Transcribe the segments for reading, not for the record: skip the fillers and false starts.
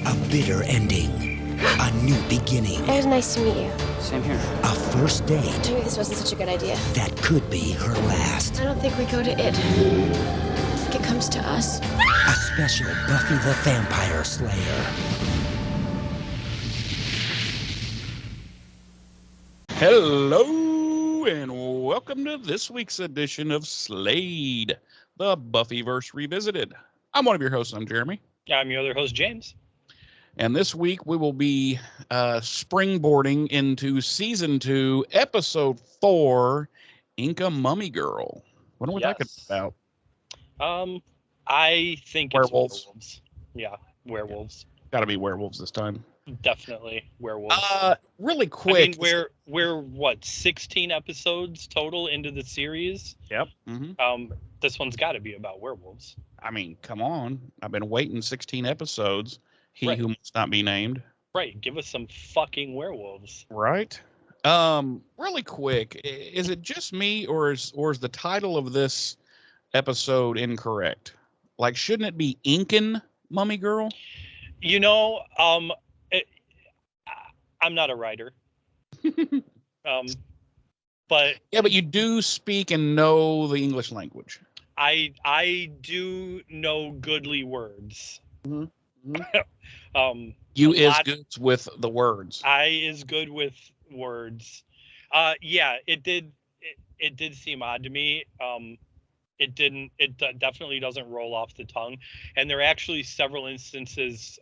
A bitter ending. A new beginning. It was nice to meet you. Same here. A first date Maybe this wasn't such a good idea. that could be her last. I don't think we go to it. I think it comes to us. A special Buffy the Vampire Slayer. Hello, and welcome to this week's edition of Slade, the Buffyverse Revisited. I'm one of your hosts. I'm Jeremy. I'm your other host, James. And this week we will be springboarding into Season 2, Episode 4, Inca Mummy Girl. What are we talking about? I think Werewolves. It's werewolves. Yeah, werewolves. Got to be werewolves this time. Definitely werewolves. Really quick. I mean, we're what, 16 episodes total into the series? Yep. Mm-hmm. This one's got to be about werewolves. I mean, come on. I've been waiting 16 episodes. He Right. who must not be named. Right. Give us some fucking werewolves. Right. Really quick, is it just me or is the title of this episode incorrect? Like, shouldn't it be Incan Mummy Girl? You know, I'm not a writer. But Yeah, but you do speak and know the English language. I do know goodly words. Mm-hmm. You is good with the words. I is good with words. Yeah, it did seem odd to me. It definitely doesn't roll off the tongue. And there are actually several instances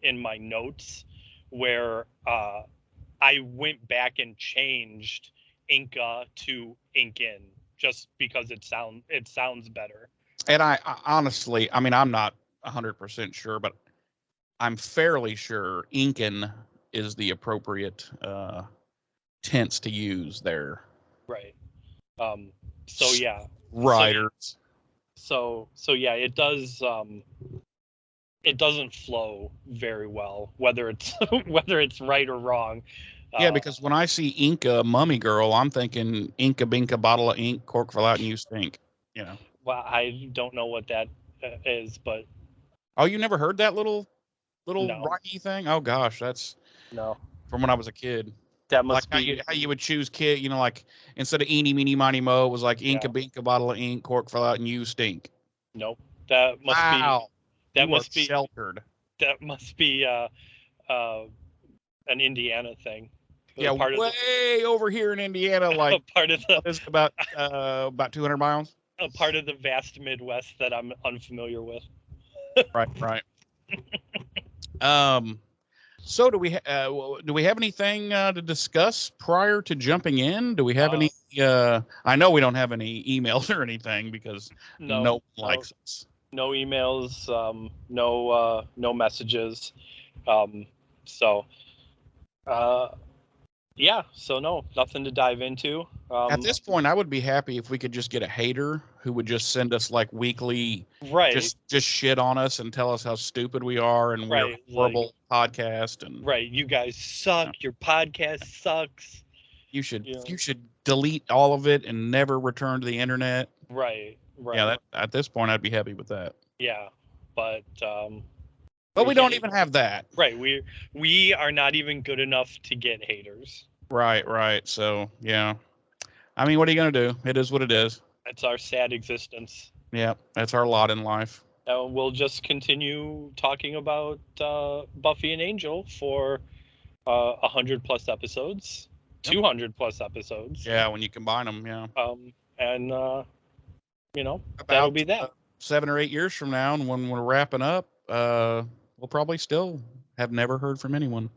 in my notes where I went back and changed Inca to Incan just because it sounds better. And I honestly, I mean, I'm not 100% sure, but I'm fairly sure Incan is the appropriate tense to use there. Right. So yeah. Writers. So yeah, it does. It doesn't flow very well, whether it's right or wrong. Yeah, because when I see Inca Mummy Girl, I'm thinking Inca Binka bottle of ink, cork fell out, and you stink. You know. Well, I don't know what that is, but. Oh, you never heard that little No. rocky thing? Oh gosh, that's No. from when I was a kid. That must like be how you would choose kid, you know, like instead of eeny, meeny, miny, mo, it was like Inca Binka bottle of ink, cork fell out, and you stink. Nope. That must Wow. be. That You must are be sheltered. That must be an Indiana thing. Yeah, part way over here in Indiana, like part of the it's about 200 miles. a part of the vast Midwest that I'm unfamiliar with. Right. So do we have anything to discuss prior to jumping in? Do we have any? I know we don't have any emails or anything because no one likes us. No emails, no messages. Yeah, so no, nothing to dive into. At this point, I would be happy if we could just get a hater who would just send us like weekly, right, just shit on us and tell us how stupid we are and we're a horrible podcast and right. You guys suck. Your podcast sucks. You should delete all of it and never return to the internet. Right. Yeah, at this point, I'd be happy with that. Yeah, but we don't even have that. Right. We are not even good enough to get haters. Right. So yeah, I mean, what are you gonna do? It is what it is. That's our sad existence. Yeah, that's our lot in life. We'll just continue talking about Buffy and Angel for 100+ episodes, 200+ episodes. Yeah, when you combine them, yeah. And About, that'll be that. 7 or 8 years from now, and when we're wrapping up, we'll probably still have never heard from anyone.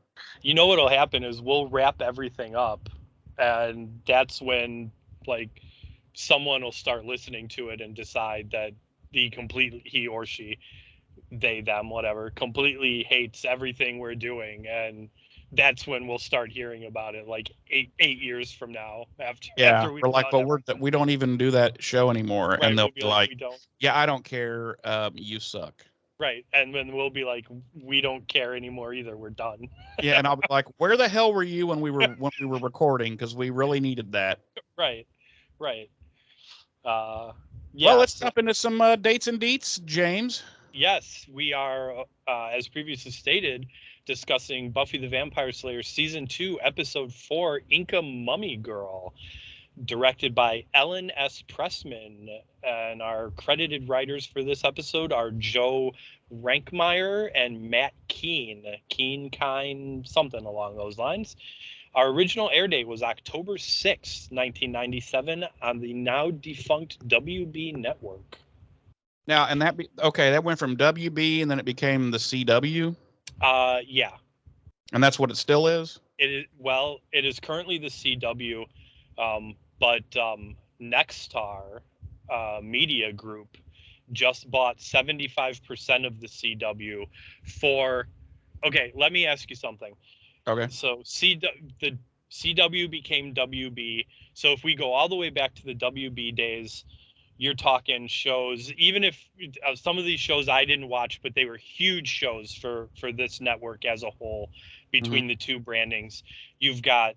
You know what'll happen is we'll wrap everything up, and that's when like someone will start listening to it and decide that he or she, they, them, whatever, completely hates everything we're doing, and that's when we'll start hearing about it, like eight years from now. After we're like, but we don't even do that show anymore, right, and they'll be like, we don't. Yeah, I don't care. You suck. Right, and then we'll be like, we don't care anymore either. We're done. Yeah, and I'll be like, where the hell were you when we were recording? Because we really needed that. Right. Yeah. Well, let's jump into some dates and deets, James. Yes, we are, as previously stated, discussing Buffy the Vampire Slayer Season 2, Episode 4, Inca Mummy Girl, directed by Ellen S. Pressman. And our credited writers for this episode are Joe Rankmeyer and Matt Keen, something along those lines. Our original air date was October 6th, 1997 on the now defunct WB network. Now, and that went from WB and then it became the CW? Yeah. And that's what it still is? It is currently the CW, but Nexstar Media Group just bought 75% of the CW for. Okay, let me ask you something. Okay. So the CW became WB. So if we go all the way back to the WB days, you're talking shows. Even if some of these shows I didn't watch, but they were huge shows for this network as a whole. Between the two brandings, you've got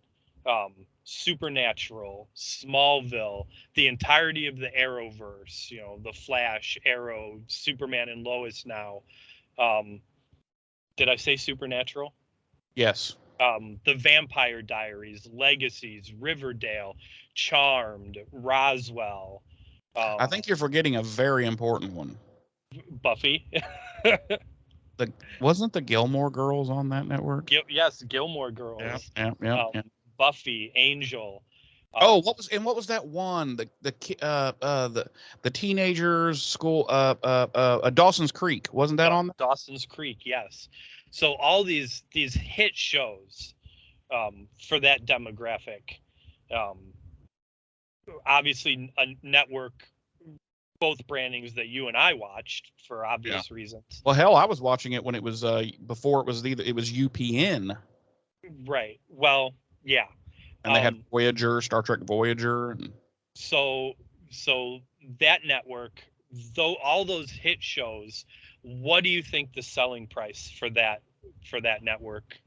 Supernatural, Smallville, the entirety of the Arrowverse. You know, the Flash, Arrow, Superman, and Lois. Now, did I say Supernatural? Yes. The Vampire Diaries, Legacies, Riverdale, Charmed, Roswell. I think you're forgetting a very important one. Buffy. Wasn't the Gilmore Girls on that network? Yes, Gilmore Girls. Yeah. Buffy, Angel. What was that one? The teenagers school. Dawson's Creek, wasn't that on? Dawson's Creek, yes. So all these hit shows, for that demographic, obviously a network. Both brandings that you and I watched for obvious reasons. Well, hell, I was watching it when it was before it was UPN. Right. Well, yeah. And they had Voyager, Star Trek Voyager. And... So that network, though, all those hit shows, what do you think the selling price for that network?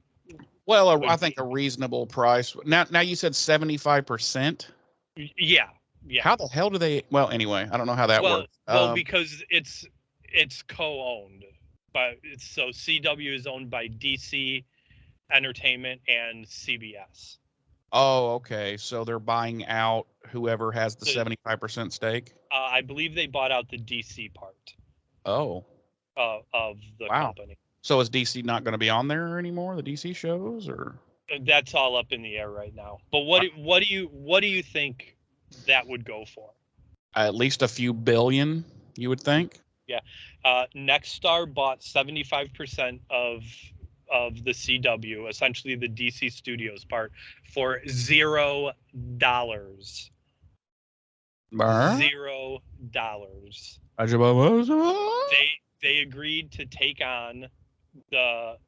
Well, I think a reasonable price. Now you said 75%. Yeah. Yeah. How the hell do they? Well, anyway, I don't know how that works. Well, because it's co-owned, but so CW is owned by DC Entertainment and CBS. Oh, okay. So they're buying out whoever has the 75% stake. I believe they bought out the DC part. Oh. Of the company. So is DC not going to be on there anymore? The DC shows, or? That's all up in the air right now. But what do you think that would go for? At least a few billion, you would think. Yeah. Nexstar bought 75% of the CW, essentially the DC Studios part, for $0. $0. They agreed to take on the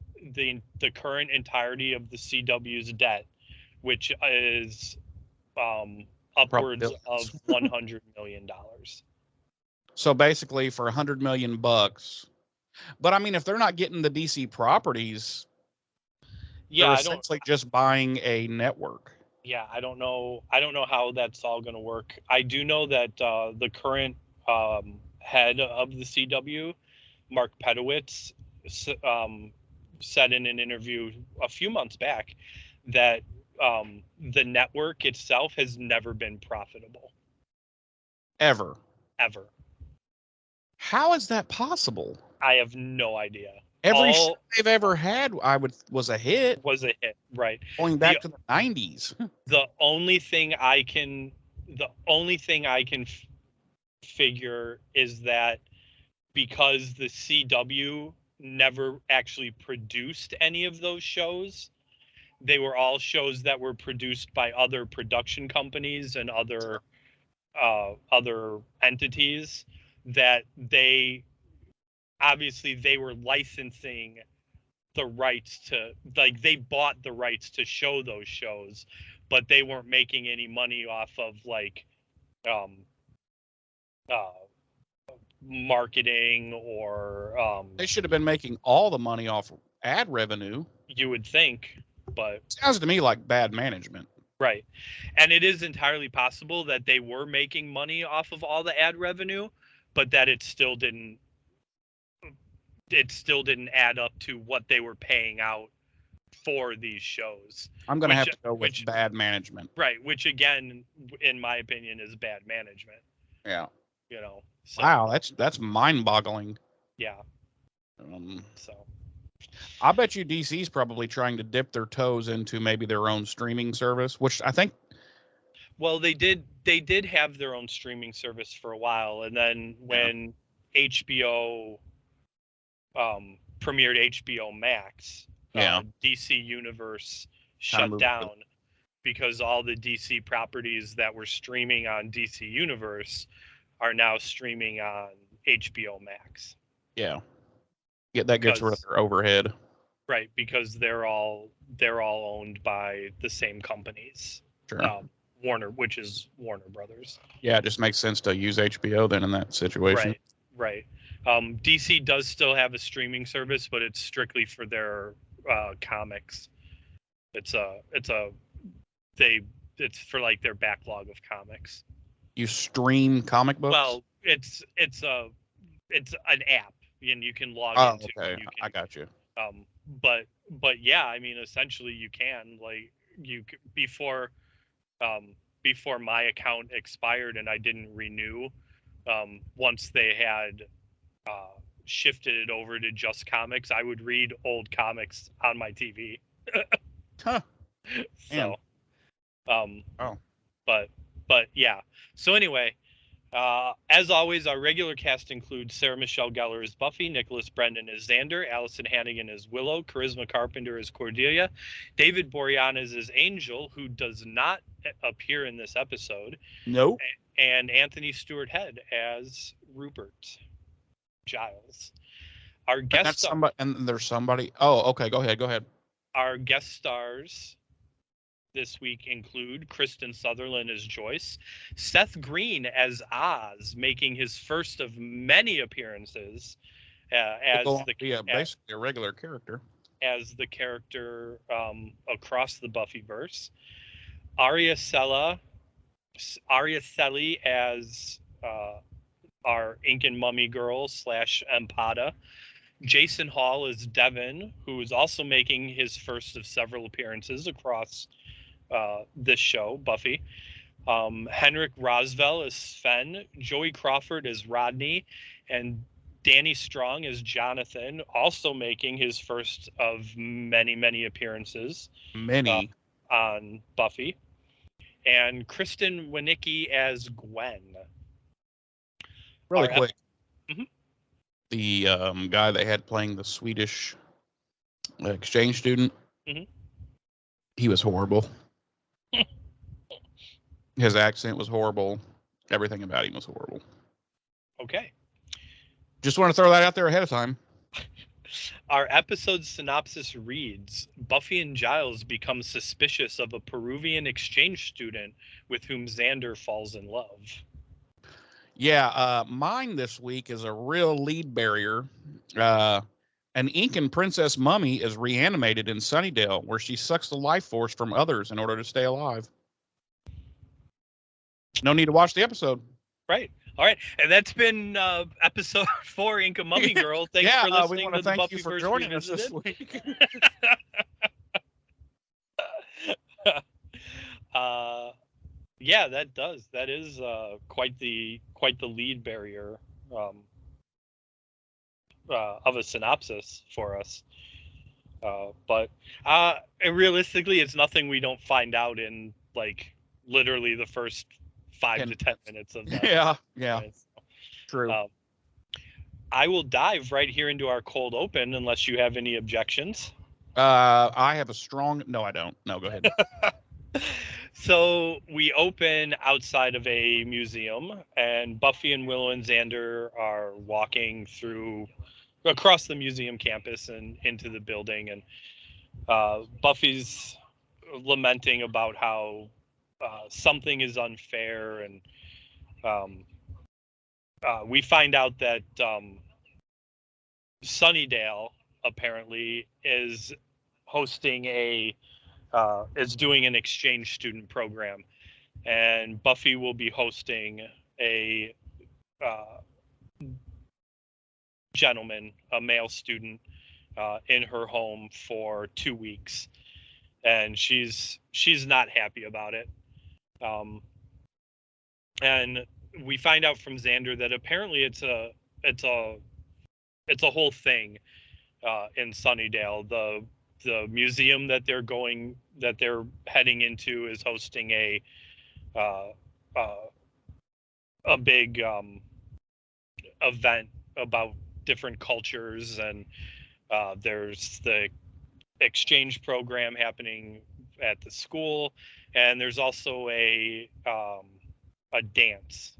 current entirety of the CW's debt, which is upwards of $100 million. So basically, for $100 million, but I mean, if they're not getting the DC properties, they're essentially just buying a network. Yeah, I don't know how that's all going to work. I do know that the current head of the CW, Mark Pedowitz, said in an interview a few months back that the network itself has never been profitable. Ever. How is that possible? I have no idea. Every show they've ever had, was a hit. Right? Going back to the 90s. The only thing I can figure is that because the CW never actually produced any of those shows, they were all shows that were produced by other production companies and other entities, that they were licensing the rights to, like, they bought the rights to show those shows, but they weren't making any money off of like marketing or they should have been making all the money off ad revenue, you would think, but sounds to me like bad management. Right. And it is entirely possible that they were making money off of all the ad revenue, but that it still didn't it still didn't add up to what they were paying out for these shows. I'm going to have to go with bad management. Right, which again, in my opinion, is bad management. Yeah. So, wow, that's mind-boggling. Yeah. So I bet you DC's probably trying to dip their toes into maybe their own streaming service, which I think. Well, they did have their own streaming service for a while, and then when HBO premiered HBO Max, DC Universe shut down because all the DC properties that were streaming on DC Universe are now streaming on HBO Max. Yeah, that gets rid of their overhead. Right, because they're all owned by the same companies. Sure. Warner, which is Warner Brothers. Yeah, it just makes sense to use HBO then in that situation. Right. DC does still have a streaming service, but it's strictly for their comics. It's for like their backlog of comics. You stream comic books? Well, it's an app, and you can log into. Okay, I got you. But yeah, I mean, essentially, you can before my account expired and I didn't renew. Once they had shifted it over to just comics, I would read old comics on my TV. Huh. So, but yeah. So anyway, as always, our regular cast includes Sarah Michelle Gellar as Buffy, Nicholas Brendan as Xander, Allison Hannigan as Willow, Charisma Carpenter as Cordelia, David Boreanaz as Angel, who does not appear in this episode. Nope. And Anthony Stewart Head as Rupert Giles. Our guest star, and there's somebody. Oh, okay. Go ahead. Our guest stars this week include Kristen Sutherland as Joyce, Seth Green as Oz, making his first of many appearances basically a regular character. As the character across the Buffyverse. Arya Seli as our Incan mummy girl / Empada. Jason Hall as Devin, who is also making his first of several appearances across this show, Buffy. Henrik Rosvell as Sven, Joey Crawford as Rodney, and Danny Strong as Jonathan, also making his first of many, many appearances. On Buffy. And Kristen Winicki as Gwen. Really quick. The guy they had playing the Swedish exchange student, he was horrible. His accent was horrible. Everything about him was horrible. Okay. Just want to throw that out there ahead of time. Our episode synopsis reads, Buffy and Giles become suspicious of a Peruvian exchange student with whom Xander falls in love. Yeah, mine this week is a real lead barrier. An Incan Princess mummy is reanimated in Sunnydale, where she sucks the life force from others in order to stay alive. No need to watch the episode. Right. All right. And that's been episode 4, Inca Mummy Girl. Thanks for listening to the thank Buffyverse you for joining us this week. Yeah, that is quite the lead barrier of a synopsis for us. But realistically, it's nothing we don't find out in like literally the first 5 to 10 minutes of that. Yeah. True. I will dive right here into our cold open unless you have any objections. I have a strong... No, I don't. No, go ahead. So we open outside of a museum, and Buffy and Willow and Xander are walking across the museum campus and into the building, and Buffy's lamenting about how something is unfair, and we find out that Sunnydale apparently is hosting is doing an exchange student program, and Buffy will be hosting a gentleman, a male student, in her home for 2 weeks, and she's not happy about it. And we find out from Xander that apparently it's a whole thing in Sunnydale. The museum that they're heading into is hosting a big event about different cultures, and there's the exchange program happening at the school, and there's also a dance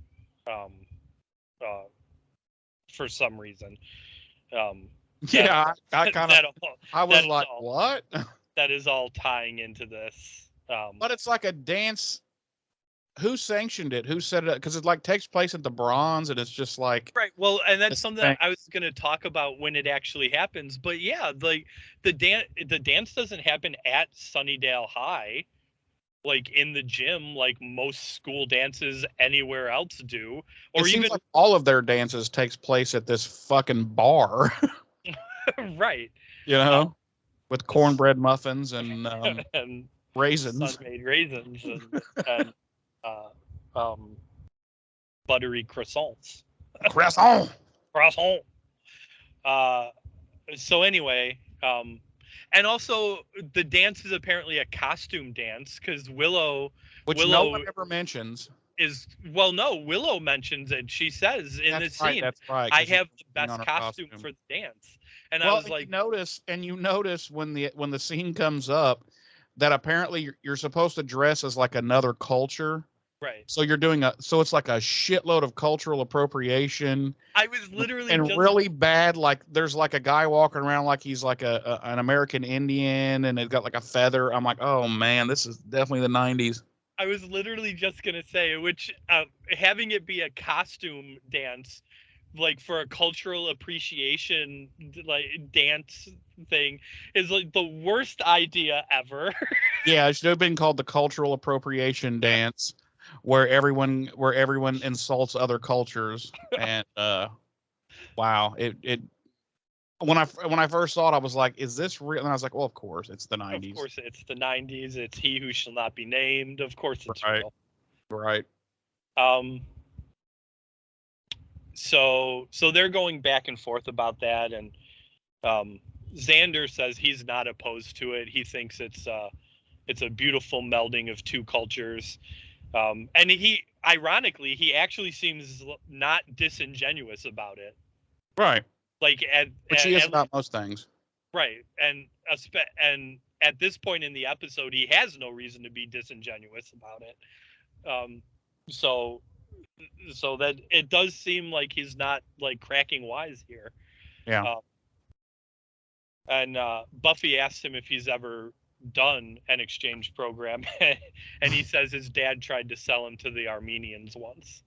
for some reason. Yeah, I kind of. I was like, all, what? That is all tying into this. But it's like a dance. Who sanctioned it? Who set it up? Because it like takes place at the Bronze, and it's just like right. Well, and that's something thing. I was going to talk about when it actually happens. But yeah, like the dance doesn't happen at Sunnydale High, like in the gym, like most school dances anywhere else do. Or it even seems like all of their dances takes place at this fucking bar. right. You know, with cornbread muffins and and raisins, sun-made raisins, and buttery croissants. Croissant. So anyway, and also the dance is apparently a costume dance, because Willow no one ever mentions. Willow mentions it. She says in the scene, that's right, I have the best costume for the dance. And I was like, you notice when the scene comes up that apparently you're supposed to dress as like another culture. right. So you're doing so it's like a shitload of cultural appropriation. I was literally really bad. Like there's like a guy walking around like he's like an American Indian, and they've got like a feather. I'm like, oh man, this is definitely the 90s. I was literally just gonna say, which having it be a costume dance, like for a cultural appreciation like dance thing, is like the worst idea ever. Yeah, it should have been called the cultural appropriation dance, where everyone insults other cultures. And wow, it when I first saw it, I was like, is this real? And I was like, well, of course, it's the 90s. Of course, it's the 90s. It's He Who Shall Not Be Named. Of course, it's right. real. Right. So they're going back and forth about that, and Xander says he's not opposed to it. He thinks it's a beautiful melding of two cultures, and he actually seems not disingenuous about it. Right. Like which he is about most things. Right, and at this point in the episode, he has no reason to be disingenuous about it. So that it does seem like he's not like cracking wise here. Yeah. And Buffy asked him if he's ever done an exchange program, and he says his dad tried to sell him to the Armenians once.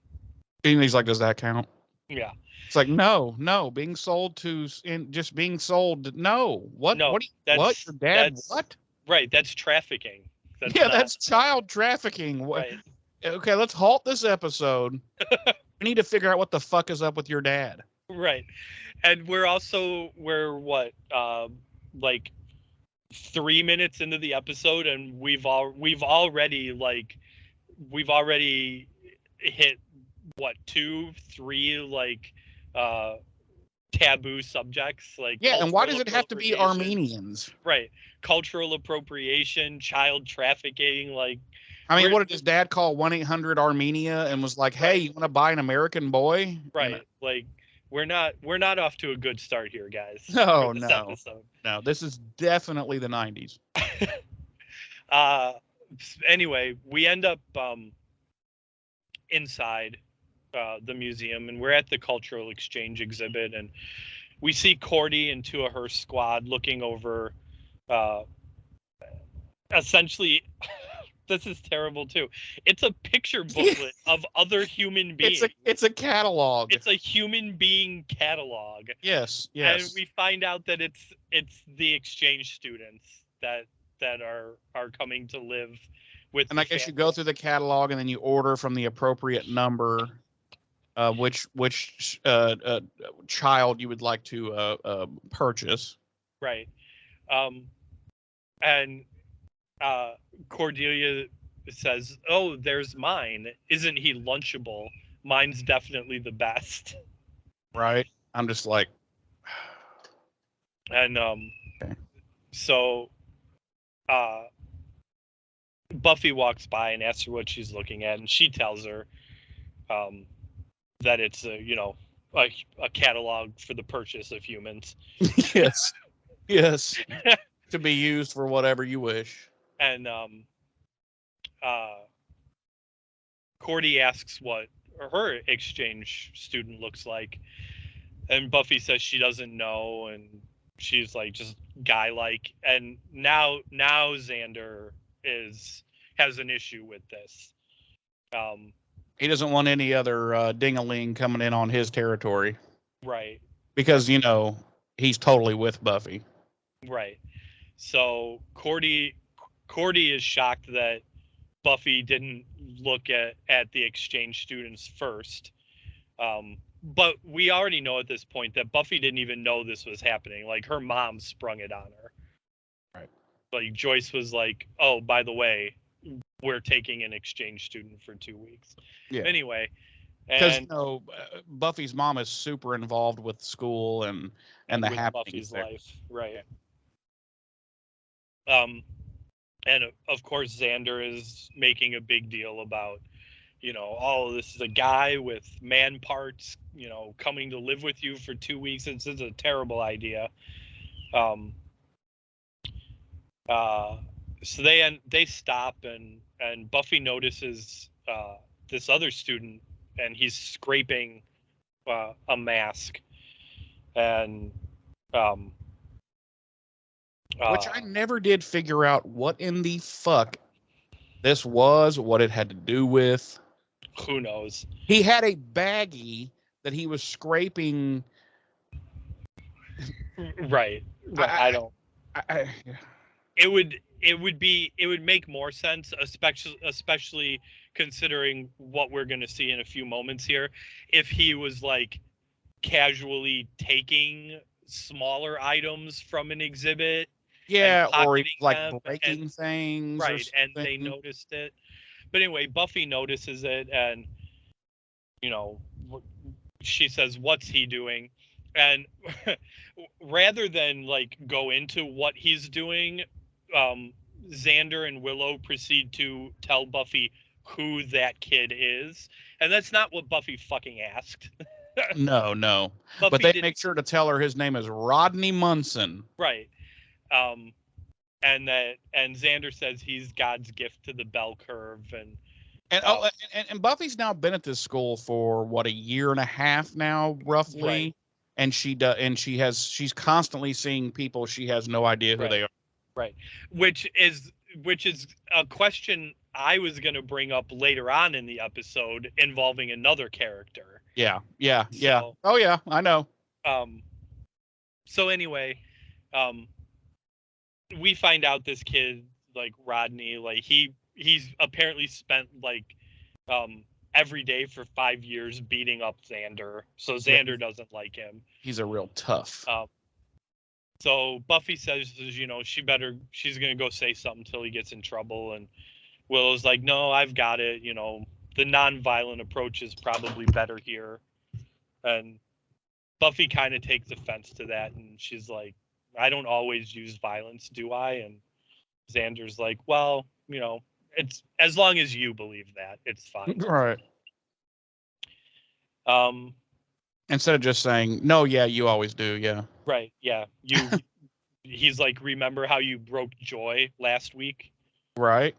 And he's like, does that count? Yeah. It's like, no, being sold just being sold. No, what? No, what? Your dad? What? Right. That's trafficking. That's child trafficking. Right. Okay, let's halt this episode. We need to figure out what the fuck is up with your dad. Right. And we're what, like 3 minutes into the episode, and we've already hit what, 2-3 like taboo subjects, like and why does it have to be Armenians? Right. Cultural appropriation, child trafficking, like I mean, what did his dad call 1-800-Armenia and was like, hey, you want to buy an American boy? Right. You know? Like we're not off to a good start here, guys. No. This is definitely the 90s. Anyway, we end up inside the museum, and we're at the cultural exchange exhibit, and we see Cordy and two of her squad looking over essentially this is terrible too. It's a picture booklet of other human beings. It's a catalog. It's a human being catalog. Yes. And we find out that it's the exchange students that are coming to live with. And I guess you go through the catalog and then you order from the appropriate number. which child you would like to purchase. Right. And Cordelia says, "Oh, there's mine. Isn't he lunchable? Mine's definitely the best." Right. I'm just like, And okay. so Buffy walks by and asks her what she's looking at, and she tells her that it's a catalog for the purchase of humans. Yes. Yes. To be used for whatever you wish. And Cordy asks what her exchange student looks like, and Buffy says she doesn't know, and she's like just guy-like. And now Xander has an issue with this. He doesn't want any other ding-a-ling coming in on his territory. Right. Because, he's totally with Buffy. Right. So Cordy is shocked that Buffy didn't look at the exchange students first. But we already know at this point that Buffy didn't even know this was happening. Like, her mom sprung it on her. Right. Like, Joyce was like, "Oh, by the way, we're taking an exchange student for 2 weeks." Yeah. Anyway. Because, Buffy's mom is super involved with school and the happenings Buffy's there. life. Right. And of course, Xander is making a big deal about, oh, this is a guy with man parts, coming to live with you for 2 weeks. This is a terrible idea. So they stop, and Buffy notices this other student, and he's scraping a mask, and which I never did figure out what in the fuck this was, what it had to do with. Who knows? He had a baggie that he was scraping. Right. I don't. It would make more sense, especially considering what we're going to see in a few moments here, if he was like casually taking smaller items from an exhibit. Yeah, or like them breaking things. Right, and they noticed it. But anyway, Buffy notices it, and she says, "What's he doing?" And rather than like go into what he's doing, Xander and Willow proceed to tell Buffy who that kid is, and that's not what Buffy fucking asked. No. But they make sure to tell her his name is Rodney Munson. Right. And Xander says he's God's gift to the bell curve, and Buffy's now been at this school for what, a year and a half now, roughly. Right. And she's constantly seeing people she has no idea who they are. Right. Which is a question I was going to bring up later on in the episode involving another character. Yeah. Oh yeah, I know. So anyway, we find out this kid, like Rodney, like he's apparently spent like every day for 5 years beating up Xander. So Xander doesn't like him. He's a real tough. So Buffy says, she's going to go say something till he gets in trouble. And Willow's like, "No, I've got it. The non-violent approach is probably better here." And Buffy kind of takes offense to that. And she's like, "I don't always use violence, do I?" And Xander's like, "Well, it's as long as you believe that, it's fine." Right. Instead of just saying, "No, yeah, you always do." Yeah. Right. Yeah. He's like, "Remember how you broke Joy last week?" Right.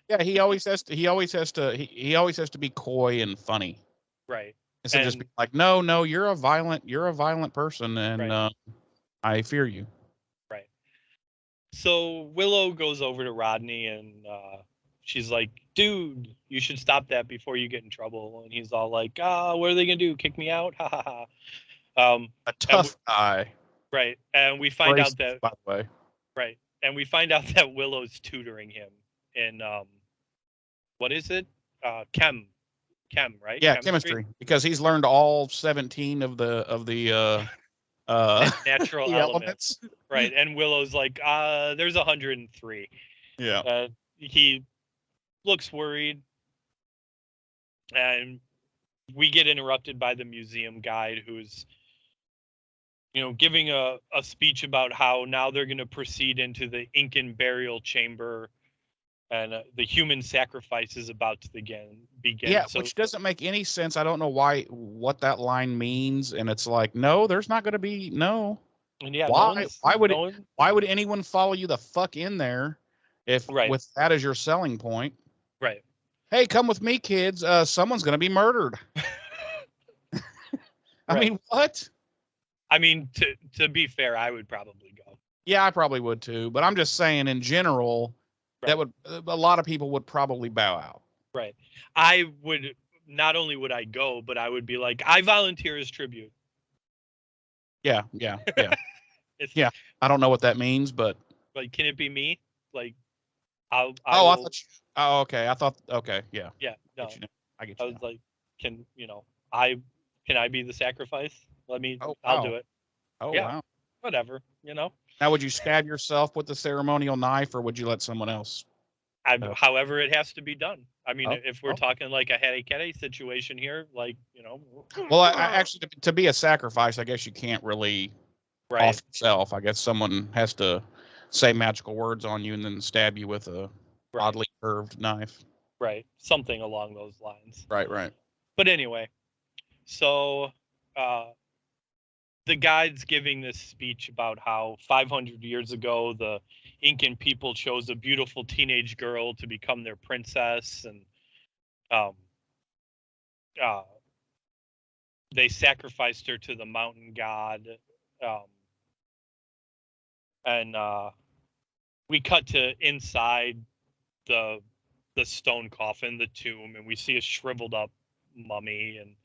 Yeah. He always has to be coy and funny. Right. Instead of just being like, no, you're a violent person, and I fear you. Right. So Willow goes over to Rodney, and she's like, "Dude, you should stop that before you get in trouble." And he's all like, "What are they gonna do? Kick me out? Ha ha ha." A tough guy. Right. And we find out that, by the way. Right. And we find out that Willow's tutoring him in what is it? Chem right? Yeah, chemistry, because he's learned all 17 of the natural the elements. Right. And Willow's like, there's 103. Yeah. He looks worried, and we get interrupted by the museum guide, who's giving a speech about how now they're going to proceed into the Incan burial chamber, and the human sacrifice is about to begin. Yeah, So, which doesn't make any sense. I don't know what that line means, and it's like, no, there's not going to be no. and yeah, Why? Why would anyone follow you the fuck in there if with that as your selling point? Right. Hey, come with me, kids. Someone's going to be murdered. I mean, what? I mean, to be fair, I would probably go. Yeah, I probably would too. But I'm just saying, in general, that would a lot of people would probably bow out. Right. I would not only would I go, but I would be like, I volunteer as tribute. Yeah. Yeah. I don't know what that means, but like, can it be me? Like, I thought okay. I thought okay. Yeah. Yeah. No. I get you. I was like, can I be the sacrifice? I'll do it. Oh yeah, wow. Whatever. Now, would you stab yourself with the ceremonial knife, or would you let someone else? However it has to be done. I mean, if we're talking like a Hattie situation here, like, Well, I actually, to be a sacrifice, I guess you can't really off yourself. I guess someone has to say magical words on you and then stab you with a oddly curved knife. Right. Something along those lines. Right. But anyway, so the guide's giving this speech about how 500 years ago the Incan people chose a beautiful teenage girl to become their princess, and they sacrificed her to the mountain god, and we cut to inside the stone coffin, the tomb, and we see a shriveled up mummy, and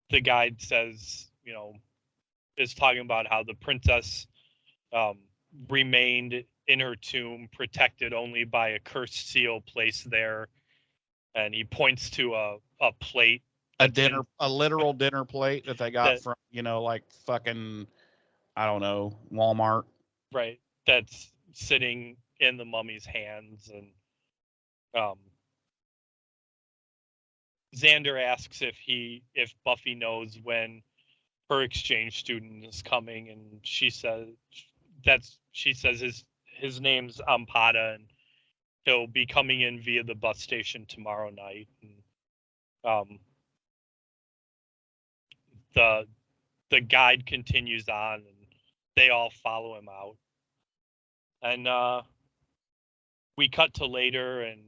the guide says, is talking about how the princess remained in her tomb, protected only by a cursed seal placed there. And he points to a plate, a literal dinner plate that they got from, like fucking, I don't know, Walmart. Right. That's sitting in the mummy's hands. And Xander asks if Buffy knows when her exchange student is coming, and she says his name's Ampada, and he'll be coming in via the bus station tomorrow night. And the guide continues on, and they all follow him out. And we cut to later, and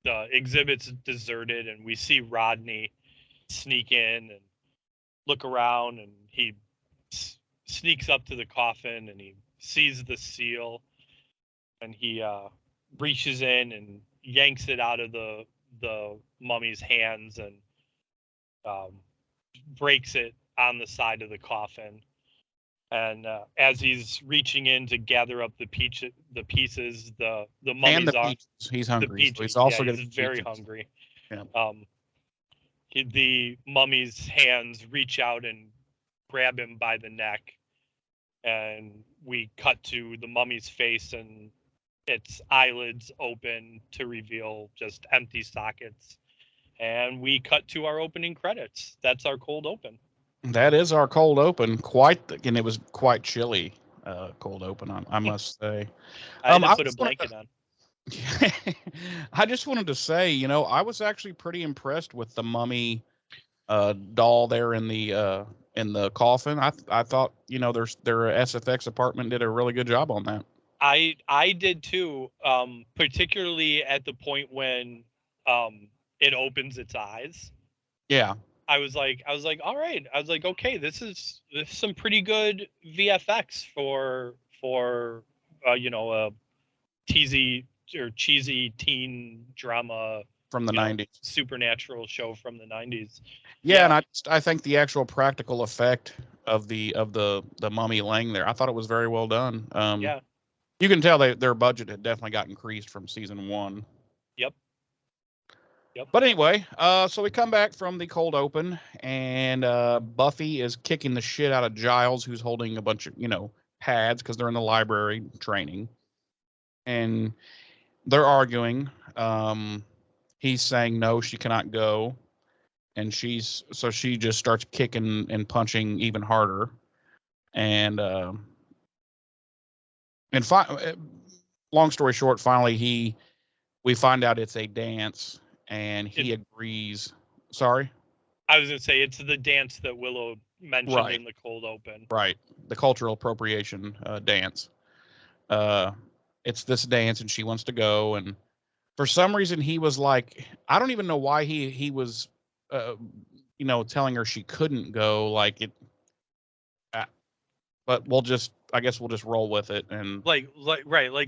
the exhibit's deserted, and we see Rodney sneak in and look around, and he sneaks up to the coffin, and he sees the seal, and he reaches in and yanks it out of the mummy's hands, and breaks it on the side of the coffin. And as he's reaching in to gather up the pieces, the mummies are. He's hungry. The so he's also he's very hungry. Yeah. The mummy's hands reach out and grab him by the neck, and we cut to the mummy's face, and its eyelids open to reveal just empty sockets. And we cut to our opening credits. That's our cold open. That is our cold open. And it was quite chilly. Cold open, I must say. I had to put a blanket on. I just wanted to say, I was actually pretty impressed with the mummy doll there in the coffin. I thought, their SFX department did a really good job on that. I did too, particularly at the point when it opens its eyes. Yeah. I was like, all right. I was like, okay, this is some pretty good VFX for a cheesy teen drama from the 90s, supernatural show from the 90s. Yeah, and I think the actual practical effect of the mummy laying there, I thought it was very well done. You can tell their budget had definitely got increased from season 1. Yep. But anyway, so we come back from the cold open, and Buffy is kicking the shit out of Giles, who's holding a bunch of, pads because they're in the library training. And they're arguing. He's saying no, she cannot go. And she just starts kicking and punching even harder. And long story short, finally we find out it's a dance, and he agrees. Sorry? I was going to say, it's the dance that Willow mentioned in the cold open. Right. The cultural appropriation dance. It's this dance, and she wants to go. And for some reason, he was like, I don't even know why he was, telling her she couldn't go. Like it. But I guess we'll just roll with it. And like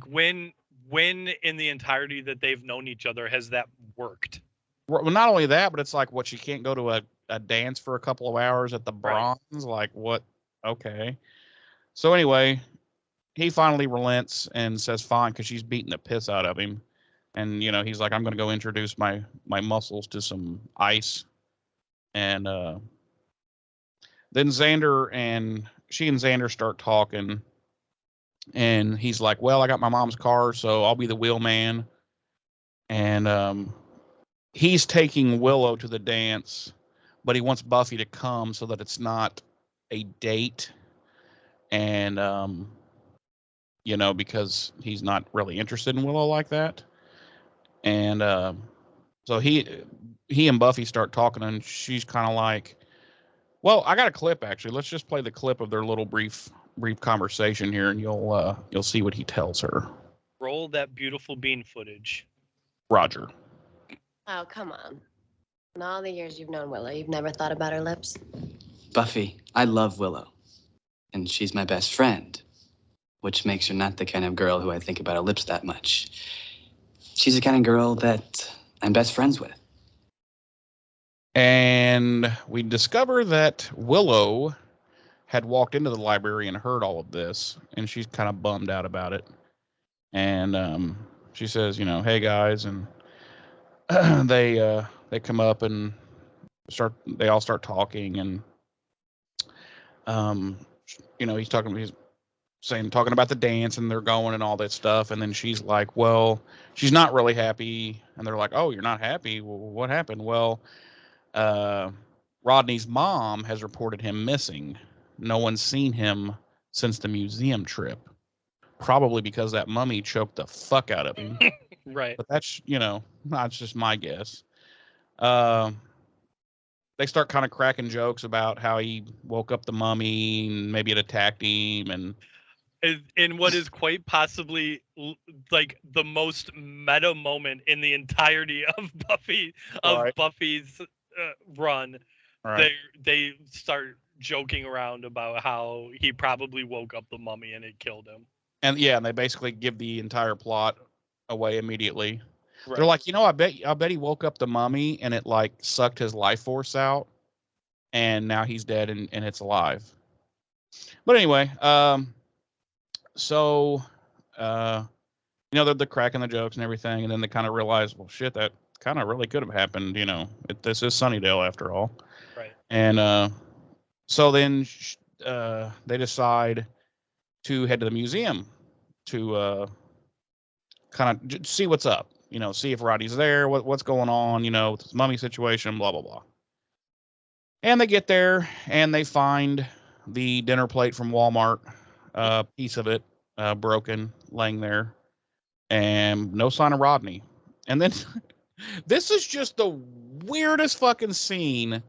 when in the entirety that they've known each other has that worked? Well, not only that, but it's like, what, she can't go to a dance for a couple of hours at the Bronze? Right. Like, what? Okay. So anyway, he finally relents and says fine, because she's beating the piss out of him. And, he's like, I'm going to go introduce my muscles to some ice. And then she and Xander start talking. And he's like, well, I got my mom's car, so I'll be the wheelman. And he's taking Willow to the dance, but he wants Buffy to come so that it's not a date. And, because he's not really interested in Willow like that. And so he and Buffy start talking, and she's kind of like, well, I got a clip, actually. Let's just play the clip of their little brief conversation here, and you'll see what he tells her. Roll that beautiful bean footage. Roger. Oh, come on. In all the years you've known Willow, you've never thought about her lips? Buffy, I love Willow. And she's my best friend, which makes her not the kind of girl who I think about her lips that much. She's the kind of girl that I'm best friends with. And we discover that Willow had walked into the library and heard all of this, and she's kind of bummed out about it. And she says, hey guys, and they come up and they all start talking, and he's talking about the dance, and they're going and all that stuff. And then she's like, well, she's not really happy. And they're like, oh, you're not happy? Well, what happened? Well, Rodney's mom has reported him missing. No one's seen him since the museum trip, probably because that mummy choked the fuck out of him. Right. But that's, that's just my guess. They start kind of cracking jokes about how he woke up the mummy and maybe it attacked him. And in what is quite possibly like the most meta moment in the entirety of Buffy's run. Right. They start joking around about how he probably woke up the mummy and it killed him. And they basically give the entire plot away immediately. Right. They're like, I bet he woke up the mummy and it like sucked his life force out, and now he's dead and it's alive. But anyway, so they're cracking the jokes and everything, and then they kind of realize, well, shit, that kind of really could have happened. This is Sunnydale after all. Right. And so then they decide to head to the museum to kind of see what's up. See if Roddy's there, what's going on, with this mummy situation, blah, blah, blah. And they get there, and they find the dinner plate from Walmart, piece of it broken, laying there, and no sign of Rodney. And then this is just the weirdest fucking scene.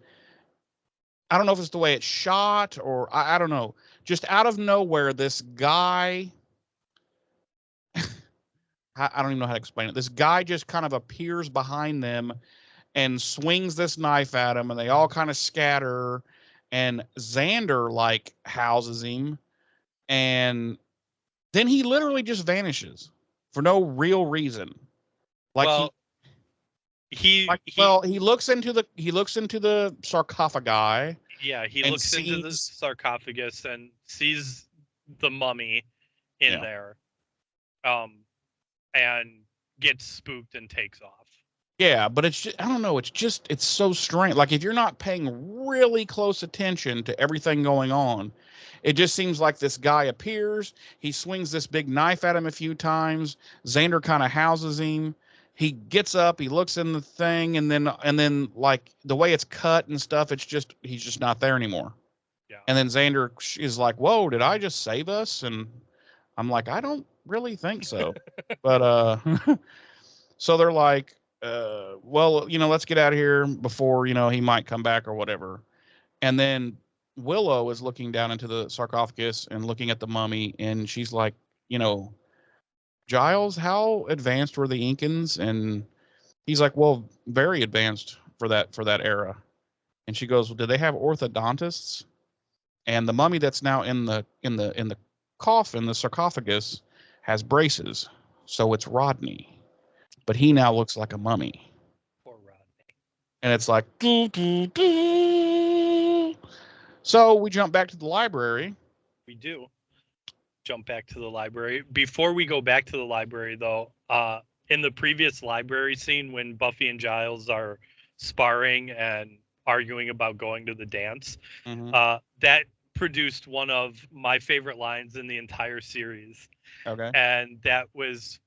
I don't know if it's the way it's shot or I don't know. Just out of nowhere, this guy, I don't even know how to explain it. This guy just kind of appears behind them and swings this knife at him, and they all kind of scatter, and Xander like houses him, and then he literally just vanishes for no real reason. Like, well, he looks into the sarcophagi. Yeah, he looks into the sarcophagus and sees the mummy in there. And gets spooked and takes off. Yeah, but it's just, I don't know. It's so strange. Like if you're not paying really close attention to everything going on, it just seems like this guy appears. He swings this big knife at him a few times. Xander kind of houses him. He gets up. He looks in the thing, and then like the way it's cut and stuff, it's just he's just not there anymore. Yeah. And then Xander is like, "Whoa, did I just save us?" And I'm like, "I don't really think so." But so they're like, well, let's get out of here before, he might come back or whatever. And then Willow is looking down into the sarcophagus and looking at the mummy, and she's like, Giles, how advanced were the Incans? And he's like, well, very advanced for that era. And she goes, well, did they have orthodontists? And the mummy that's now in the coffin, the sarcophagus, has braces. So it's Rodney. But he now looks like a mummy. Poor Rodney. And it's like, doo, doo, doo. So we jump back to the library. We do jump back to the library. Before we go back to the library, though, in the previous library scene when Buffy and Giles are sparring and arguing about going to the dance, that produced one of my favorite lines in the entire series. Okay. And that was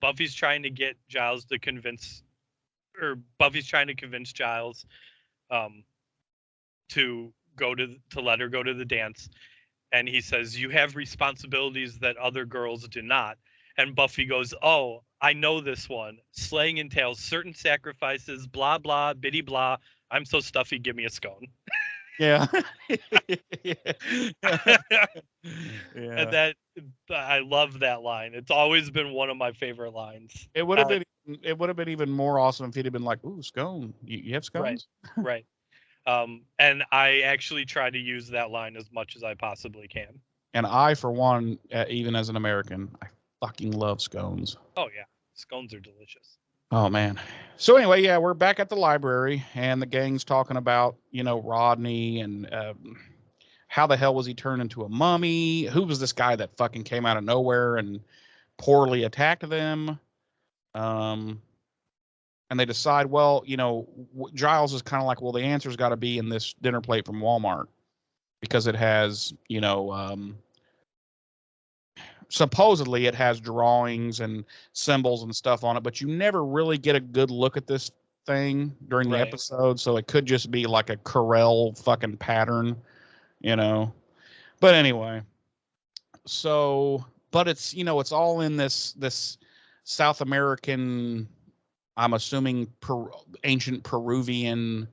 Buffy's trying to get Giles to convince, or Buffy's trying to convince Giles to let her go to the dance. And he says, you have responsibilities that other girls do not. And Buffy goes, oh, I know this one. Slaying entails certain sacrifices, blah, blah, bitty, blah. I'm so stuffy, give me a scone. Yeah. And that, I love that line. It's always been one of my favorite lines. It would have been even more awesome if he'd have been like, ooh, scone. You have scones? Right. And I actually try to use that line as much as I possibly can. And I, for one, even as an American, I fucking love scones. Oh, yeah. Scones are delicious. Oh, man. So anyway, yeah, we're back at the library, and the gang's talking about, Rodney and how the hell was he turned into a mummy? Who was this guy that fucking came out of nowhere and poorly attacked them? And they decide, well, Giles is kind of like, well, the answer's got to be in this dinner plate from Walmart because it has, supposedly it has drawings and symbols and stuff on it, but you never really get a good look at this thing during the episode. So it could just be like a Corel fucking pattern, But anyway, so, but it's, it's all in this South American, I'm assuming ancient Peruvian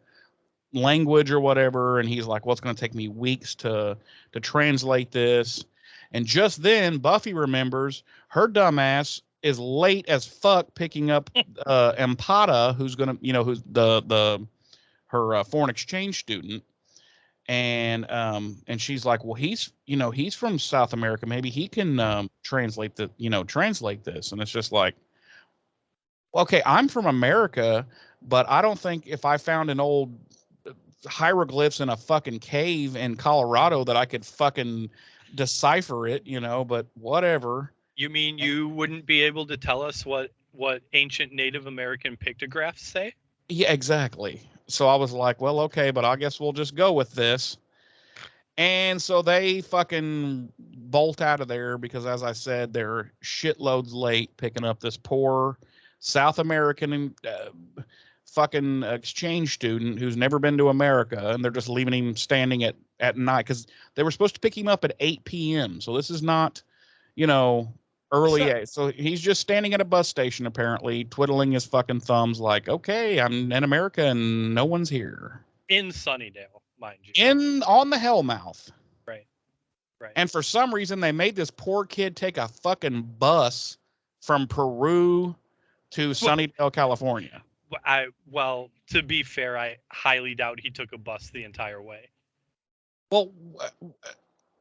language or whatever. And he's like, well, it's going to take me weeks to translate this. And just then Buffy remembers her dumbass is late as fuck picking up Empata, who's going to, who's her foreign exchange student. And she's like, well, he's from South America. Maybe he can translate this. And it's just like, okay, I'm from America, but I don't think if I found an old hieroglyphs in a fucking cave in Colorado that I could fucking decipher it, but whatever. You mean you wouldn't be able to tell us what ancient Native American pictographs say? Yeah, exactly. So I was like, well, okay, but I guess we'll just go with this. And so they fucking bolt out of there because, as I said, they're shitloads late picking up this poor South American fucking exchange student who's never been to America, and they're just leaving him standing at night because they were supposed to pick him up at 8 p.m. So this is not, early. So he's just standing at a bus station, apparently, twiddling his fucking thumbs like, okay, I'm in America and no one's here. In Sunnydale, mind you. On the Hellmouth. Right. And for some reason, they made this poor kid take a fucking bus from Peru to Sunnydale, California. Well, to be fair, I highly doubt he took a bus the entire way. Well,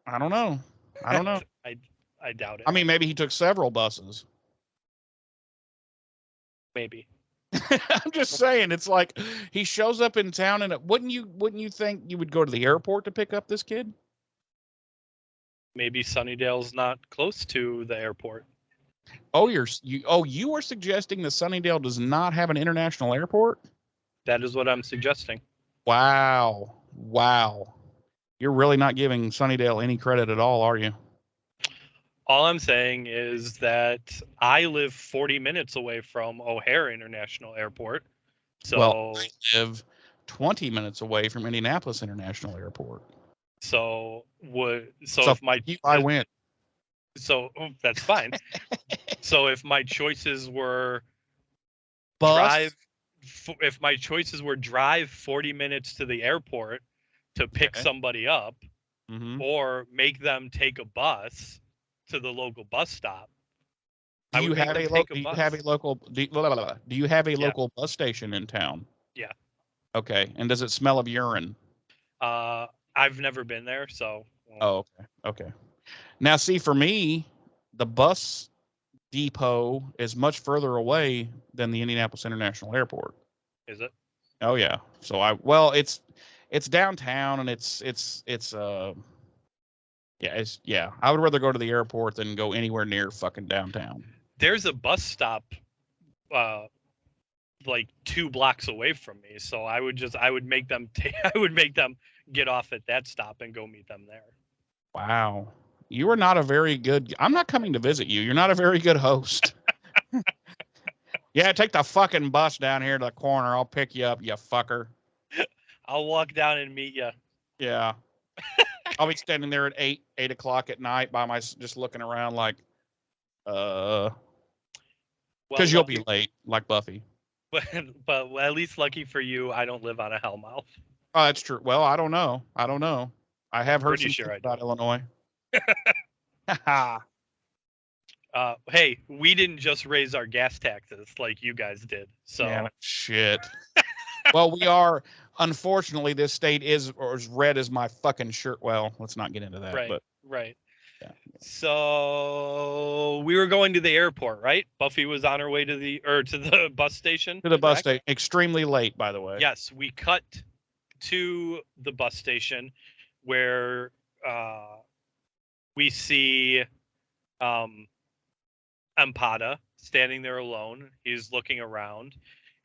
I don't know. I doubt it. I mean, maybe he took several buses. Maybe. I'm just saying, it's like he shows up in town, and wouldn't you think you would go to the airport to pick up this kid? Maybe Sunnydale's not close to the airport. Oh, you are suggesting that Sunnydale does not have an international airport? That is what I'm suggesting. Wow. You're really not giving Sunnydale any credit at all, are you? All I'm saying is that I live 40 minutes away from O'Hare International Airport. So Well, I live 20 minutes away from Indianapolis International Airport. So if my I win. So that's fine. So if my choices were Bus? drive 40 minutes to the airport to pick somebody up, or make them take a bus to the local bus stop. Do you have a local bus station in town? Yeah. Okay. And does it smell of urine? I've never been there, so. Oh, okay. Now, see, for me, the bus depot is much further away than the Indianapolis International Airport. Is it? Oh yeah. So it's downtown, and it's I would rather go to the airport than go anywhere near fucking downtown. There's a bus stop like 2 blocks away from me, so I would make them get off at that stop and go meet them there. Wow. You are not a very good. I'm not coming to visit you. You're not a very good host. Yeah, take the fucking bus down here to the corner. I'll pick you up, you fucker. I'll walk down and meet you. Yeah. I'll be standing there at 8 o'clock at night just looking around like, because you'll be late, like Buffy. But at least lucky for you, I don't live on a hellmouth. Oh, that's true. Well, I don't know. I have heard Pretty sure about Illinois. Hey, we didn't just raise our gas taxes like you guys did. So man, shit. Well, we are. Unfortunately, this state is as red as my fucking shirt. Well, let's not get into that. Right. Yeah. So we were going to the airport, right? Buffy was on her way to the bus station. To the bus station. Extremely late, by the way. Yes, we cut to the bus station where we see Empada standing there alone. He's looking around,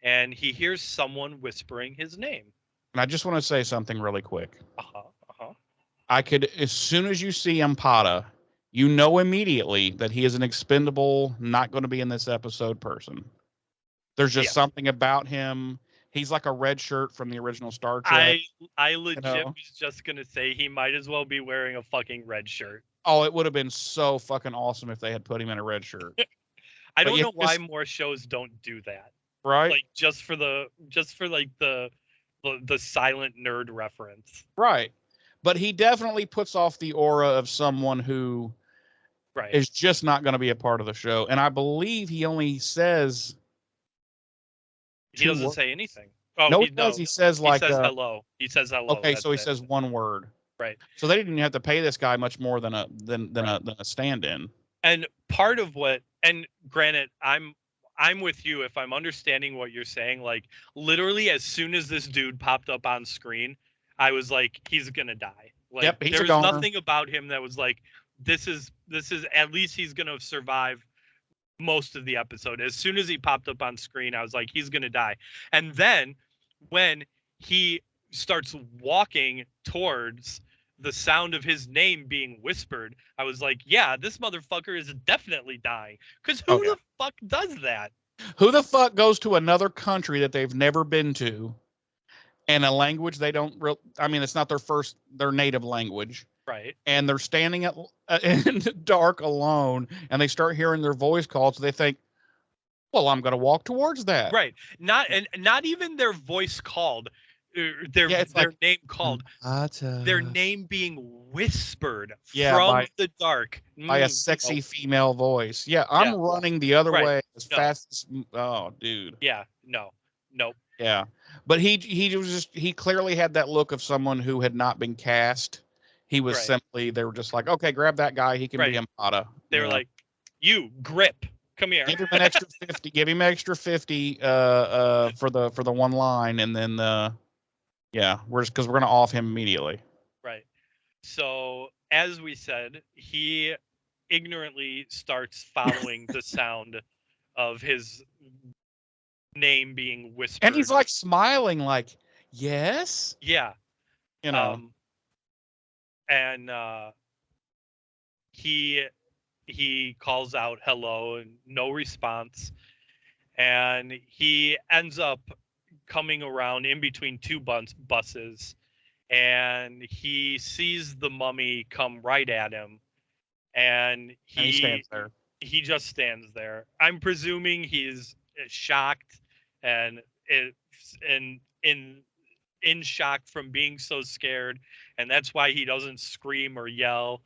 and he hears someone whispering his name. And I just want to say something really quick. I could, as soon as you see Empada, you know immediately that he is an expendable, not going to be in this episode person. There's just something about him. He's like a red shirt from the original Star Trek. I legit was just going to say he might as well be wearing a fucking red shirt. Oh, it would have been so fucking awesome if they had put him in a red shirt. I don't know why more shows don't do that. Right? Like just for the silent nerd reference. Right. But he definitely puts off the aura of someone who is just not going to be a part of the show. And I believe he only says he doesn't say anything. Oh, no, he does. He says hello. He says hello. Okay, so he says one word. Right. So they didn't even have to pay this guy much more than a stand-in. And part of what, and granted, I'm with you if I'm understanding what you're saying. Like literally, as soon as this dude popped up on screen, I was like, he's gonna die. Like there's nothing about him that was like, this is at least he's gonna survive most of the episode. As soon as he popped up on screen, I was like, he's gonna die. And then when he starts walking towards the sound of his name being whispered, I was like, yeah, this motherfucker is definitely dying. Because who the fuck does that? Who the fuck goes to another country that they've never been to and a language they don't it's not their native language. Right. And they're standing in the dark alone, and they start hearing their voice called, so they think, well, I'm going to walk towards that. Right. Not even their voice called. Their name called, their name being whispered from the dark by a sexy female voice. Yeah, I'm running the other way as fast as. Oh, dude. Yeah. Nope. Yeah, but he clearly had that look of someone who had not been cast. He was simply, they were just like, okay, grab that guy. He can be Empada. They were like, you grip. Come here. Give him an extra 50. Give him extra 50 for the one line, and then because we're gonna off him immediately. Right. So as we said, he ignorantly starts following the sound of his name being whispered. And he's like smiling, like, yes, yeah. you know. And he calls out hello and no response. And he ends up coming around in between two buses, and he sees the mummy come right at him, and he stands there. He just stands there. I'm presuming he's shocked and in shock from being so scared, and that's why he doesn't scream or yell,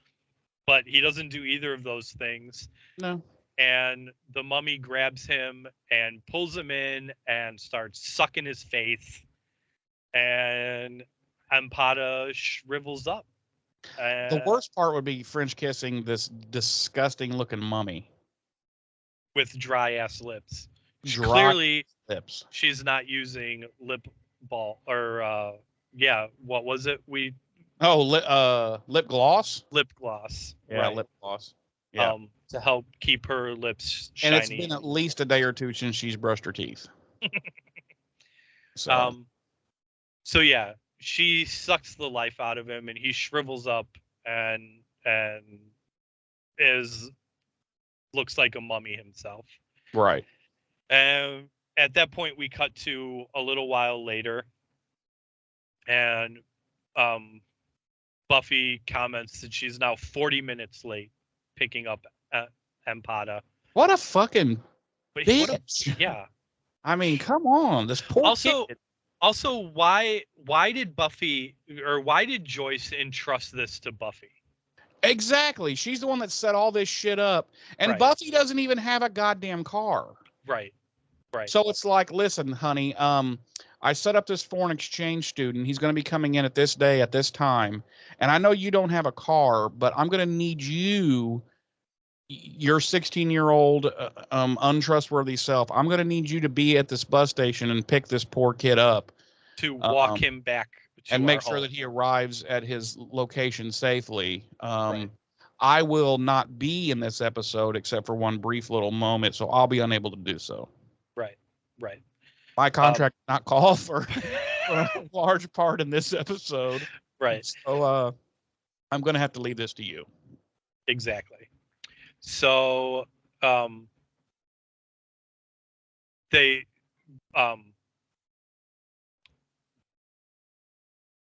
but he doesn't do either of those things. No. And the mummy grabs him and pulls him in and starts sucking his face. And Ampada shrivels up. The worst part would be French kissing this disgusting looking mummy. With dry ass lips. Dry Clearly, lips. She's not using lip balm or, what was it? Lip gloss? Lip gloss. Yeah, right. lip gloss. Yeah. To help keep her lips shiny. And it's been at least a day or two since she's brushed her teeth. So yeah, she sucks the life out of him, and he shrivels up and looks like a mummy himself. Right. And at that point, we cut to a little while later, and Buffy comments that she's now 40 minutes late picking up Ampada. What a fucking bitch! Yeah. I mean, come on, this poor kid. Also, why did Buffy, or why did Joyce entrust this to Buffy? Exactly. She's the one that set all this shit up. And Right. Buffy doesn't even have a goddamn car. Right. So it's like, listen, honey, I set up this foreign exchange student. He's going to be coming in at this day, at this time. And I know you don't have a car, but I'm going to need you, your 16-year-old untrustworthy self. I'm going to need you to be at this bus station and pick this poor kid up. To walk him back to and make our sure home. that he arrives at his location safely. Right. I will not be in this episode except for one brief little moment, so I'll be unable to do so. Right. My contract did not call for a large part in this episode. Right. So I'm going to have to leave this to you. Exactly. So they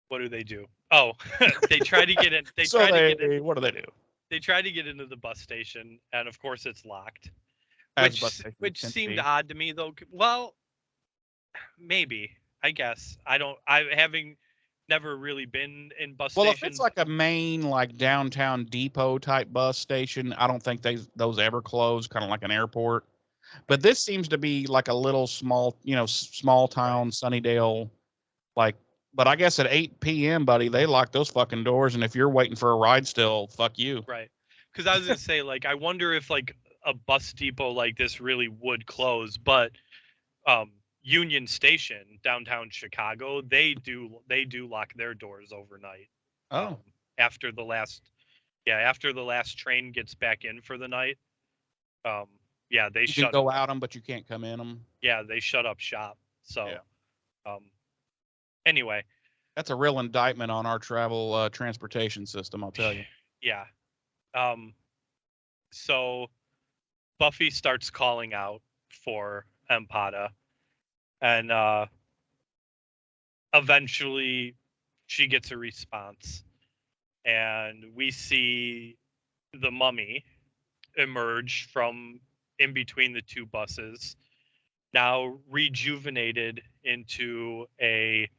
what do they do? Oh, they try to get in. What do they do? They try to get into the bus station, and of course it's locked. Which seemed odd to me, though. Well, maybe. I guess. Having never really been in bus stations. Well, if it's like a main, like downtown depot type bus station, I don't think those ever close, kind of like an airport. But this seems to be like a little small town, Sunnydale, like. But I guess at 8 p.m., buddy, they lock those fucking doors, and if you're waiting for a ride still, fuck you. Right. Because I was gonna say, like, I wonder if like a bus depot like this really would close, but Union Station, downtown Chicago, they do lock their doors overnight. Oh. After the last train gets back in for the night. They you can go out them, but you can't come in them. Yeah, they shut up shop. So, anyway, that's a real indictment on our travel transportation system, I'll tell you. Yeah. So Buffy starts calling out for Ampada, and eventually she gets a response, and we see the mummy emerge from in between the two buses, now rejuvenated into a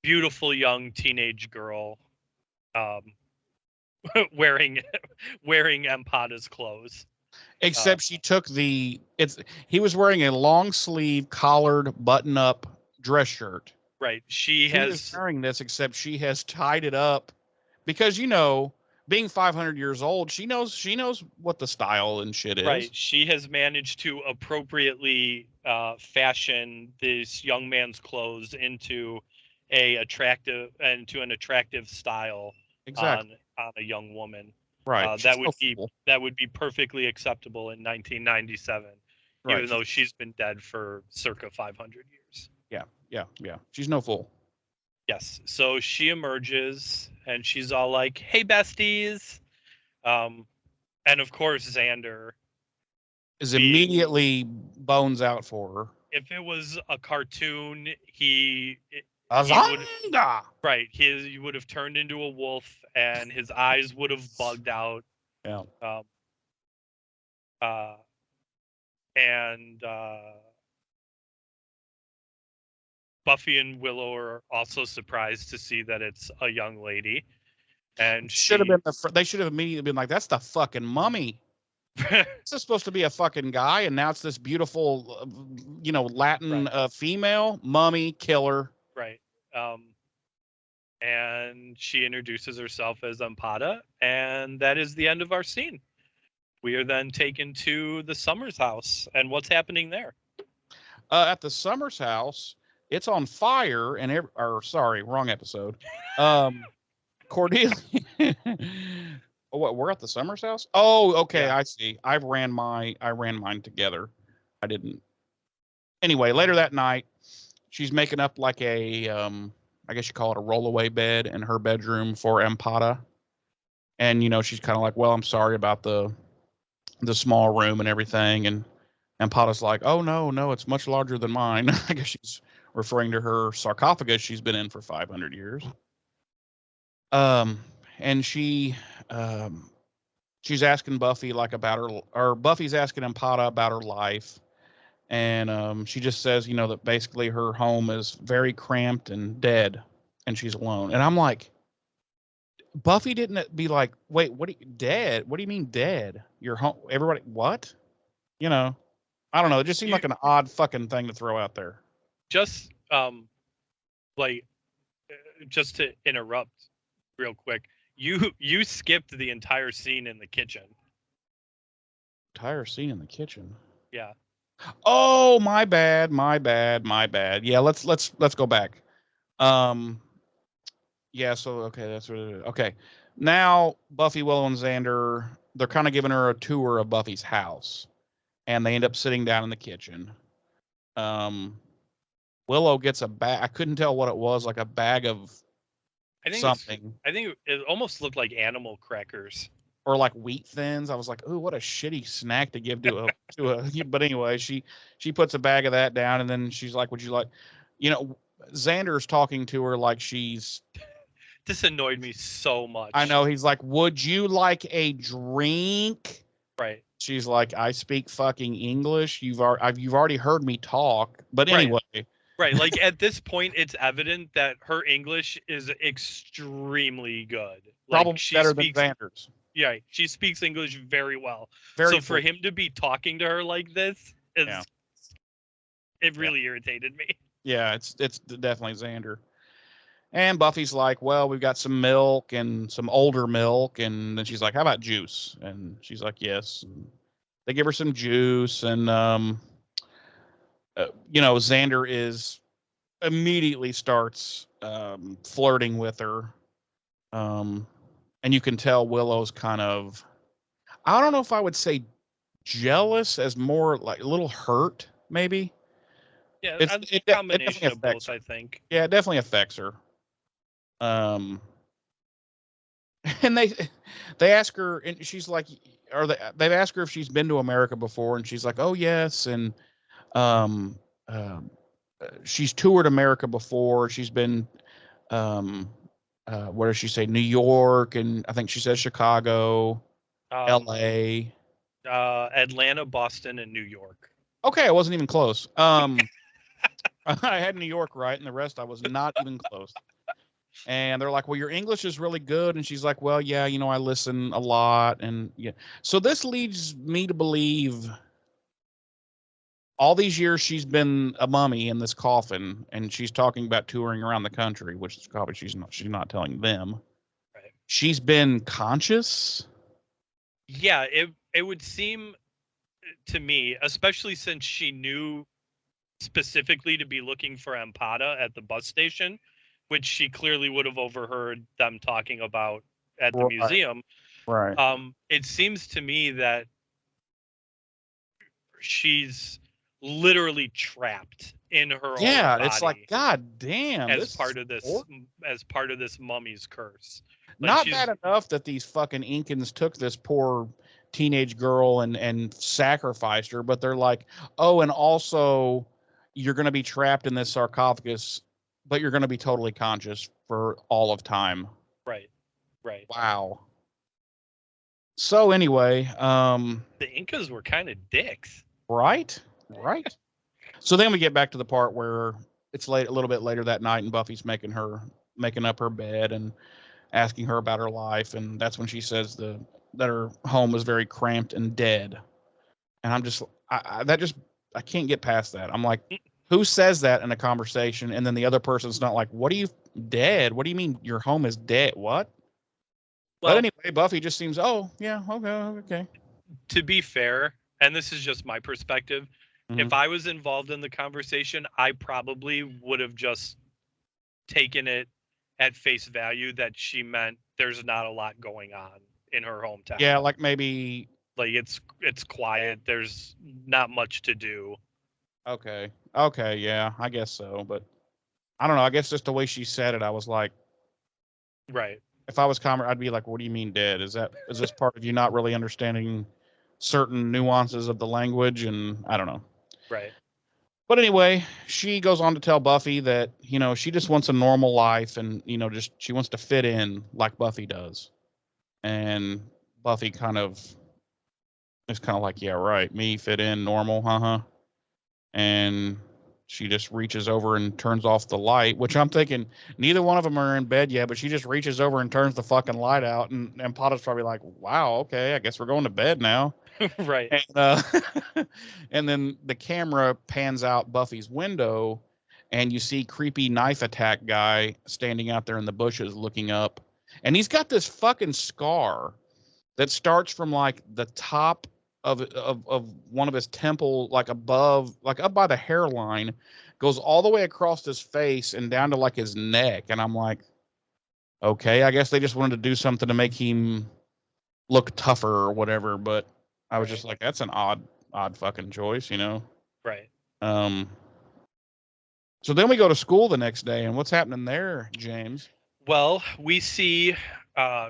beautiful young teenage girl, wearing Ampada's clothes. Except she took he was wearing a long sleeve collared button up dress shirt. Right. She is wearing this, except she has tied it up because, being 500 years old, she knows what the style and shit is. Right. She has managed to appropriately fashion this young man's clothes into an attractive style. Exactly. On a young woman. Right. That She's no fool. would be perfectly acceptable in 1997, Right. even though she's been dead for circa 500 years. Yeah. She's no fool. Yes. So she emerges and she's all like, "Hey, besties," and of course Xander Is being, immediately bones out for her. if it was a cartoon, he would, Azanga! right, he would have turned into a wolf and his eyes would have bugged out. Yeah. And Buffy and Willow are also surprised to see that it's a young lady, and Should have been they should have immediately been like, "That's the fucking mummy." This is supposed to be a fucking guy, and now it's this beautiful, Latin female mummy killer. Right. And she introduces herself as Ampada, and that is the end of our scene. We are then taken to the Summers house, and what's happening there? At the Summers house, it's on fire, and sorry, wrong episode. Cordelia. What? We're at the Summers house? Oh, okay, Yeah. I see. I ran mine together. I didn't. Anyway, later that night, she's making up like a I guess you call it a rollaway bed in her bedroom for Ampada. And she's kind of like, "Well, I'm sorry about the small room and everything." And Ampada's like, "Oh no, it's much larger than mine." I guess she's referring to her sarcophagus she's been in for 500 years. And she's asking Buffy like about her, or Buffy's asking Ampada about her life. And she just says, that basically her home is very cramped and dead, and she's alone. And I'm like, Buffy didn't be like, "Wait, dead? What do you mean dead? Your home? Everybody, what?" I don't know. It just seemed like an odd fucking thing to throw out there. Just just to interrupt real quick, you skipped the entire scene in the kitchen. Entire scene in the kitchen. Yeah. Oh, my bad. Yeah, let's go back. Yeah, so okay, that's what it is. Okay. Now Buffy, Willow, and Xander, they're kind of giving her a tour of Buffy's house. And they end up sitting down in the kitchen. Willow gets a bag. I couldn't tell what it was, like a bag of something. I think it almost looked like animal crackers. Or like wheat thins. I was like, "Ooh, what a shitty snack to give to a." But anyway, she puts a bag of that down, and then she's like, "Would you like?" Xander's talking to her like she's. This annoyed me so much. I know. He's like, "Would you like a drink?" Right. She's like, "I speak fucking English. You've already heard me talk." But anyway. Right. Like at this point, it's evident that her English is extremely good. Probably better than Xander's. Yeah, she speaks English very well. For him to be talking to her like this, it really irritated me. Yeah, it's definitely Xander. And Buffy's like, "Well, we've got some milk and some older milk." And then she's like, "How about juice?" And she's like, "Yes." And they give her some juice, and Xander immediately starts flirting with her. And you can tell Willow's kind of, I don't know if I would say jealous, as more like a little hurt, maybe. Yeah, it's a combination of both, I think. Yeah, it definitely affects her. And they ask her, and she's like, they've asked her if she's been to America before, and she's like, "Oh yes," and she's toured America before. She's been, what does she say? New York, and I think she says Chicago, L.A., Atlanta, Boston, and New York. Okay, I wasn't even close. I had New York right, and the rest I was not even close. And they're like, "Well, your English is really good," and she's like, "Well, yeah, I listen a lot," and yeah. So this leads me to believe, all these years she's been a mummy in this coffin, and she's talking about touring around the country, which is probably she's not telling them. Right. She's been conscious. Yeah, it would seem to me, especially since she knew specifically to be looking for Ampada at the bus station, which she clearly would have overheard them talking about at the museum. Right. It seems to me that she's literally trapped in her own Yeah, body it's like, God damn, as this is part of this hor- mummy's curse. Like not she's bad enough that these fucking Incans took this poor teenage girl and sacrificed her, but they're like, oh, and also you're gonna be trapped in this sarcophagus, but you're gonna be totally conscious for all of time. right. Wow. So anyway, The Incas were kind of dicks. right? Right. So then we get back to the part where it's late, a little bit later that night, and Buffy's making up her bed and asking her about her life, and that's when she says that her home was very cramped and dead. And I'm just, I can't get past that. I'm like, who says that in a conversation, and then the other person's not like, what do you dead? What do you mean your home is dead? What? Well, But anyway, Buffy just seems, oh yeah, okay. to be fair, and this is just my perspective, Mhm. if I was involved in the conversation, I probably would have just taken it at face value that she meant there's not a lot going on in her hometown. Yeah, like maybe. Like it's quiet. There's not much to do. Okay, yeah, I guess so. But I don't know. I guess just the way she said it, I was like, Right. if I was Comer, I'd be like, what do you mean dead? Is this part of you not really understanding certain nuances of the language? And I don't know. Right. But anyway, she goes on to tell Buffy that, she just wants a normal life, and, just she wants to fit in like Buffy does. And Buffy is kind of like, yeah, right. Me fit in normal. Huh. And she just reaches over and turns off the light, which I'm thinking neither one of them are in bed yet, but she just reaches over and turns the fucking light out. And Potters probably like, wow, okay, I guess we're going to bed now. Right. And, and then the camera pans out Buffy's window, and you see creepy knife attack guy standing out there in the bushes looking up. And he's got this fucking scar that starts from like the top of one of his temple, like above, like up by the hairline, goes all the way across his face and down to like his neck. And I'm like, okay, I guess they just wanted to do something to make him look tougher or whatever. But I was just like, that's an odd fucking choice, Right. So then we go to school the next day, and what's happening there, James? Well, we see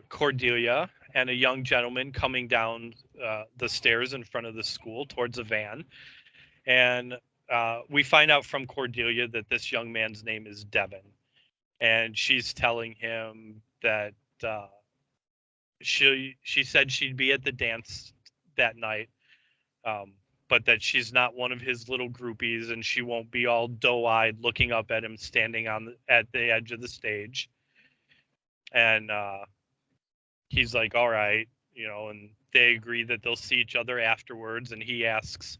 Cordelia and a young gentleman coming down the stairs in front of the school towards a van. And we find out from Cordelia that this young man's name is Devin. And she's telling him that she said she'd be at the dance that night, but that she's not one of his little groupies, and she won't be all doe-eyed looking up at him standing at the edge of the stage. And he's like, all right, and they agree that they'll see each other afterwards. And he asks,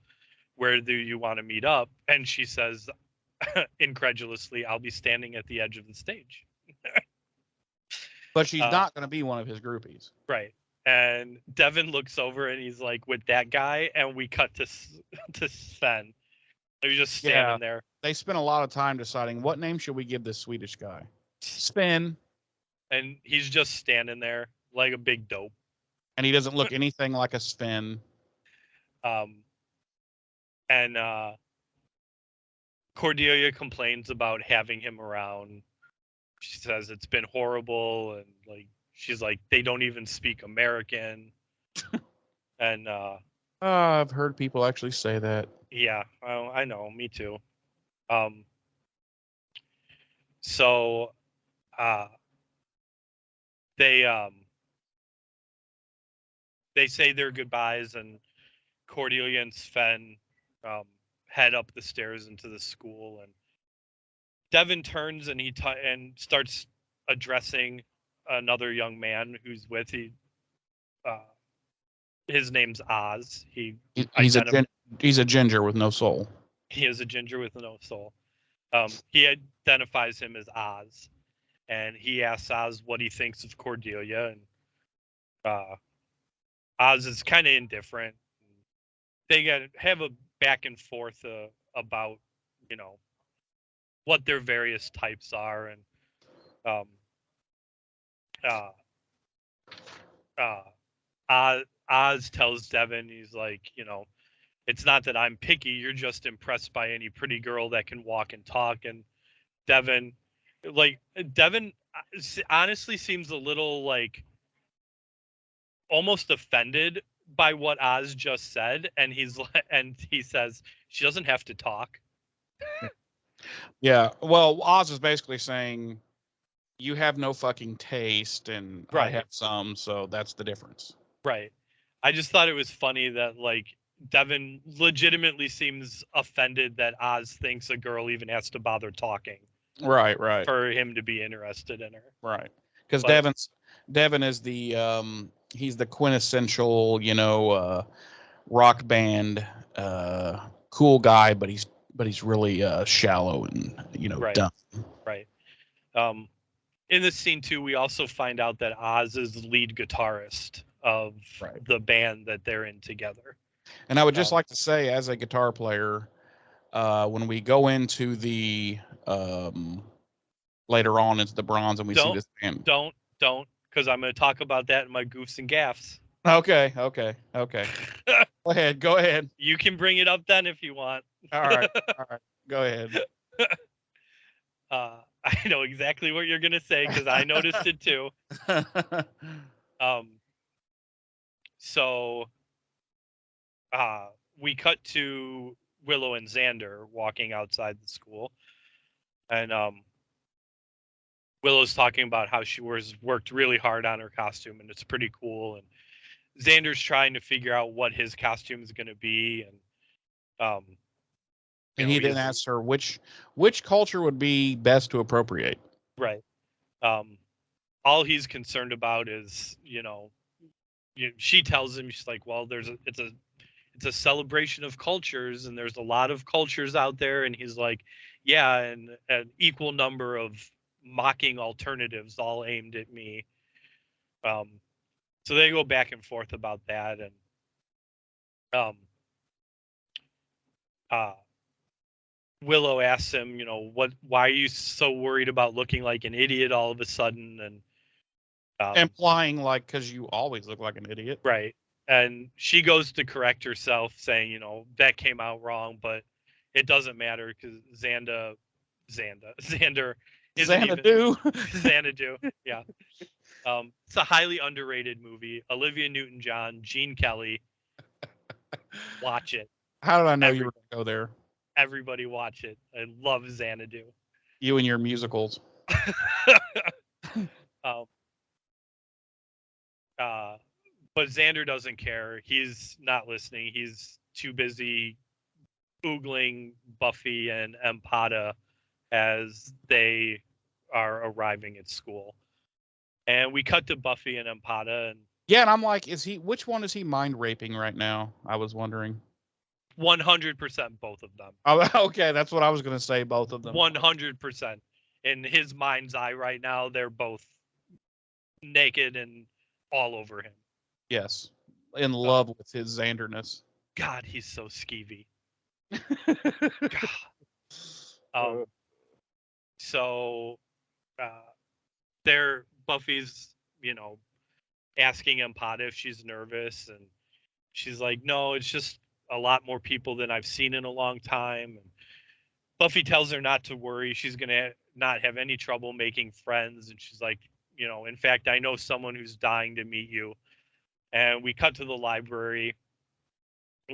where do you want to meet up? And she says, incredulously, I'll be standing at the edge of the stage. But she's not going to be one of his groupies. Right. And Devin looks over and he's like, with that guy. And we cut to Sven. He's just standing there. They spent a lot of time deciding what name should we give this Swedish guy. Sven. And he's just standing there like a big dope. And he doesn't look anything like a Sven. And Cordelia complains about having him around. She says it's been horrible, and like she's like, they don't even speak American. And I've heard people actually say that. Yeah, I know, me too. So they say their goodbyes, and Cordelia and Sven head up the stairs into the school, and Devin turns and and starts addressing another young man who's with his name's Oz. He's a ginger with no soul. He is a ginger with no soul. He identifies him as Oz, and he asks Oz what he thinks of Cordelia, and Oz is kind of indifferent. They have a back and forth about, what their various types are, and Oz tells Devin, he's like, it's not that I'm picky. You're just impressed by any pretty girl that can walk and talk. And Devin, Devin honestly seems a little like almost offended by what Oz just said. And he says, she doesn't have to talk. Yeah. Well, Oz is basically saying you have no fucking taste and I Right. have some, so that's the difference. Right. I just thought it was funny that like Devin legitimately seems offended that Oz thinks a girl even has to bother talking Right, right, for him to be interested in her. right. Because But- Devin is he's the quintessential, rock band cool guy, but he's really shallow and Right. dumb. Right. In this scene too, we also find out that Oz is the lead guitarist of Right. the band that they're in together. And I would just like to say, as a guitar player, when we go into the later on into the bronze and we see this band. Don't, because I'm going to talk about that in my goofs and gaffs. Okay. Go ahead. You can bring it up then if you want. All right. Go ahead. I know exactly what you're going to say because I noticed it too. So we cut to Willow and Xander walking outside the school. And Willow's talking about how she worked really hard on her costume and it's pretty cool. And Xander's trying to figure out what his costume is going to be. And he then asks her which culture would be best to appropriate. Right. All he's concerned about is, she tells him, she's like, well, it's a celebration of cultures and there's a lot of cultures out there. And he's like, yeah, and an equal number of mocking alternatives all aimed at me. So they go back and forth about that. And Willow asks him, why are you so worried about looking like an idiot all of a sudden? And implying like, because you always look like an idiot. Right. And she goes to correct herself saying, that came out wrong, but it doesn't matter because Xander Xanadu. Yeah. It's a highly underrated movie. Olivia Newton-John, Gene Kelly. Watch it. How did I know you were going to go there? Everybody watch it. I love Xanadu. You and your musicals. But Xander doesn't care. He's not listening. He's too busy oogling Buffy and Empata as they are arriving at school. And we cut to Buffy and Empata. And yeah, and I'm like, which one is he mind raping right now? I was wondering. 100% both of them. Oh, okay, that's what I was going to say, both of them. 100%. In his mind's eye right now, they're both naked and all over him. Yes. In love with his Xanderness. God, he's so skeevy. So Buffy's, asking Empata if she's nervous, and she's like, no, it's just a lot more people than I've seen in a long time. And Buffy tells her not to worry. She's going to not have any trouble making friends. And she's like, in fact, I know someone who's dying to meet you. And we cut to the library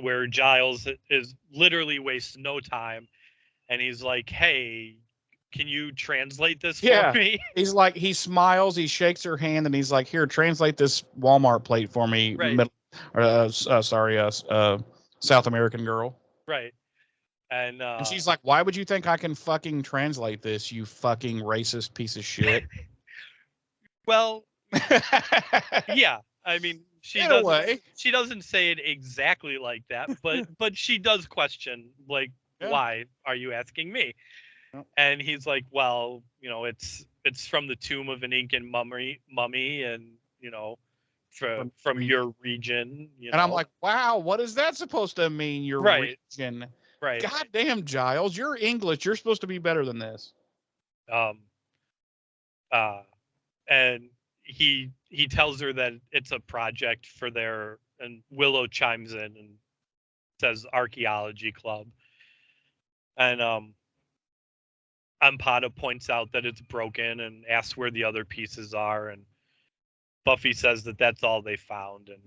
where Giles is literally wastes no time. And he's like, hey, can you translate this for me? He's like, he smiles, he shakes her hand, and he's like, here, translate this Walmart plate for me. Right. South American girl. Right. And she's like, why would you think I can fucking translate this, you fucking racist piece of shit? Well, yeah. I mean, she doesn't say it exactly like that, but she does question, like, why are you asking me? And he's like, well, it's from the tomb of an Incan mummy, and from your region. And I'm like, wow, what is that supposed to mean? Your region, right? Goddamn, Giles, you're English. You're supposed to be better than this. And he tells her that it's a project for their, and Willow chimes in and says archaeology club. And Ampada points out that it's broken and asks where the other pieces are, and Buffy says that that's all they found, and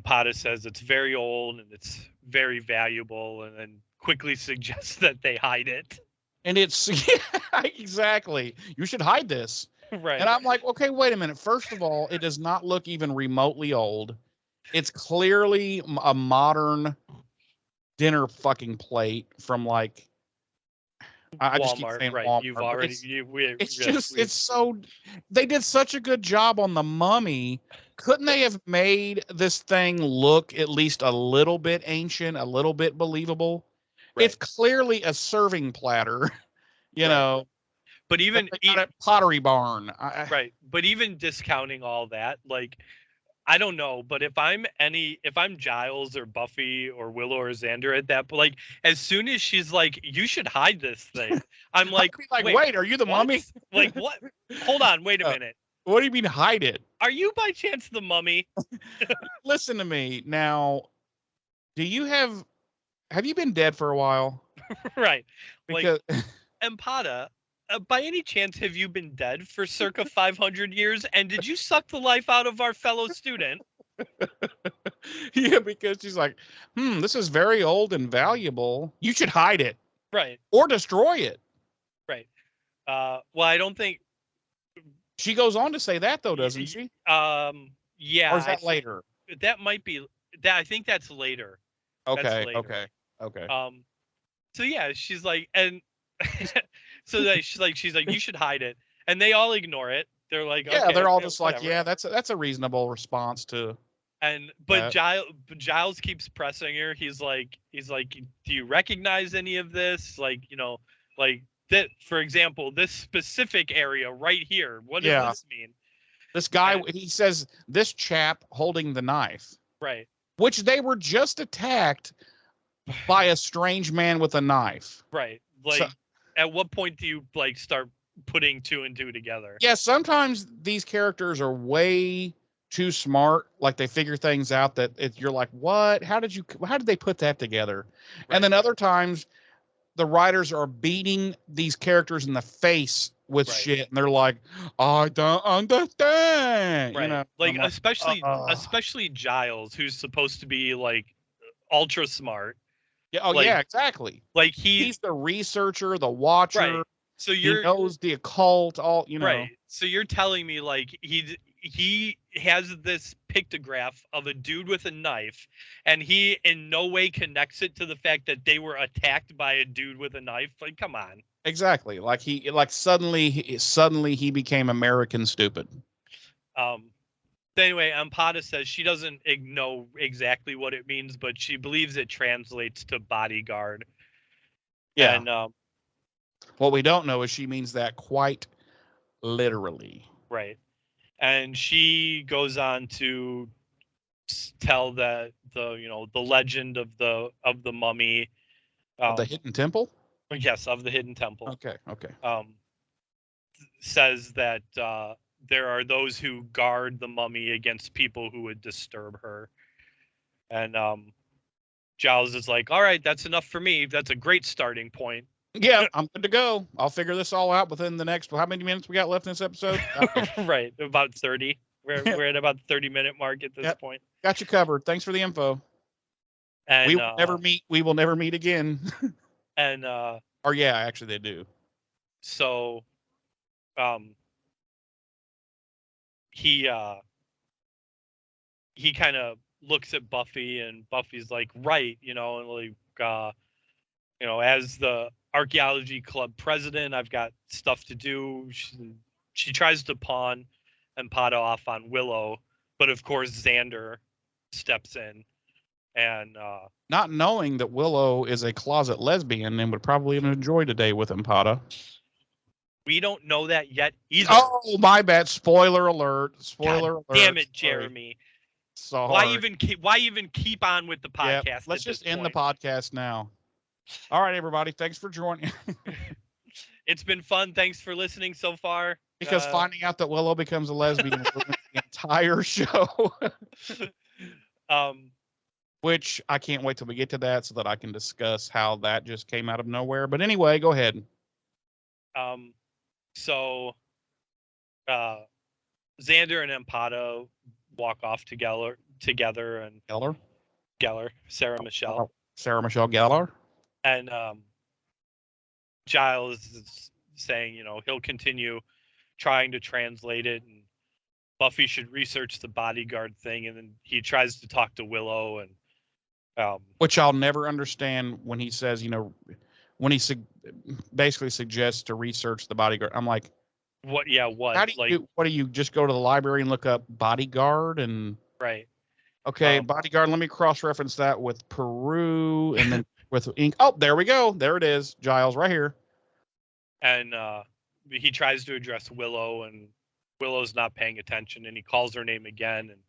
Ampada says it's very old and it's very valuable, and then quickly suggests that they hide it. And it's yeah, exactly. You should hide this. Right. And I'm like, okay, wait a minute. First of all, it does not look even remotely old. It's clearly a modern dinner fucking plate from like I just keep Walmart, saying right? Walmart. You've already. It's so. They did such a good job on the Mummy. Couldn't they have made this thing look at least a little bit ancient, a little bit believable? Right. It's clearly a serving platter, you know. But even at Pottery Barn, right. But even discounting all that, like, I don't know, but if I'm Giles or Buffy or Willow or Xander at that, but like, as soon as she's like, you should hide this thing, I'm like, wait, are you the what? Mummy? Like, what? Hold on, wait a minute. What do you mean hide it? Are you by chance the Mummy? Listen to me now. Do you have you been dead for a while? Right. Because like, Ampada, by any chance, have you been dead for circa 500 years? And did you suck the life out of our fellow student? Yeah, because she's like, this is very old and valuable. You should hide it. Right. Or destroy it. Right. Well, I don't think. She goes on to say that, though, doesn't she? Yeah. Or is that later? That might be. I think that's later. Okay. That's later. Okay. So yeah, she's like, and so that she's like, you should hide it, and they all ignore it. They're like, yeah, okay, they're all okay, just whatever. like, yeah, that's a reasonable response to. But Giles keeps pressing her. He's like, do you recognize any of this? Like, like that. For example, this specific area right here. What does this mean? This guy, he says, this chap holding the knife. Right. Which they were just attacked by a strange man with a knife. Right. Like, at what point do you like start putting two and two together? Yeah, sometimes these characters are way too smart. Like they figure things out that you're like, what? How did they put that together? Right. And then other times the writers are beating these characters in the face with shit, and they're like, I don't understand. Right. You know, like especially Giles, who's supposed to be like ultra smart. Yeah. Oh, yeah, exactly. Like he's the researcher, the watcher. Right. So he knows the occult, all, you know. Right. So you're telling me like he has this pictograph of a dude with a knife, and he in no way connects it to the fact that they were attacked by a dude with a knife. Like, come on. Exactly. Like suddenly he became American stupid. Anyway, Ampada says she doesn't know exactly what it means, but she believes it translates to bodyguard. Yeah. And what we don't know is she means that quite literally. Right. And she goes on to tell the legend of the mummy. The hidden temple? Yes, of the hidden temple. Okay. Says that there are those who guard the mummy against people who would disturb her. And Giles is like, all right, that's enough for me. That's a great starting point. Yeah, I'm good to go. I'll figure this all out within the next, how many minutes we got left in this episode? Right, about 30. We're at about the 30-minute mark at this point. Got you covered. Thanks for the info. And we will never meet again. And or yeah, actually they do. So he kind of looks at Buffy, and Buffy's like, right, and like as the archaeology club president, I've got stuff to do. She tries to pawn Ampada off on Willow, but of course Xander steps in, and not knowing that Willow is a closet lesbian and would probably enjoy today with Ampada. We don't know that yet either. Oh, my bad. Spoiler alert. God damn it, Jeremy. Sorry. Why even keep on with the podcast? Yeah, let's just end the podcast now. All right, everybody. Thanks for joining. It's been fun. Thanks for listening so far. Because finding out that Willow becomes a lesbian ruins the entire show. Which I can't wait till we get to that so that I can discuss how that just came out of nowhere. But anyway, go ahead. So Xander and Empata walk off together, and Geller, Sarah Michelle Gellar. And Giles is saying, he'll continue trying to translate it, and Buffy should research the bodyguard thing, and then he tries to talk to Willow, and which I'll never understand when he says, when he basically suggests to research the bodyguard. I'm like, what? Yeah, what? How do you what do you just go to the library and look up bodyguard and right? Okay, bodyguard. Let me cross-reference that with Peru and then with ink. Oh, there we go. There it is. Giles, right here. And he tries to address Willow, and Willow's not paying attention, and he calls her name again, and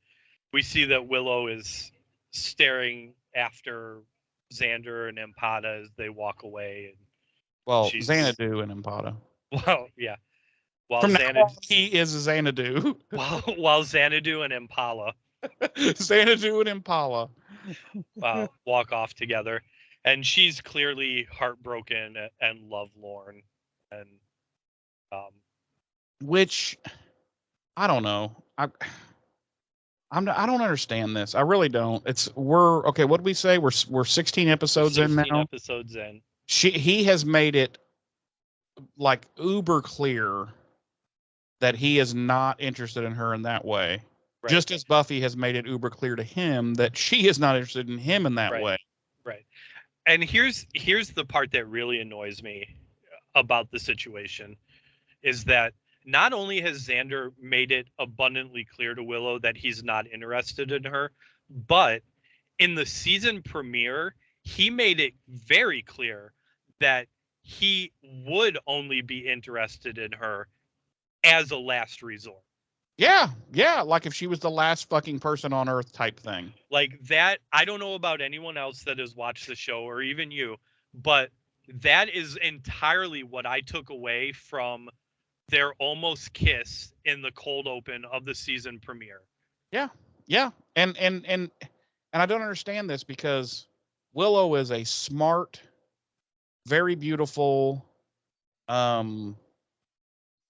we see that Willow is staring after Xander and Empata as they walk away. And well, Xanadu and Empata. Well, yeah. While From now on, he is Xanadu. While Xanadu and Impala. Xanadu and Impala. Walk off together. And she's clearly heartbroken and lovelorn. And which I don't know. I don't understand this. I really don't. We're okay. What did we say? We're 16 episodes in now. 16 episodes in. He has made it like uber clear that he is not interested in her in that way. Right. Just as Buffy has made it uber clear to him that she is not interested in him in that way. Right. And here's the part that really annoys me about the situation is that not only has Xander made it abundantly clear to Willow that he's not interested in her, but in the season premiere, he made it very clear that he would only be interested in her as a last resort. Yeah, like if she was the last fucking person on Earth type thing. Like that, I don't know about anyone else that has watched the show or even you, but that is entirely what I took away from their almost kiss in the cold open of the season premiere. Yeah. And I don't understand this because Willow is a smart, very beautiful,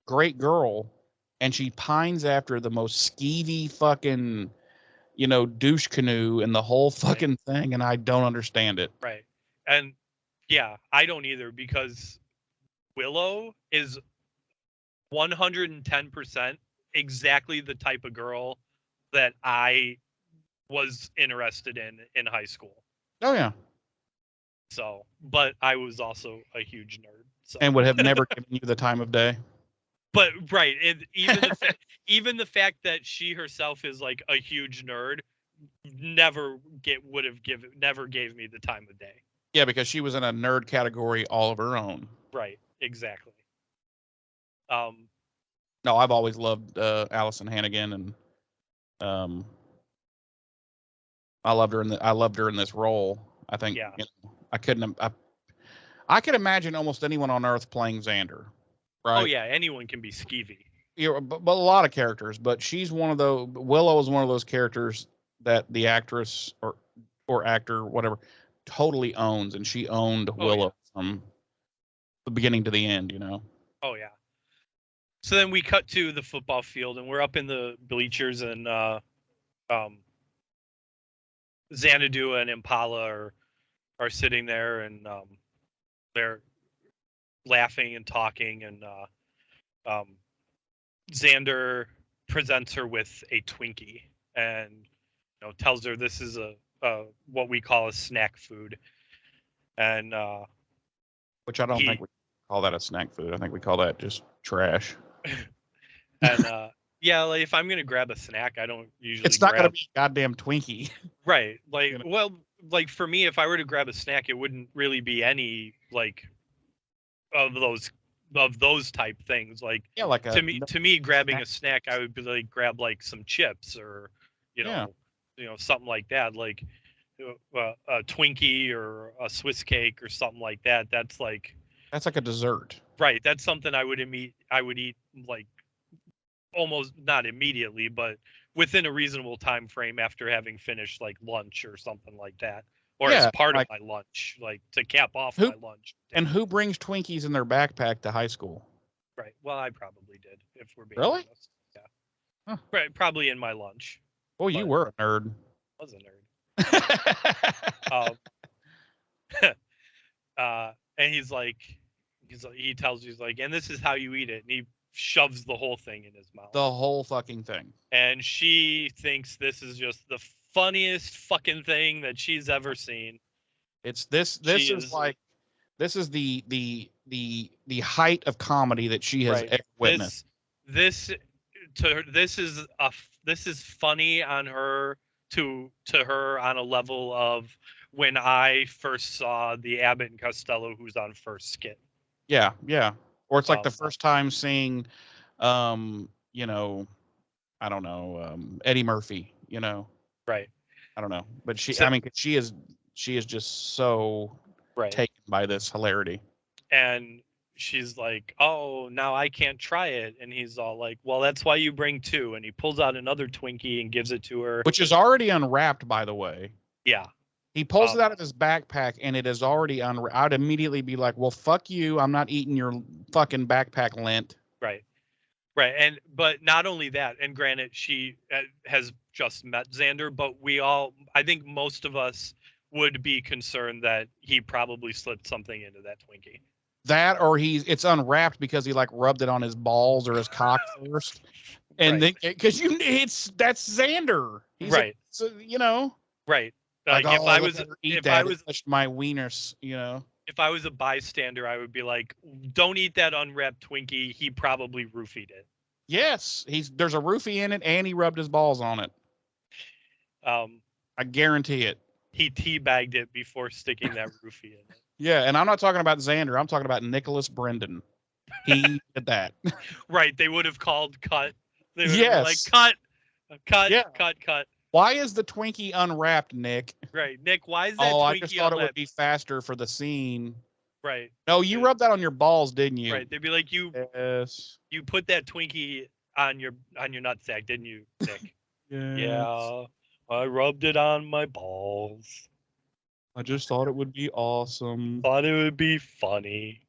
great girl, and she pines after the most skeevy fucking, douche canoe and the whole fucking thing, and I don't understand it. Right. And yeah, I don't either, because Willow is 110% exactly the type of girl that I was interested in high school. Oh yeah. So, but I was also a huge nerd. So. And would have never given you the time of day. But right, even the fact that she herself is like a huge nerd, never gave me the time of day. Yeah, because she was in a nerd category all of her own. Right, exactly. No, I've always loved Allison Hannigan, and I loved her in this role. I think. Yeah. I could imagine almost anyone on Earth playing Xander. Right? Oh yeah, anyone can be skeevy. Yeah, but a lot of characters. But she's one of those. Willow is one of those characters that the actress or actor, whatever, totally owns, and she owned Willow from the beginning to the end. Oh yeah. So then we cut to the football field, and we're up in the bleachers, and Xanadu and Impala are sitting there, and they're laughing and talking, and Xander presents her with a Twinkie, and tells her this is a what we call a snack food, and which I don't think we call that a snack food. I think we call that just trash. And yeah, like if I'm gonna grab a snack, I don't usually. It's not gonna be a goddamn Twinkie, right? Like, well, like for me, if I were to grab a snack, it wouldn't really be any like of those type things. Like, yeah, like to me, grabbing a snack, I would be like grab like some chips or something like that, like a Twinkie or a Swiss cake or something like that. That's like a dessert. Right. That's something I would eat like almost not immediately, but within a reasonable time frame after having finished like lunch or something like that. Or as Yeah, part like, of my lunch, like to cap off Who- my lunch. and who brings Twinkies in their backpack to high school? Right. Well, I probably did, if we're being Really? honest. Yeah. Huh. Right. Probably in my lunch. Well, you But- were a nerd. I was a nerd. And he tells you, he's like, and this is how you eat it. And he shoves the whole thing in his mouth. The whole fucking thing. And she thinks this is just the funniest fucking thing that she's ever seen. It's this is like this is the height of comedy that she has ever witnessed. This is funny on her to her on a level of when I first saw the Abbott and Costello Who's on First skit. Yeah. Or it's like the first time seeing you know, I don't know, Eddie Murphy, you know. Right. I don't know. But she is just so taken by this hilarity. And she's like, "Oh, now I can't try it." And he's all like, "Well, that's why you bring two." And he pulls out another Twinkie and gives it to her. Which is already unwrapped, by the way. Yeah. He pulls it out of his backpack and it is already unwrapped. I'd immediately be like, well, fuck you. I'm not eating your fucking backpack lint. Right. But not only that, and granted, she has just met Xander, but I think most of us would be concerned that he probably slipped something into that Twinkie. That, or it's unwrapped because he like rubbed it on his balls or his cock first. And then, because that's Xander. He's right. So, you know. Right. Like, if I was touched my wieners, you know. If I was a bystander, I would be like, "Don't eat that unwrapped Twinkie. He probably roofied it." Yes, there's a roofie in it, and he rubbed his balls on it. I guarantee it. He teabagged it before sticking that roofie in it. Yeah, and I'm not talking about Xander. I'm talking about Nicholas Brendan. He did that. Right. They would have called cut. They would have been like, cut. Why is the Twinkie unwrapped, Nick? Right. Nick, why is that Twinkie I just thought unwrapped? It would be faster for the scene. Right. No, you rubbed that on your balls, didn't you? Right. They'd be like, you put that Twinkie on your nutsack, didn't you, Nick? Yes. Yeah. I rubbed it on my balls. I just thought it would be awesome. Thought it would be funny.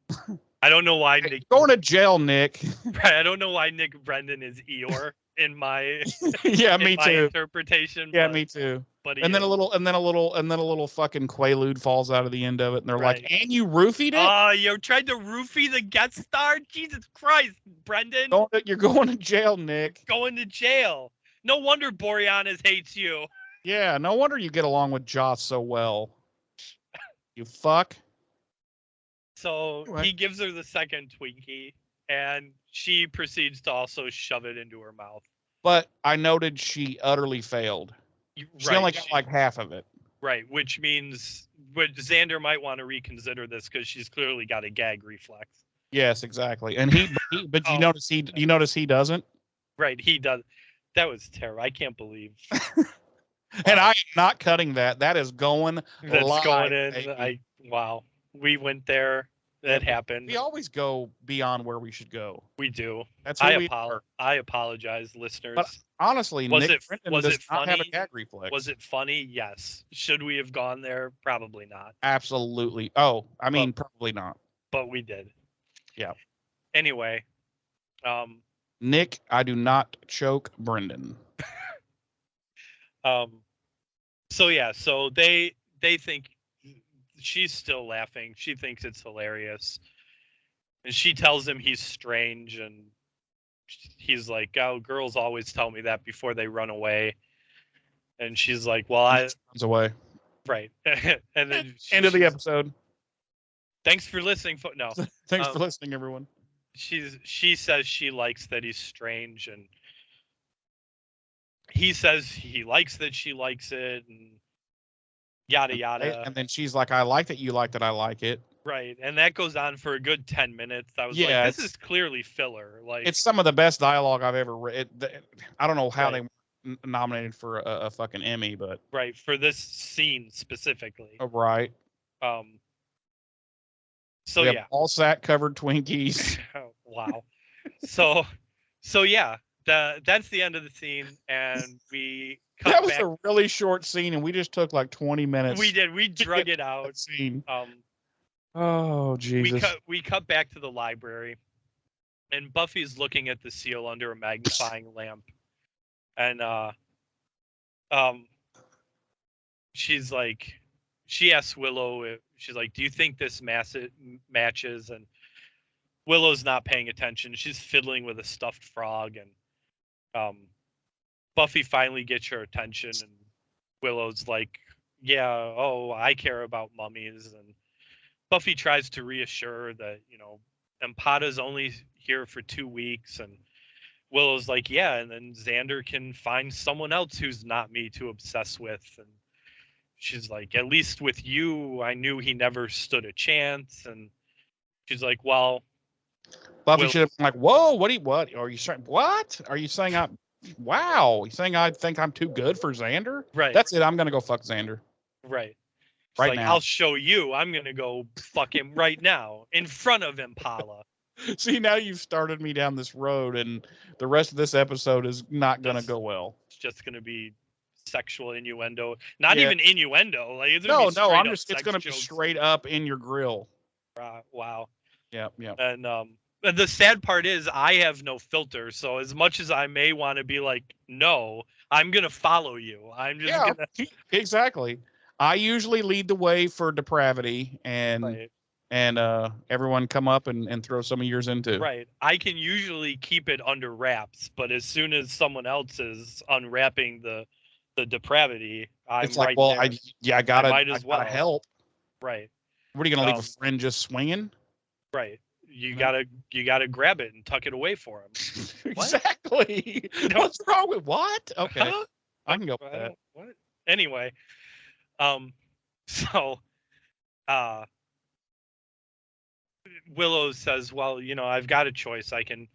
I don't know why Nick going to jail, Nick. Right. I don't know why Nick Brendan is Eeyore in my me too. Interpretation. Yeah, me too. But and then a little fucking Quaalude falls out of the end of it, and they're like, "And you roofied it? Oh, you tried to roofie the guest star? Jesus Christ, Brendan! You're going to jail, Nick. Going to jail. No wonder Boreanaz hates you. Yeah, no wonder you get along with Joss so well. You fuck. So he gives her the second Twinkie, and she proceeds to also shove it into her mouth. But I noted she utterly failed. She only got like half of it. Right, which means Xander might want to reconsider this because she's clearly got a gag reflex. Yes, exactly. And but you notice he doesn't. Right, he does. That was terrible. I can't believe. And I am not cutting that. That is going. That's live, going in. baby. Wow. We went there. That happened. We always go beyond where we should go. We do. That's who I apologize, listeners. But honestly, Nick Brendan does not have a gag reflex. Was it funny? Yes. Should we have gone there? Probably not. Absolutely. Oh, I mean, probably not. But we did. Yeah. Anyway. Nick, I do not choke Brendan. So they think she's still laughing. She thinks it's hilarious. And she tells him he's strange, and he's like, "Oh, girls always tell me that before they run away." And she's like, "Well, runs away." Right. And then end of the episode. Thanks for listening. No. Thanks for listening, everyone. She says she likes that he's strange, and he says he likes that she likes it, and yada yada. And then she's like, "I like that you like that I like it." Right, and that goes on for a good 10 minutes. I was like, "This is clearly filler." Like, it's some of the best dialogue I've ever read. I don't know how they were nominated for a fucking Emmy, but right for this scene specifically. Right. So we have yeah. all sack covered Twinkies. Wow. So yeah, that's the end of the scene, and we cut That was back. a really short scene, and we just took like 20 minutes. We did. We to drug get it out. that scene. Um, Oh Jesus! we cut back to the library, and Buffy's looking at the seal under a magnifying lamp, and she's like, she asks Willow, she's like, "Do you think this matches?" And Willow's not paying attention. She's fiddling with a stuffed frog, and Buffy finally gets her attention, and Willow's like, "Yeah, oh, I care about mummies." And Buffy tries to reassure her that, Empata's only here for 2 weeks, and Willow's like, "Yeah, and then Xander can find someone else who's not me to obsess with." And she's like, "At least with you, I knew he never stood a chance." And she's like, "Well, Buffy should have been like, "Whoa, what are you saying? What are you saying? Wow, you saying I think I'm too good for Xander? right, That's it. I'm gonna go fuck Xander right." She's right like, now." "I'll show you. I'm gonna go fuck him right now in front of Impala." See, now you've started me down this road, and the rest of this episode is not gonna go well. It's just gonna be sexual innuendo. Not Yeah. even innuendo. Like it's gonna No, be straight I'm up just. It's sex gonna be jokes. straight up in your grill. Wow. Yep. And the sad part is I have no filter. So as much as I may want to be like, no, I'm gonna follow you. I'm just gonna. Exactly. I usually lead the way for depravity, and Right. Everyone come up and throw some of yours into. Right. I can usually keep it under wraps, but as soon as someone else is unwrapping the depravity, I'm It's like, right well, there. I gotta gotta help. Right. What are you gonna leave a friend just swinging? Right. You No. gotta grab it and tuck it away for him. Exactly. What's wrong with what? Okay, I can go with that. What? Anyway, so, Willow says, "Well, I've got a choice. I can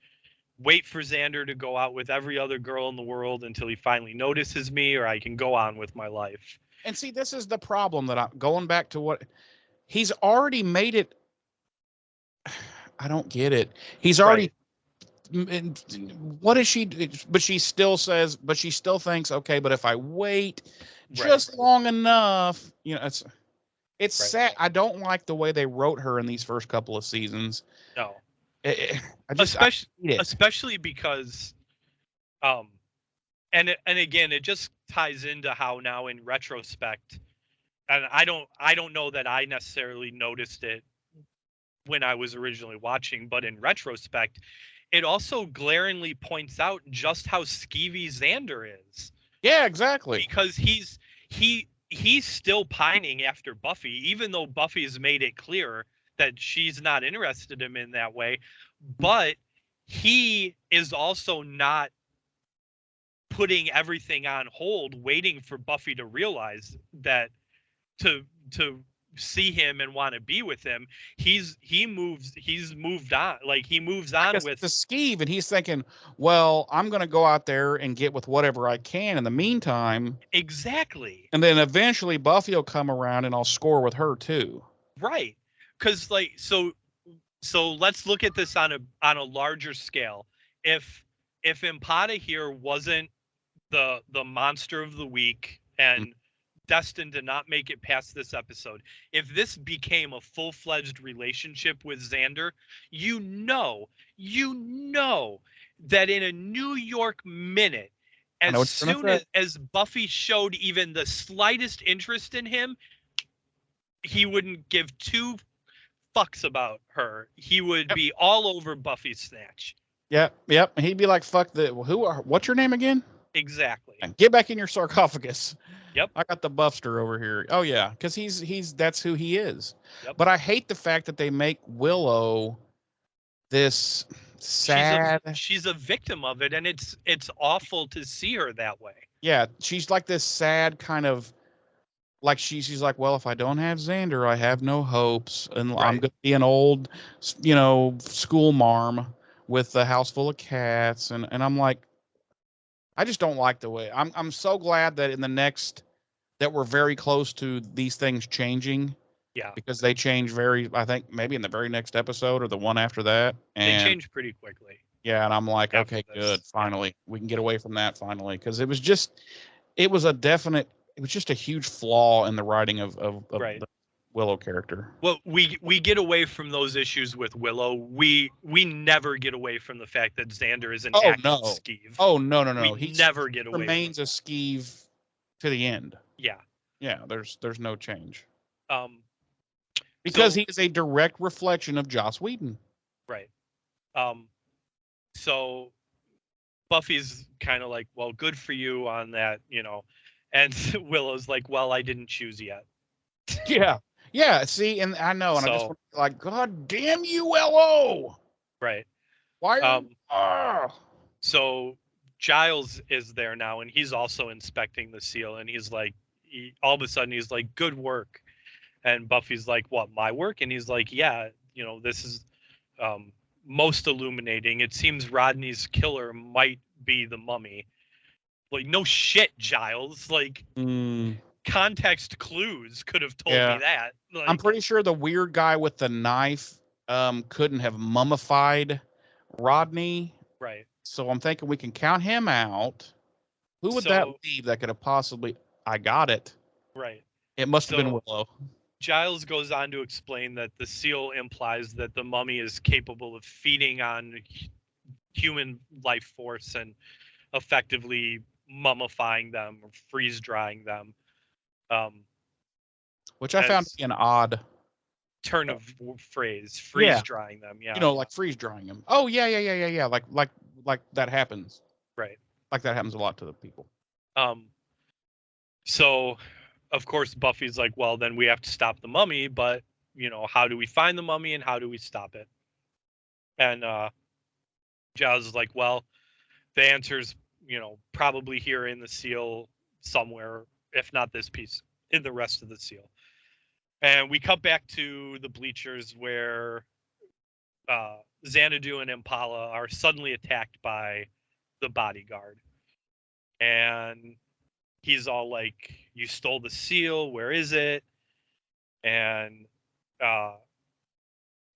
wait for Xander to go out with every other girl in the world until he finally notices me, or I can go on with my life." And see, this is the problem that I'm going back to what he's already made it. I don't get it. He's already. What is she? But she still says. But she still thinks, okay. But if I wait just long enough, it's sad. I don't like the way they wrote her in these first couple of seasons. No. Especially because, and again, it just ties into how now in retrospect, and I don't know that I necessarily noticed it when I was originally watching, but in retrospect, it also glaringly points out just how skeevy Xander is. Yeah, exactly. Because he's still pining after Buffy, even though Buffy's made it clear that she's not interested in him in that way. But he is also not putting everything on hold, waiting for Buffy to realize that to see him and want to be with him. He's moved on. Like he moves on with Exactly. And then eventually Buffy will come around and I'll score with her too. Right. Because so let's look at this on a larger scale. If Empata here wasn't the monster of the week and destined to not make it past this episode, if this became a full-fledged relationship with Xander, you know that in a New York minute, as soon as Buffy showed even the slightest interest in him, he wouldn't give two fucks about her. He would be all over Buffy's snatch. Yep. He'd be like, fuck what's your name again? Exactly. Get back in your sarcophagus. Yep. I got the Buffster over here. Oh yeah, because that's who he is. Yep. But I hate the fact that they make Willow this sad. She's a victim of it, and it's awful to see her that way. Yeah, she's like this sad kind of, like she's like, well, if I don't have Xander, I have no hopes, and I'm gonna be an old, school marm with a house full of cats, and I'm like, I just don't like the way. I'm so glad that in the next, that we're very close to these things changing, Yeah. Because they change I think maybe in the very next episode or the one after that. And They change pretty quickly. Yeah, and I'm like, after okay, this. good. Yeah. Finally, we can get away from that finally. Because it was just a huge flaw in the writing of Right. the Willow character. Well, we get away from those issues with Willow. We never get away from the fact that Xander is an active skeeve. Oh no. We never get away remains from a skeeve to the end. Yeah. Yeah, there's no change. So- Because he is a direct reflection of Joss Whedon. Right. So Buffy's kind of like, well, good for you on that, and Willow's like, well, I didn't choose yet. Yeah. See, and I know, and I just So- want to be like, God damn you, Willow! Right. Why? So Giles is there now, and he's also inspecting the seal, and he's like, all of a sudden he's like, good work. And Buffy's like, what, my work? And he's like, yeah, this is most illuminating. It seems Rodney's killer might be the mummy. Like, no shit, Giles. Like, context clues could have told me that. Like, I'm pretty sure the weird guy with the knife couldn't have mummified Rodney. Right. So I'm thinking we can count him out. Who would that leave that could have possibly... I got it. Right. It must have been Willow. Giles goes on to explain that the seal implies that the mummy is capable of feeding on human life force and effectively mummifying them or freeze drying them. Which I found to be an odd turn of phrase. Freeze drying them. Yeah. Like freeze drying them. Oh yeah. Like that happens. Right. Like that happens a lot to the people. So of course Buffy's like, well, then we have to stop the mummy, but how do we find the mummy and how do we stop it? And Giles is like, well, the answer's, probably here in the seal somewhere, if not this piece, in the rest of the seal. And we cut back to the bleachers where Xanadu and Impala are suddenly attacked by the bodyguard. And he's all like, you stole the seal, where is it? And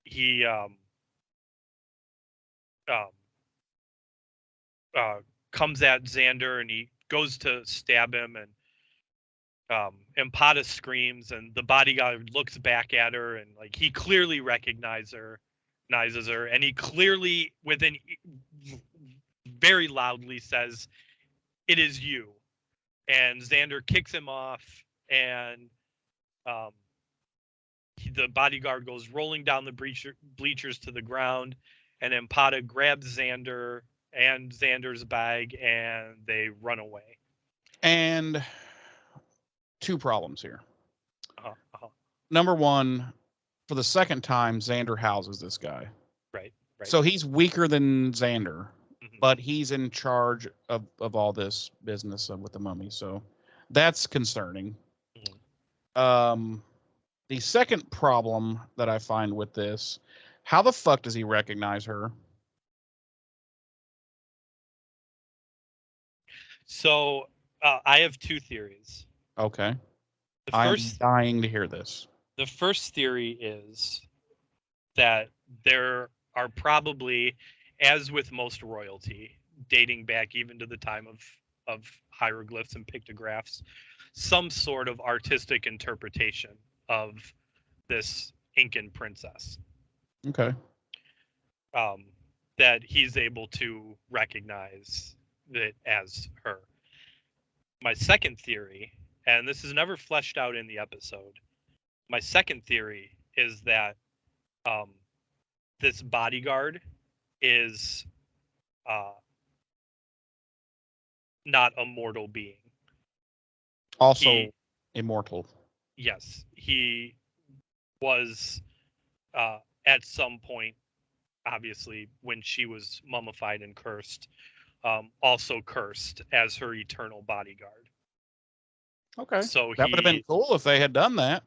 he comes at Xander and he goes to stab him, and Impala screams, and the bodyguard looks back at her, and like he clearly recognizes her, and he clearly very loudly says, "It is you." And Xander kicks him off, and the bodyguard goes rolling down the bleachers to the ground, and Impala grabs Xander and Xander's bag, and they run away. And two problems here. Number one, for the second time, Xander houses this guy. Right. So he's weaker than Xander, but he's in charge of all this business with the mummy. So that's concerning. The second problem that I find with this, how the fuck does he recognize her? So I have two theories. Okay. I'm dying to hear this. The first theory is that there are probably, as with most royalty, dating back even to the time of hieroglyphs and pictographs, some sort of artistic interpretation of this Incan princess. Okay. That he's able to recognize it as her. My second theory, and this is never fleshed out in the episode, my second theory is that this bodyguard is not a mortal being. Also immortal. Yes, he was at some point, obviously, when she was mummified and cursed, also cursed as her eternal bodyguard. Okay. So that would have been cool if they had done that.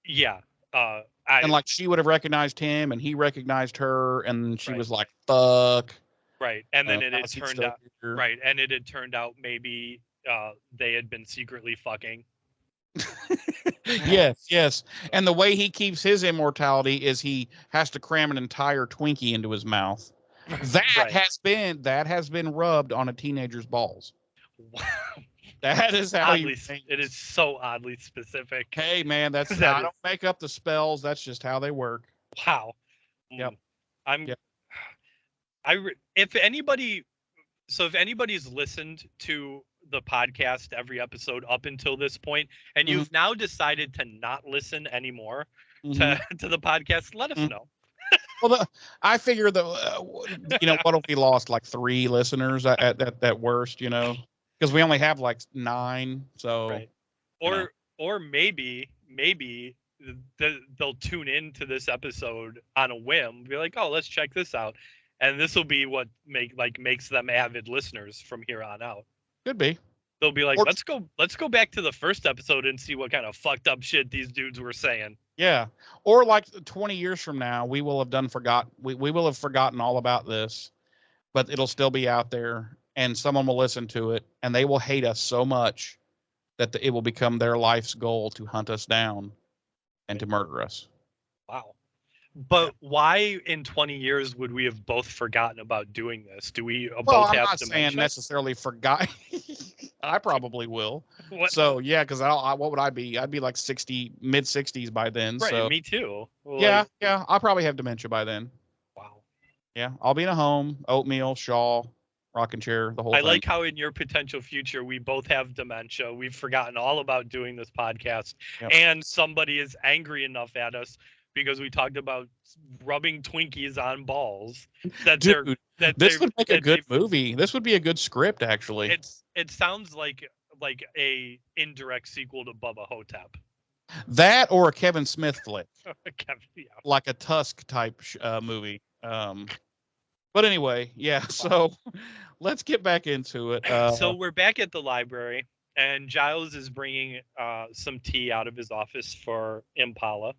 Yeah. And like she would have recognized him and he recognized her and she was like, fuck. Right. And then it had turned out maybe they had been secretly fucking. Yes. And the way he keeps his immortality is he has to cram an entire Twinkie into his mouth. That Right. has been rubbed on a teenager's balls. That is how Oddly, it is so oddly specific. Hey man, I don't make up the spells. That's just how they work. Wow. Yep. If anybody's listened to the podcast every episode up until this point, and you've now decided to not listen anymore to the podcast, let us know. Well, I figure that what if we lost like 3 listeners at worst, because we only have like 9. So, right. Or maybe they'll tune into this episode on a whim, be like, oh, let's check this out, and this will be what makes them avid listeners from here on out. Could be. They'll be like, let's go back to the first episode and see what kind of fucked up shit these dudes were saying. Yeah. Or like 20 years from now, we will have we will have forgotten all about this, but it'll still be out there and someone will listen to it and they will hate us so much that it will become their life's goal to hunt us down and to murder us. Wow. But why in 20 years would we have both forgotten about doing this? Do we both have dementia? I'm not saying necessarily forgot. I probably will. What? So, yeah, because what would I be? I'd be like 60, mid-60s by then. Right, so. Me too. Well, yeah, I'll probably have dementia by then. Wow. Yeah, I'll be in a home, oatmeal, shawl, rocking chair, the whole thing. I like how in your potential future, we both have dementia. We've forgotten all about doing this podcast. Yep. And somebody is angry enough at us because we talked about rubbing Twinkies on balls. This would make a good movie. This would be a good script, actually. It sounds like a indirect sequel to Bubba Hotep. That or a Kevin Smith flick. Like a Tusk type movie. But anyway, yeah. So let's get back into it. So we're back at the library, and Giles is bringing some tea out of his office for Impala.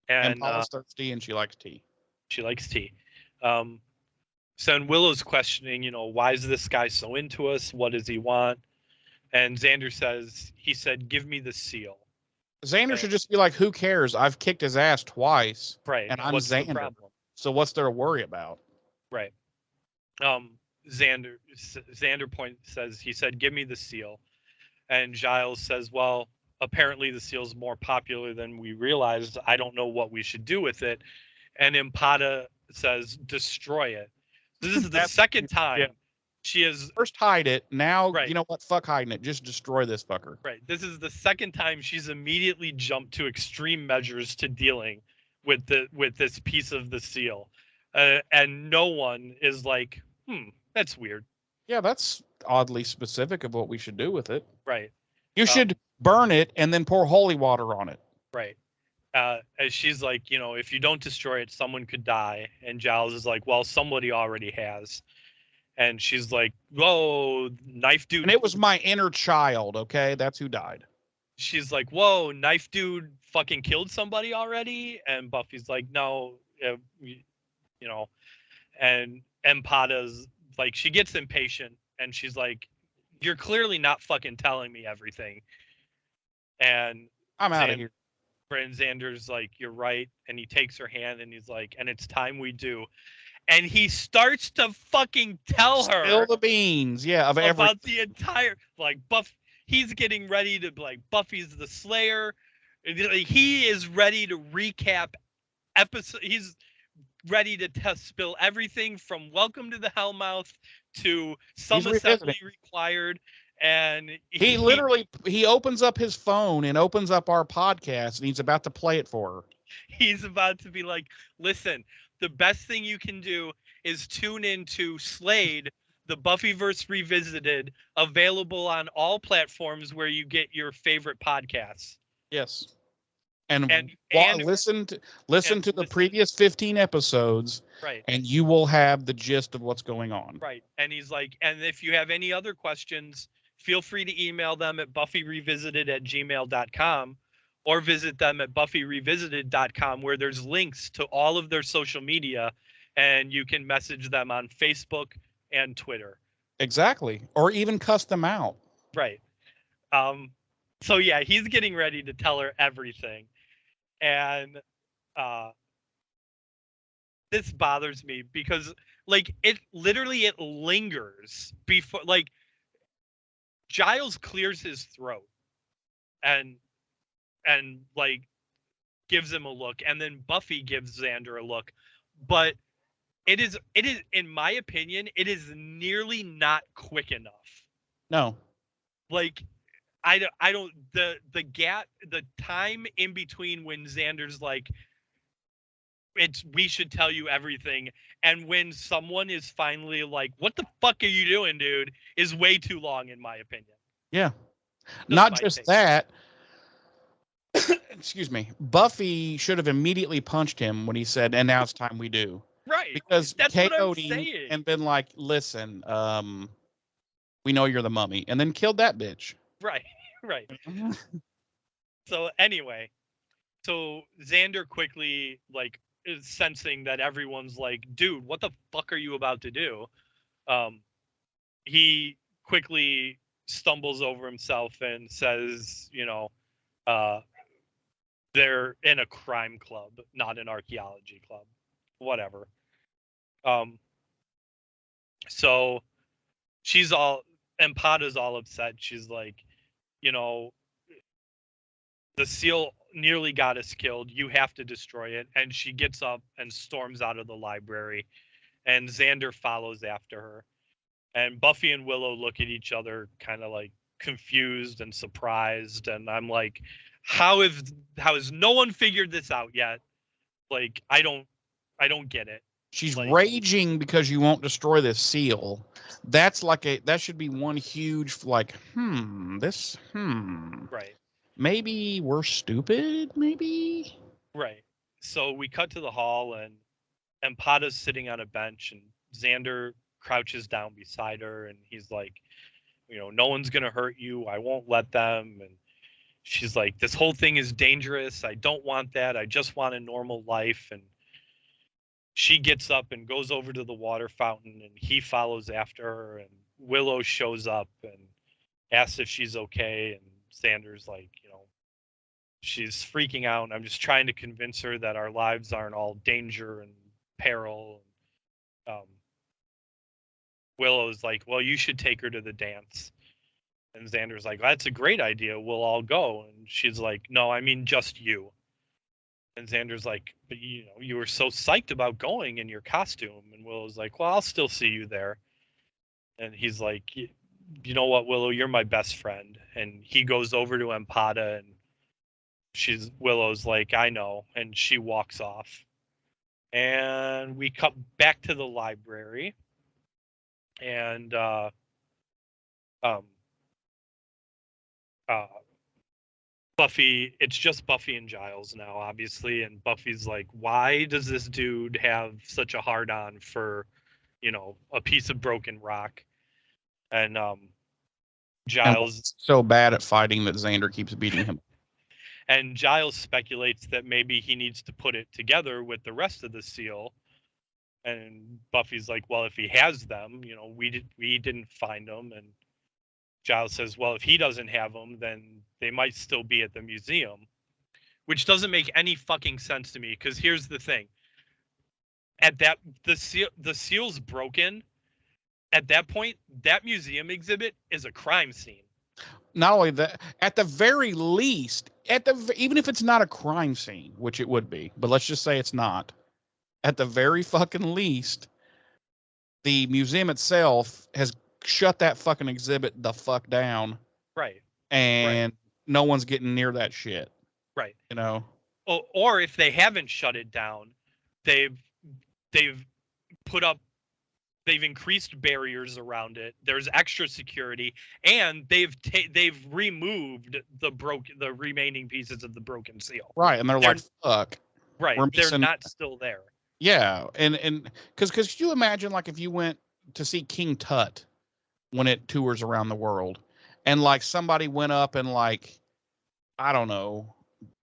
And Impala's thirsty, and she likes tea. She likes tea. So Willow's questioning, why is this guy so into us? What does he want? And Xander said, give me the seal. Xander should just be like, who cares? I've kicked his ass twice. Right. And I'm Xander. So what's there to worry about? Right. Xander he said, give me the seal. And Giles says, well, apparently the seal's more popular than we realized. I don't know what we should do with it. And Impala says, destroy it. This is the second time she has first hide it. Now, You know what? Fuck hiding it. Just destroy this fucker. Right. This is the second time she's immediately jumped to extreme measures to dealing with this piece of the seal. And no one is like, that's weird. Yeah, that's oddly specific of what we should do with it. Right. You should burn it and then pour holy water on it. Right. As she's like, if you don't destroy it, someone could die. And Giles is like, well, somebody already has. And she's like, whoa, knife dude. And it was my inner child, okay? That's who died. She's like, whoa, knife dude fucking killed somebody already? And Buffy's like, no, and Empata's like, she gets impatient. And she's like, you're clearly not fucking telling me everything. And I'm out of here. And Xander's like, you're right. And he takes her hand and he's like, and it's time we do. And he starts to fucking tell her. Spill the beans. Yeah. About the entire, he's getting ready to, Buffy's the Slayer. He is ready to recap episode. He's ready to spill everything from Welcome to the Hellmouth to Some Assembly Required. And he opens up his phone and opens up our podcast and he's about to play it for her. He's about to be like, listen, the best thing you can do is tune into Slade, the Buffyverse Revisited, available on all platforms where you get your favorite podcasts. Yes. And listen to the previous 15 episodes, right? And you will have the gist of what's going on. Right. And he's like, and if you have any other questions, feel free to email them at buffyrevisited@gmail.com or visit them at buffyrevisited.com, where there's links to all of their social media, and you can message them on Facebook and Twitter. Exactly. Or even cuss them out. Right. So yeah, he's getting ready to tell her everything. And this bothers me because like it lingers before like Giles clears his throat and like gives him a look, and then Buffy gives Xander a look. But it is in my opinion, it is nearly not quick enough. No. Like I don't the gap, the time in between when Xander's like, we should tell you everything, and when someone is finally like, what the fuck are you doing, dude, is way too long in my opinion. Yeah. Just Not my just take. that. Excuse me. Buffy should have immediately punched him when he said, "And now it's time we do." Right. Because That's what I'm KO'd saying. and been like, "Listen, we know you're the mummy," and then killed that bitch. Right. Right. So anyway, so Xander quickly like is sensing that everyone's like, dude, what the fuck are you about to do? He quickly stumbles over himself and says, they're in a crime club, not an archaeology club. Whatever. So Empata's all upset. She's like, the seal nearly got us killed. You have to destroy it. And she gets up and storms out of the library, and Xander follows after her. And Buffy and Willow look at each other kind of like confused and surprised. And I'm like, how has no one figured this out yet? Like, I don't get it. She's Like, raging because you won't destroy this seal. That's like that should be one huge like, right. Maybe we're stupid, maybe? Right. So we cut to the hall, and Empata's sitting on a bench, and Xander crouches down beside her, and he's like, no one's going to hurt you. I won't let them. And she's like, this whole thing is dangerous. I don't want that. I just want a normal life. And she gets up and goes over to the water fountain, and he follows after her, and Willow shows up and asks if she's okay. And Xander's like, she's freaking out, and I'm just trying to convince her that our lives aren't all danger and peril. Willow's like, well, you should take her to the dance. And Xander's like, that's a great idea. We'll all go. And she's like, no, I mean just you. And Xander's like, but you were so psyched about going in your costume. And Willow's like, well, I'll still see you there. And he's like, you know what, Willow, you're my best friend. And he goes over to Empata, and Willow's like, I know. And she walks off. And we cut back to the library. And Buffy, it's just Buffy and Giles now, obviously. And Buffy's like, why does this dude have such a hard on for, a piece of broken rock? And Giles so bad at fighting that Xander keeps beating him. And Giles speculates that maybe he needs to put it together with the rest of the seal. And Buffy's like, well, if he has them, we didn't find them. And Giles says, well, if he doesn't have them, then they might still be at the museum, which doesn't make any fucking sense to me. Because here's the thing: the seal's broken. At that point, that museum exhibit is a crime scene. Not only that, at the very least, even if it's not a crime scene, which it would be, but let's just say it's not. At the very fucking least, the museum itself has shut that fucking exhibit the fuck down. Right. And no one's getting near that shit. Right. Or if they haven't shut it down, they've increased barriers around it. There's extra security, and they've removed the remaining pieces of the broken seal. Right, and they're like, fuck. Right, they're not still there. Yeah, and because could you imagine, like, if you went to see King Tut when it tours around the world, and like somebody went up and like, I don't know,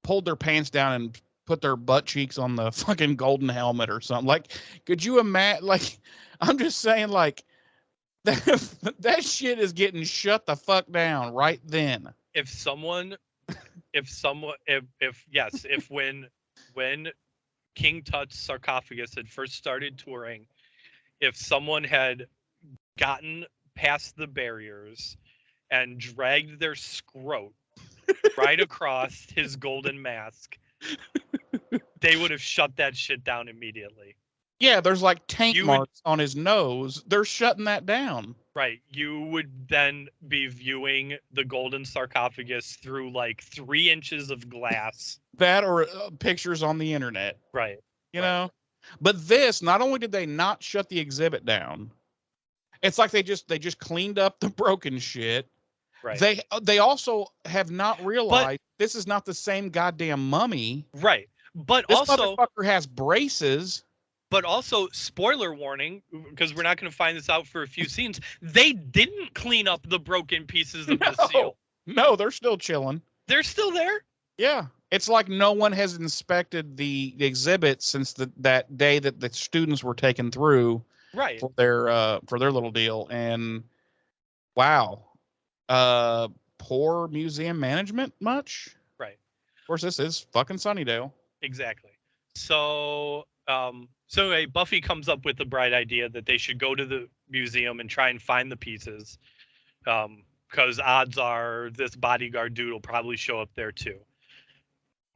pulled their pants down and put their butt cheeks on the fucking golden helmet or something. Like, could you imagine? Like, I'm just saying, like, that shit is getting shut the fuck down right then. if someone, if when King Tut's sarcophagus had first started touring, if someone had gotten past the barriers and dragged their scrote right across his golden mask, they would have shut that shit down immediately. Yeah, there's like tank marks on his nose. They're shutting that down. Right. You would then be viewing the golden sarcophagus through like 3 inches of glass. That or pictures on the internet. Right. You know? But this, not only did they not shut the exhibit down, it's like they just cleaned up the broken shit. Right. They also have not realized this is not the same goddamn mummy. Right. But this also motherfucker has braces. But also, spoiler warning, because we're not going to find this out for a few scenes, they didn't clean up the broken pieces of the seal. No, they're still chilling. They're still there? Yeah. It's like no one has inspected the exhibit since that day that the students were taken through for their little deal. And wow. Poor museum management much? Right. Of course, this is fucking Sunnydale. Exactly. So anyway, Buffy comes up with the bright idea that they should go to the museum and try and find the pieces. Because odds are this bodyguard dude will probably show up there too.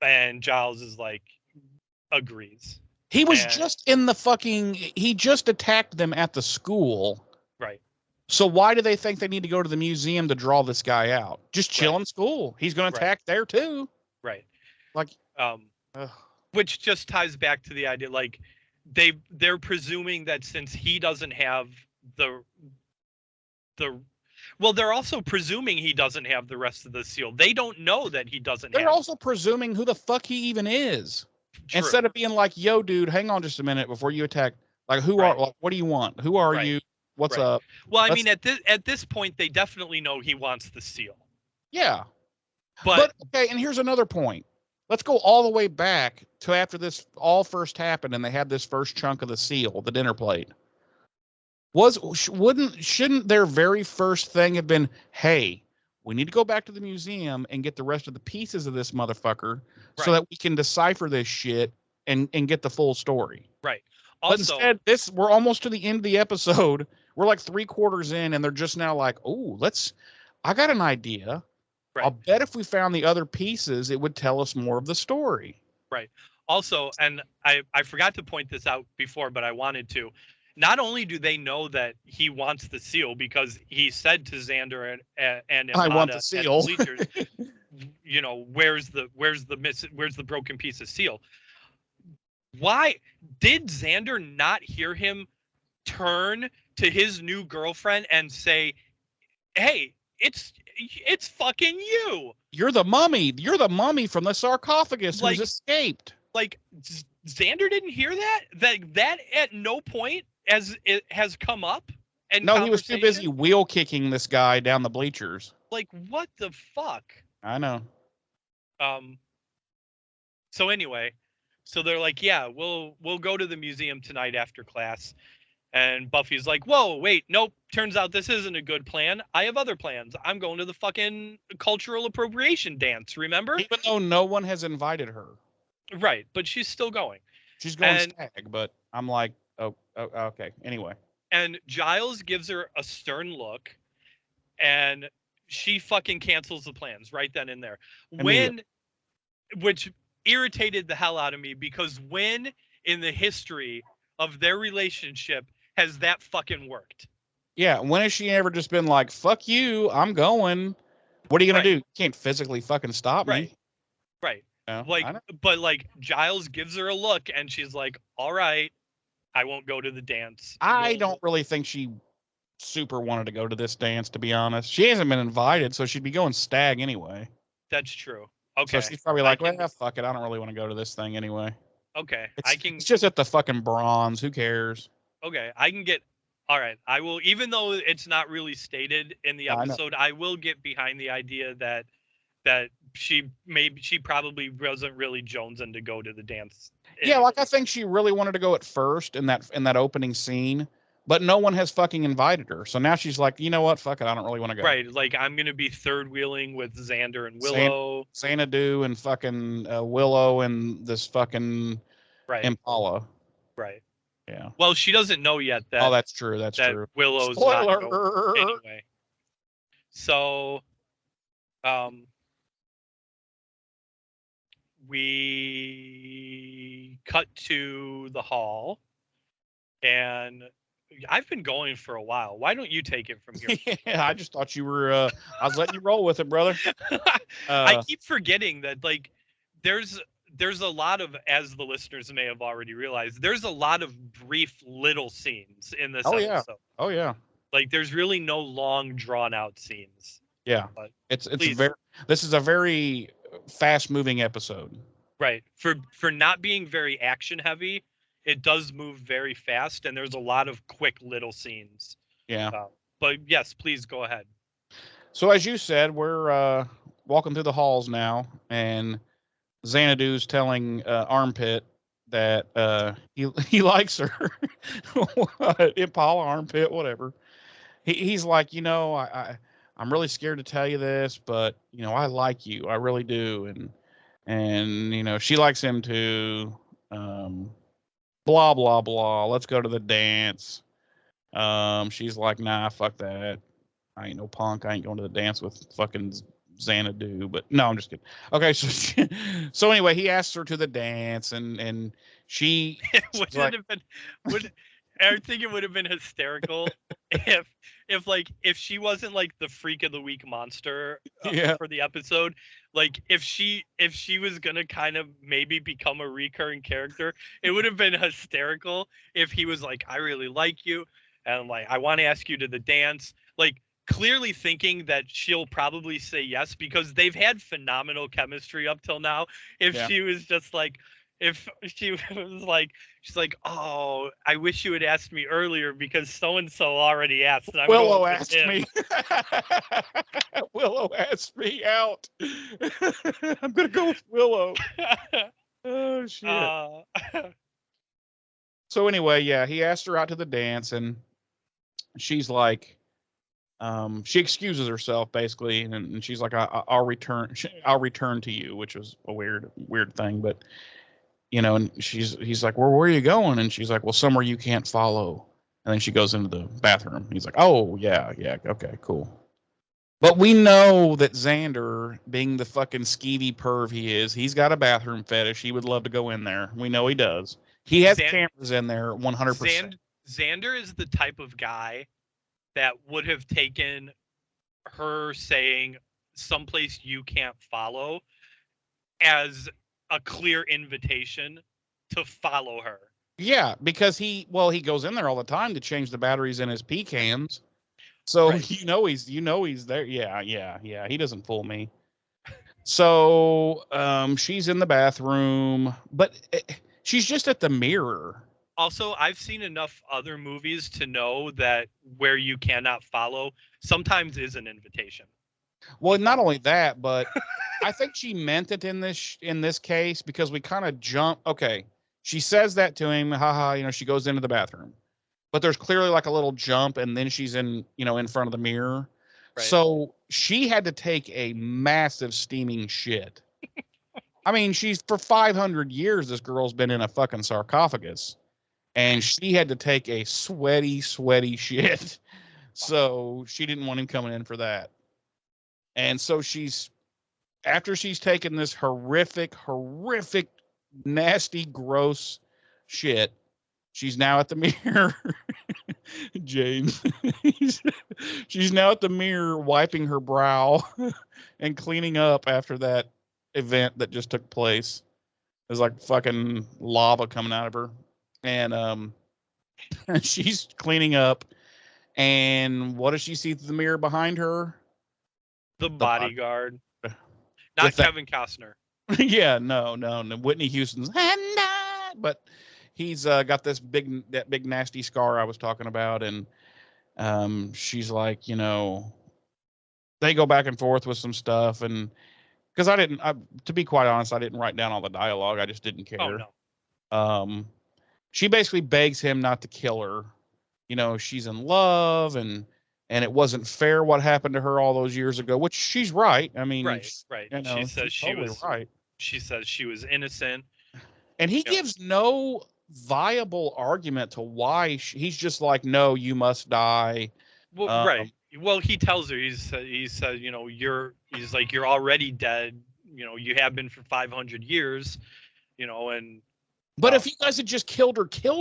And Giles is like, agrees. He was just in the he just attacked them at the school. Right. So why do they think they need to go to the museum to draw this guy out? Just chill in school. He's going to attack there too. Right. Like, which just ties back to the idea, like they're presuming that since he doesn't have they're also presuming he doesn't have the rest of the seal. They don't know that he doesn't have. They're also presuming who the fuck he even is. True. Instead of being like, yo, dude, hang on just a minute before you attack. Like, what do you want? Who are you? What's up? Well, I mean, at this point, they definitely know he wants the seal. Yeah. But okay, and here's another point. Let's go all the way back to after this all first happened and they had this first chunk of the seal, the dinner plate. Shouldn't their very first thing have been, hey, we need to go back to the museum and get the rest of the pieces of this motherfucker so that we can decipher this shit and get the full story. Right. Also, but instead, we're almost to the end of the episode. We're like 3/4 in and they're just now like, oh, I got an idea. Right. I'll bet if we found the other pieces, it would tell us more of the story. Right. Also, and I forgot to point this out before, but I wanted to. Not only do they know that he wants the seal because he said to Xander and I want the seal. the bleachers, you know, where's the broken piece of seal? Why did Xander not hear him turn to his new girlfriend and say, "Hey, it's fucking you. You're the mummy. You're the mummy from the sarcophagus who's escaped." Like Xander didn't hear that? That at no point as it has come up. And no, he was too busy wheel kicking this guy down the bleachers. Like, what the fuck? I know. So anyway, so they're like, yeah, we'll go to the museum tonight after class. And Buffy's like, whoa, wait, nope. Turns out this isn't a good plan. I have other plans. I'm going to the fucking cultural appropriation dance, remember? Even though no one has invited her. Right, but she's still going. She's going stag, but I'm like, oh, okay. Anyway. And Giles gives her a stern look, and she fucking cancels the plans right then and there. Which irritated the hell out of me, because when in the history of their relationship has that fucking worked? Yeah, when has she ever just been like, fuck you, I'm going. What are you going to do? You can't physically fucking stop me. Right. No, but like Giles gives her a look and she's like, all right, I won't go to the dance. I don't really think she super wanted to go to this dance, to be honest. She hasn't been invited, so she'd be going stag anyway. That's true. Okay. So she's probably like, well, fuck it, I don't really want to go to this thing anyway. Okay. It's just at the fucking Bronze. Who cares? Okay. All right. I will, even though it's not really stated in the episode, I will get behind the idea that she probably wasn't really jonesing to go to the dance. Yeah, like I think she really wanted to go at first in that opening scene, but no one has fucking invited her. So now she's like, you know what? Fuck it. I don't really want to go. Right. Like, I'm going to be third wheeling with Xander and Willow. Xanadu and fucking Willow and this fucking Impala. Right. Yeah. Well, she doesn't know yet that. Oh, that's true. That's true. Willow's Spoiler! not going anyway. So, we cut to the hall, and I've been going for a while. Why don't you take it from here? Yeah, I just thought you were. I was letting you roll with it, brother. I keep forgetting that, like, there's a lot of, as the listeners may have already realized, there's a lot of brief little scenes in this episode. Oh yeah. Like, there's really no long drawn out scenes. Yeah. But it's this is a very fast moving episode. Right. For not being very action heavy, it does move very fast, and there's a lot of quick little scenes. Yeah. But yes, please go ahead. So as you said, we're walking through the halls now, and Xanadu's telling Armpit that he likes her. Impala, Armpit, whatever. He's like, I'm really scared to tell you this, but I like you. I really do. And she likes him too. Blah blah blah. Let's go to the dance. She's like, nah, fuck that. I ain't no punk. I ain't going to the dance with fucking Xanadu. But no, I'm just kidding. Okay, so anyway, he asks her to the dance, and she. I think it would have been hysterical if she wasn't like the freak of the week monster for the episode. Like, if she was gonna kind of maybe become a recurring character, it would have been hysterical if he was like, I really like you, and like, I want to ask you to the dance, like, clearly thinking that she'll probably say yes because they've had phenomenal chemistry up till now. She was just like, if she was like, she's like, oh, I wish you had asked me earlier because so-and-so already asked. And Willow asked me. Willow asked me out. I'm going to go with Willow. Oh, shit. So anyway, yeah, he asked her out to the dance, and she's like, she excuses herself basically, and she's like, I'll return to you, which was a weird thing, but and he's like, well, where are you going? And she's like, well, somewhere you can't follow. And then she goes into the bathroom. He's like, oh yeah, okay, cool. But we know that Xander, being the fucking skeevy perv he is, he's got a bathroom fetish. He would love to go in there. We know he does. He has cameras in there 100%. Xander is the type of guy that would have taken her saying someplace you can't follow as a clear invitation to follow her. Yeah, because he goes in there all the time to change the batteries in his pecans. So right. he's there. Yeah. He doesn't fool me. So she's in the bathroom, but she's just at the mirror. Also, I've seen enough other movies to know that where you cannot follow sometimes is an invitation. Well, not only that, but I think she meant it in this case because we kind of jump. Okay, she says that to him. Haha, she goes into the bathroom, but there's clearly like a little jump, and then she's in front of the mirror. Right. So she had to take a massive steaming shit. I mean, for 500 years, this girl's been in a fucking sarcophagus, and she had to take a sweaty shit. So she didn't want him coming in for that. And so after she's taken this horrific, nasty, gross shit, she's now at the mirror. James. She's now at the mirror wiping her brow and cleaning up after that event that just took place. There's like fucking lava coming out of her. And she's cleaning up. And what does she see through the mirror behind her? The bodyguard. Not Kevin Costner. Yeah, no. Whitney Houston's, but he's got that big nasty scar I was talking about, and she's like, they go back and forth with some stuff, and because to be quite honest, I didn't write down all the dialogue. I just didn't care. Oh no. She basically begs him not to kill her, she's in love and it wasn't fair what happened to her all those years ago, which she's right. I mean, Right. She says she's totally right. She says she was innocent. And he gives no viable argument to why he's just like, no, you must die. Well, right. Well, he tells her, he said, he's like, you're already dead. You have been for 500 years, and. But if you guys had just killed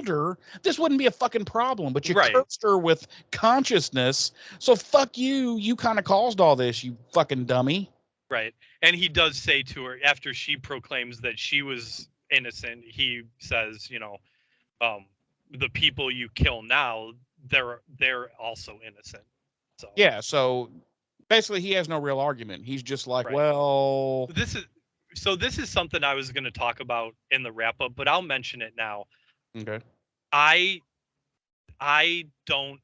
her, this wouldn't be a fucking problem. But you cursed her with consciousness. So fuck you. You kind of caused all this, you fucking dummy. Right. And he does say to her, after she proclaims that she was innocent, he says, the people you kill now, they're also innocent. So yeah. So basically, he has no real argument. He's just like, well, this is something I was going to talk about in the wrap up, but I'll mention it now. Okay. I don't.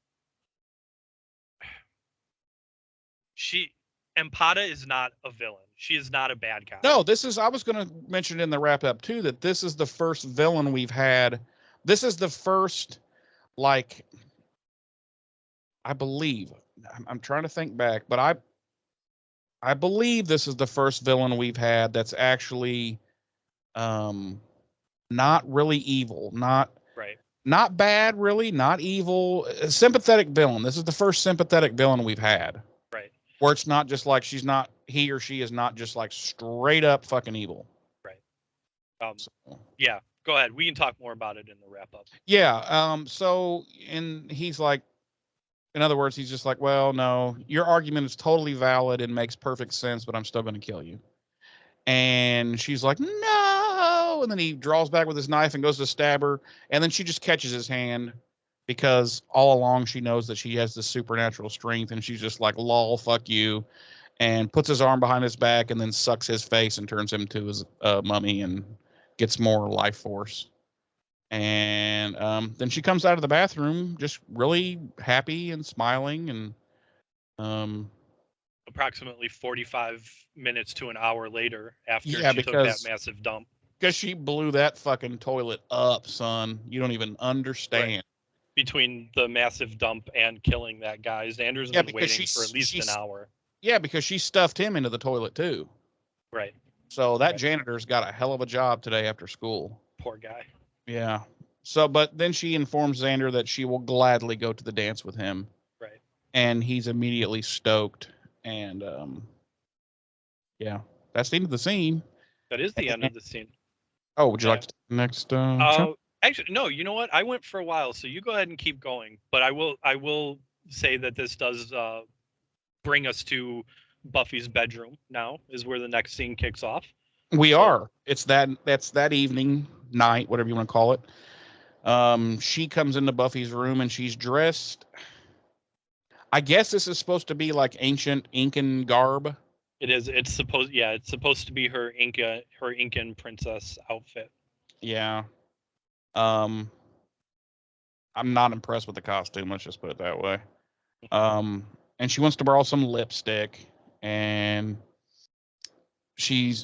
Empata is not a villain. She is not a bad guy. No, I was going to mention in the wrap up too, that this is the first villain we've had. This is the first, like, I believe, I'm trying to think back, but I believe this is the first villain we've had that's actually not really evil, not bad, really, not evil, a sympathetic villain. This is the first sympathetic villain we've had. Right. Where it's not just like he or she is not just like straight up fucking evil. Right. Yeah, go ahead. We can talk more about it in the wrap up. Yeah. He's like, in other words, he's just like, well, no, your argument is totally valid and makes perfect sense, but I'm still going to kill you. And she's like, no. And then he draws back with his knife and goes to stab her. And then she just catches his hand because all along she knows that she has this supernatural strength. And she's just like, lol, fuck you. And puts his arm behind his back and then sucks his face and turns him to his mummy and gets more life force. And then she comes out of the bathroom just really happy and smiling. And approximately 45 minutes to an hour later after she took that massive dump. Because she blew that fucking toilet up, son. You don't even understand. Right. Between the massive dump and killing that guy, Xander's been waiting for at least an hour. Yeah, because she stuffed him into the toilet too. Right. So that janitor's got a hell of a job today after school. Poor guy. Yeah. So, but then she informs Xander that she will gladly go to the dance with him. Right. And he's immediately stoked. And, yeah, that's the end of the scene. That is the end of the scene. Oh, would you like to take the next? Actually, no. You know what? I went for a while, so you go ahead and keep going. But I will say that this does bring us to Buffy's bedroom. Now is where the next scene kicks off. We are. That's that evening, night, whatever you want to call it. She comes into Buffy's room and she's dressed. I guess this is supposed to be like ancient Incan garb. It is. It's supposed to be her Incan princess outfit. Yeah. I'm not impressed with the costume. Let's just put it that way. And she wants to borrow some lipstick, and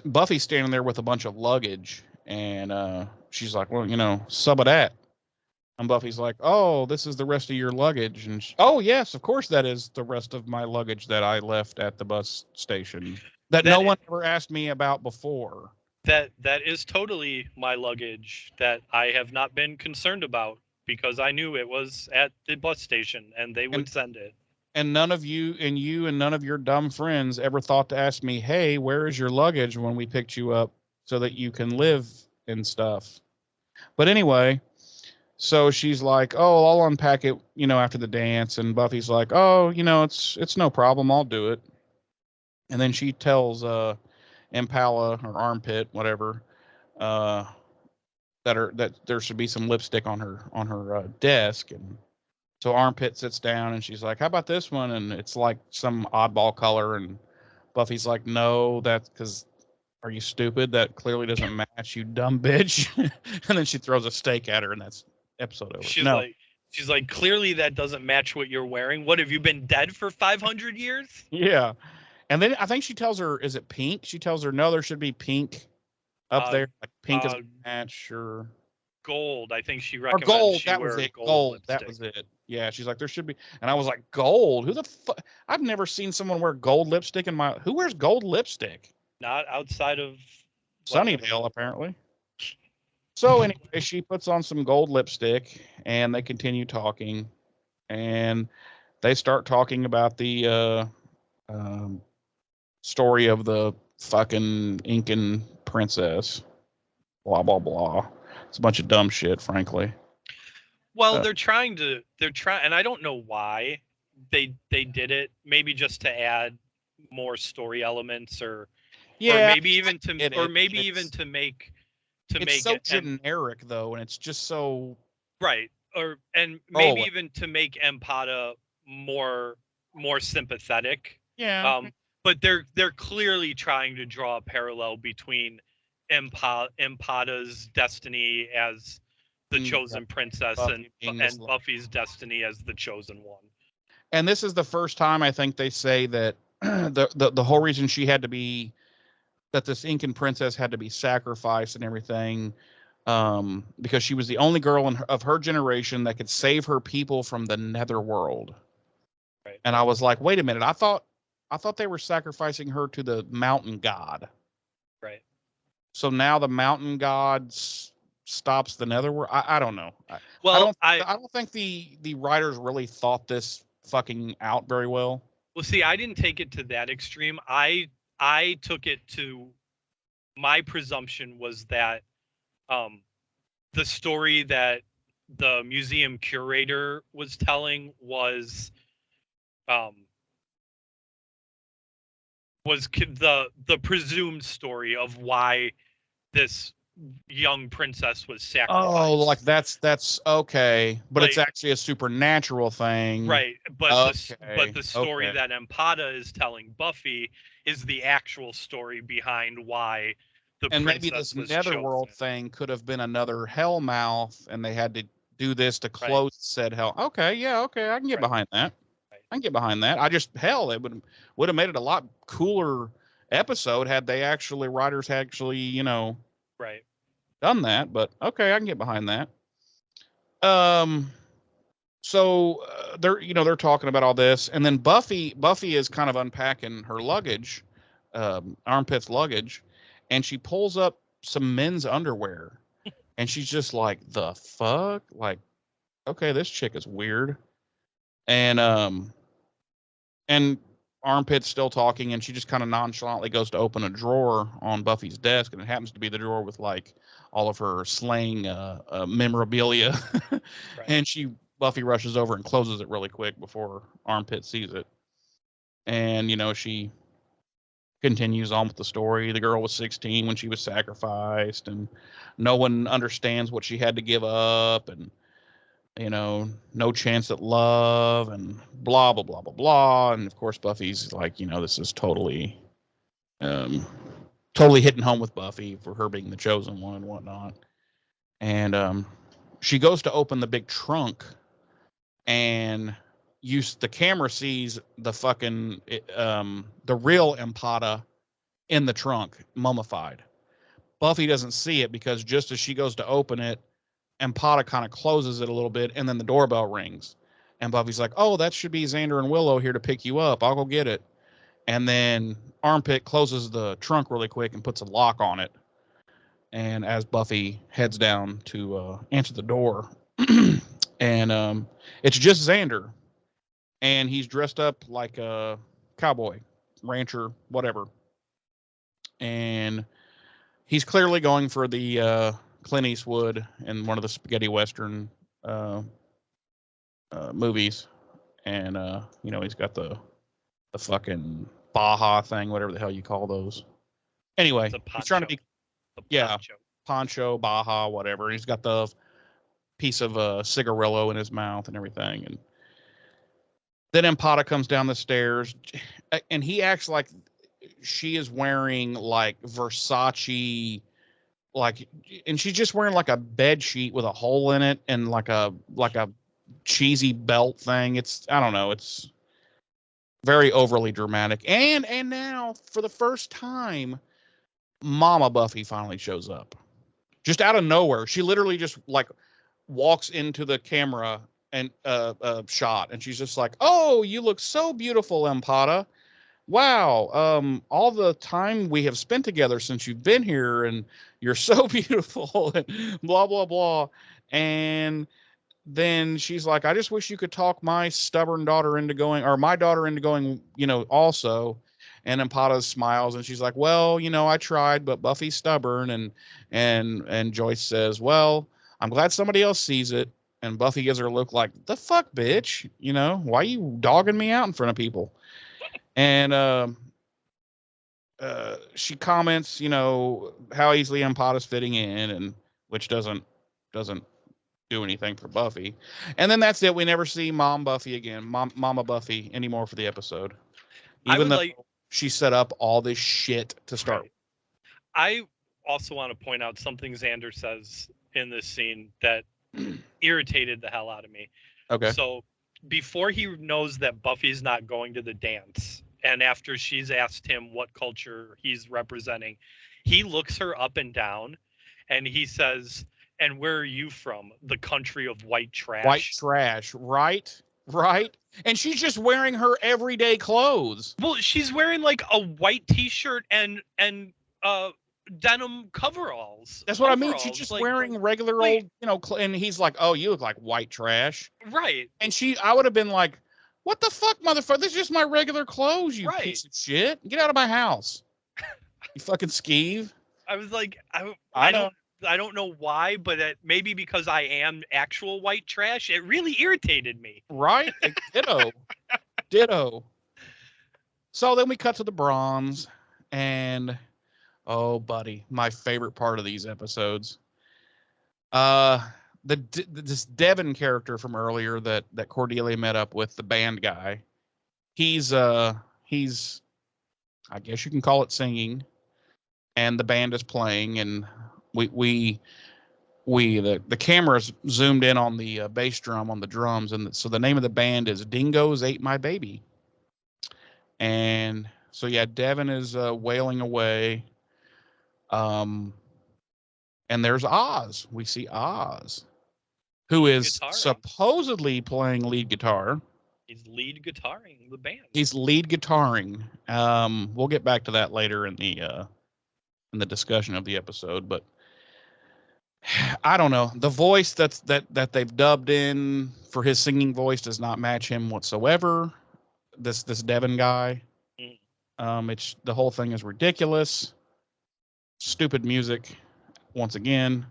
Buffy's standing there with a bunch of luggage, and she's like, well, sub of that. And Buffy's like, oh, this is the rest of your luggage. And oh, yes, of course that is the rest of my luggage that I left at the bus station that no one ever asked me about before. That is totally my luggage that I have not been concerned about because I knew it was at the bus station and they would send it. And none of you and none of your dumb friends ever thought to ask me, hey, where is your luggage when we picked you up so that you can live and stuff. But anyway, so she's like, oh, I'll unpack it, after the dance. And Buffy's like, oh, it's no problem. I'll do it. And then she tells Impala or Armpit, whatever, that there should be some lipstick on her desk. And so Armpit sits down and she's like, how about this one? And it's like some oddball color. And Buffy's like, no, that's because, are you stupid? That clearly doesn't match, you dumb bitch. And then she throws a steak at her and that's episode over. She's like, clearly that doesn't match what you're wearing. What, have you been dead for 500 years? Yeah. And then I think she tells her, is it pink? She tells her, no, there should be pink up there. Like pink is a match or gold. I think she recommends gold. she That wear was it. gold. That was it. Yeah, she's like, there should be. And I was like, gold? Who the fuck? I've never seen someone wear gold lipstick in my. Who wears gold lipstick? Not outside of Sunnydale, apparently. So anyway, she puts on some gold lipstick, and they continue talking, and they start talking about the story of the fucking Incan princess. Blah blah blah. It's a bunch of dumb shit, frankly. Well, they're trying, and I don't know why they did it. Maybe just to add more story elements, or maybe even to make it's so generic though, and it's just so right, and maybe even to make Empata more sympathetic. Yeah. But they're clearly trying to draw a parallel between Empata's destiny as the chosen princess and Buffy's destiny as the chosen one. And this is the first time I think they say that the whole reason she had to be, that this Incan princess had to be sacrificed and everything, because she was the only girl of her generation that could save her people from the netherworld. Right. And I was like, wait a minute, I thought they were sacrificing her to the mountain god. Right. So now the mountain god stops the netherworld. I don't know. I don't think the writers really thought this fucking out very well. Well, see, I didn't take it to that extreme. I took it to, my presumption was that the story that the museum curator was telling was the presumed story of why this young princess was sacrificed. Oh, like that's okay, but it's actually a supernatural thing, right? But the story that Empata is telling Buffy is the actual story behind why the and princess maybe this was netherworld chosen. thing could have been another hellmouth, and they had to do this to close said hell. Okay, yeah, okay, I can get behind that. I can get behind that. It would have made it a lot cooler episode had they writers actually, done that. But okay, I can get behind that. So they're talking about all this, and then Buffy is kind of unpacking her luggage, Armpit's luggage, and she pulls up some men's underwear, and she's just like, the fuck, like, okay, this chick is weird, and Armpit's still talking, and she just kind of nonchalantly goes to open a drawer on Buffy's desk, and it happens to be the drawer with like all of her slaying memorabilia. And Buffy rushes over and closes it really quick before Armpit sees it. And she continues on with the story. The girl was 16 when she was sacrificed, and no one understands what she had to give up, and no chance at love, and blah, blah, blah, blah, blah. And of course, Buffy's like, this is totally hitting home with Buffy for her being the chosen one and whatnot. And she goes to open the big trunk, and the camera sees the fucking, the real Empata in the trunk, mummified. Buffy doesn't see it because just as she goes to open it, Empata kind of closes it a little bit, and then the doorbell rings. And Buffy's like, oh, that should be Xander and Willow here to pick you up. I'll go get it. And then Armpit closes the trunk really quick and puts a lock on it. And as Buffy heads down to answer the door, and it's just Xander. And he's dressed up like a cowboy, rancher, whatever. And he's clearly going for the Clint Eastwood in one of the spaghetti western movies, and he's got the fucking Baja thing, whatever the hell you call those. Anyway, he's trying to be poncho, Baja, whatever. He's got the piece of cigarillo in his mouth and everything, and then Empata comes down the stairs, and he acts like she is wearing like Versace. And she's just wearing like a bed sheet with a hole in it and like a cheesy belt thing. I don't know. It's very overly dramatic. And now for the first time, Mama Buffy finally shows up, just out of nowhere. She literally just like walks into the camera and shot, and she's just like, "Oh, you look so beautiful, Empata. Wow, all the time we have spent together since you've been here, and you're so beautiful," and blah blah blah. And then she's like, "I just wish you could talk my stubborn daughter into going, or my daughter into going, also." And Empata smiles, and she's like, "Well, I tried, but Buffy's stubborn." And Joyce says, "Well, I'm glad somebody else sees it." And Buffy gives her a look like, "The fuck, bitch? Why you dogging me out in front of people?" And she comments, how easily Empata's fitting in, and which doesn't do anything for Buffy. And then that's it. We never see Mama Buffy anymore for the episode, even though she set up all this shit to start. Right. I also want to point out something Xander says in this scene that irritated the hell out of me. Okay. So before he knows that Buffy's not going to the dance, and after she's asked him what culture he's representing, he looks her up and down, and he says, "And where are you from? The country of white trash." White trash, right? And she's just wearing her everyday clothes. Well, she's wearing like a white t-shirt and denim coveralls. That's what I mean. She's just wearing regular old, and he's like, "Oh, you look like white trash." Right. And I would have been like, "What the fuck, motherfucker? This is just my regular clothes, you piece of shit. Get out of my house. You fucking skeeve." I was like, I don't know why, but maybe because I am actual white trash, it really irritated me. Right? Ditto. So then we cut to the bronze, and oh, buddy, my favorite part of these episodes. This Devin character from earlier that Cordelia met up with, the band guy. He's I guess you can call it singing, and the band is playing, and the camera's zoomed in on the bass drum on the drums, and so the name of the band is Dingoes Ate My Baby. And so yeah, Devin is wailing away. And there's Oz. We see Oz, who is supposedly playing lead guitar. He's lead guitaring the band. He's lead guitaring. We'll get back to that later in the discussion of the episode, but I don't know. The voice that they've dubbed in for his singing voice does not match him whatsoever. This Devin guy. It's the whole thing is ridiculous. Stupid music once again.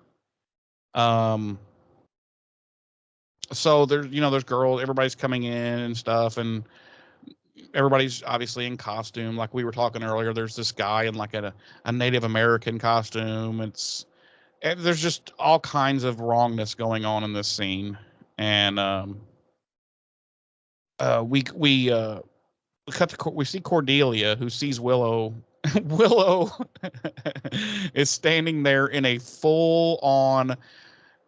So there's girls, everybody's coming in and stuff, and everybody's obviously in costume. Like we were talking earlier, there's this guy in like a Native American costume. There's just all kinds of wrongness going on in this scene. And we see Cordelia, who sees Willow. Willow is standing there in a full-on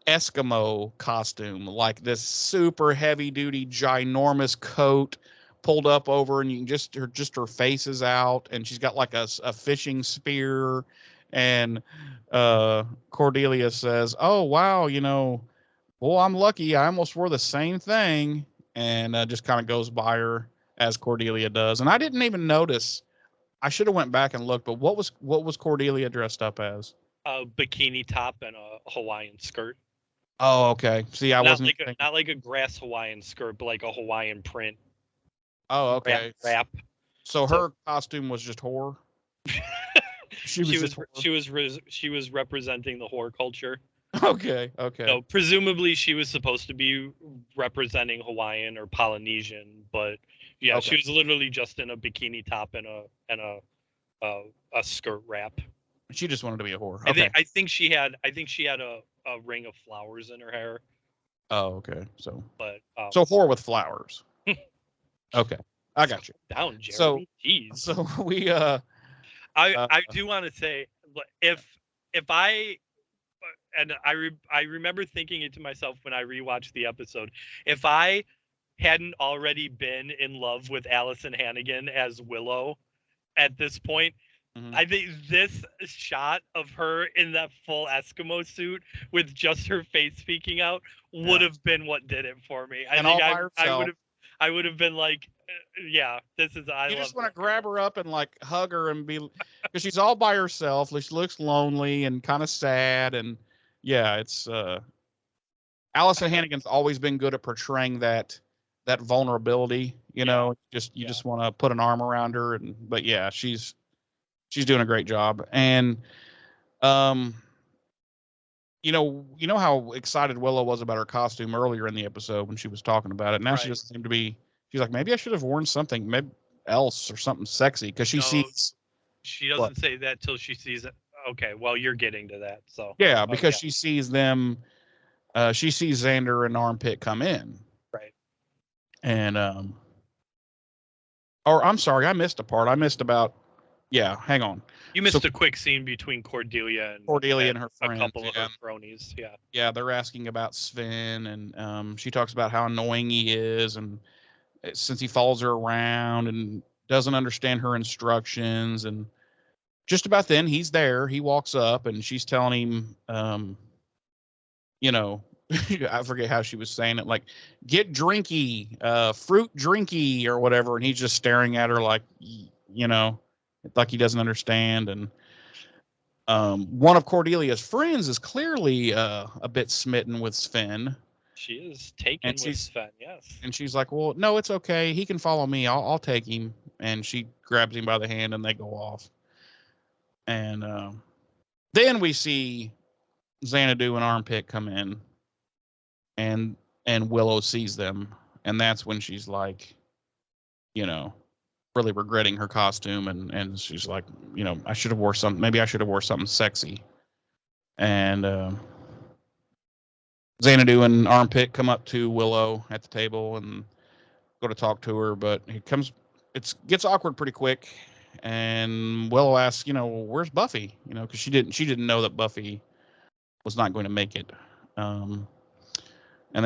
Eskimo costume, like this super heavy-duty, ginormous coat pulled up over, and you can just her face is out, and she's got like a fishing spear. And Cordelia says, "Oh wow, well, I'm lucky. I almost wore the same thing," and just kind of goes by her as Cordelia does. And I didn't even notice. I should have went back and looked, but what was Cordelia dressed up as? A bikini top and a Hawaiian skirt. Oh, okay. See, I wasn't not like a grass Hawaiian skirt, but like a Hawaiian print. Oh, okay. Wrap. So her costume was just whore. She was representing the whore culture. Okay. So presumably she was supposed to be representing Hawaiian or Polynesian, but yeah, okay. She was literally just in a bikini top and a skirt wrap. She just wanted to be a whore. Okay. I think she had a ring of flowers in her hair. Oh, okay. So so whore with flowers. Okay, I got you. Down, Jeremy. So we I do want to say, if I remember thinking it to myself when I rewatched the episode, if I hadn't already been in love with Allison Hannigan as Willow at this point, I think this shot of her in that full Eskimo suit with just her face peeking out would have been what did it for me. I And think all by herself. I would have been like, yeah, this is I You love just want to this grab girl. her up and like hug her and be, because she's all by herself. She looks lonely and kind of sad, and yeah, it's Allison Hannigan's always been good at portraying that vulnerability. You know, you just want to put an arm around her, and but yeah, she's doing a great job. And you know how excited Willow was about her costume earlier in the episode when she was talking about it. Now she Right. doesn't seem to be. She's like, maybe I should have worn something maybe else or something sexy, because she sees. She doesn't say that till she sees it. Okay, well, you're getting to that, so Yeah, because she sees them. She sees Xander and Armpit come in. Right. And or I'm sorry, I missed a part. I missed about. Yeah, hang on. You missed a quick scene between Cordelia and her friends, a couple of her cronies. Yeah. Yeah, they're asking about Sven, and she talks about how annoying he is, and since he follows her around and doesn't understand her instructions. And just about then, he's there. He walks up, and she's telling him, you know, I forget how she was saying it, like, get drinky, fruit drinky or whatever. And he's just staring at her like, you know, like he doesn't understand. And one of Cordelia's friends is clearly a bit smitten with Sven. She is taken with Sven, yes. And she's like, well, no, it's okay. He can follow me. I'll take him. And she grabs him by the hand, and they go off. And then we see Xanadu and Armpit come in, and Willow sees them. And that's when she's like, you know, really regretting her costume. And she's like, you know, maybe I should have wore something sexy. And Xanadu and Armpit come up to Willow at the table and go to talk to her, but it gets awkward pretty quick. And Willow asks, you know, where's Buffy? You know, because she didn't know that Buffy was not going to make it. And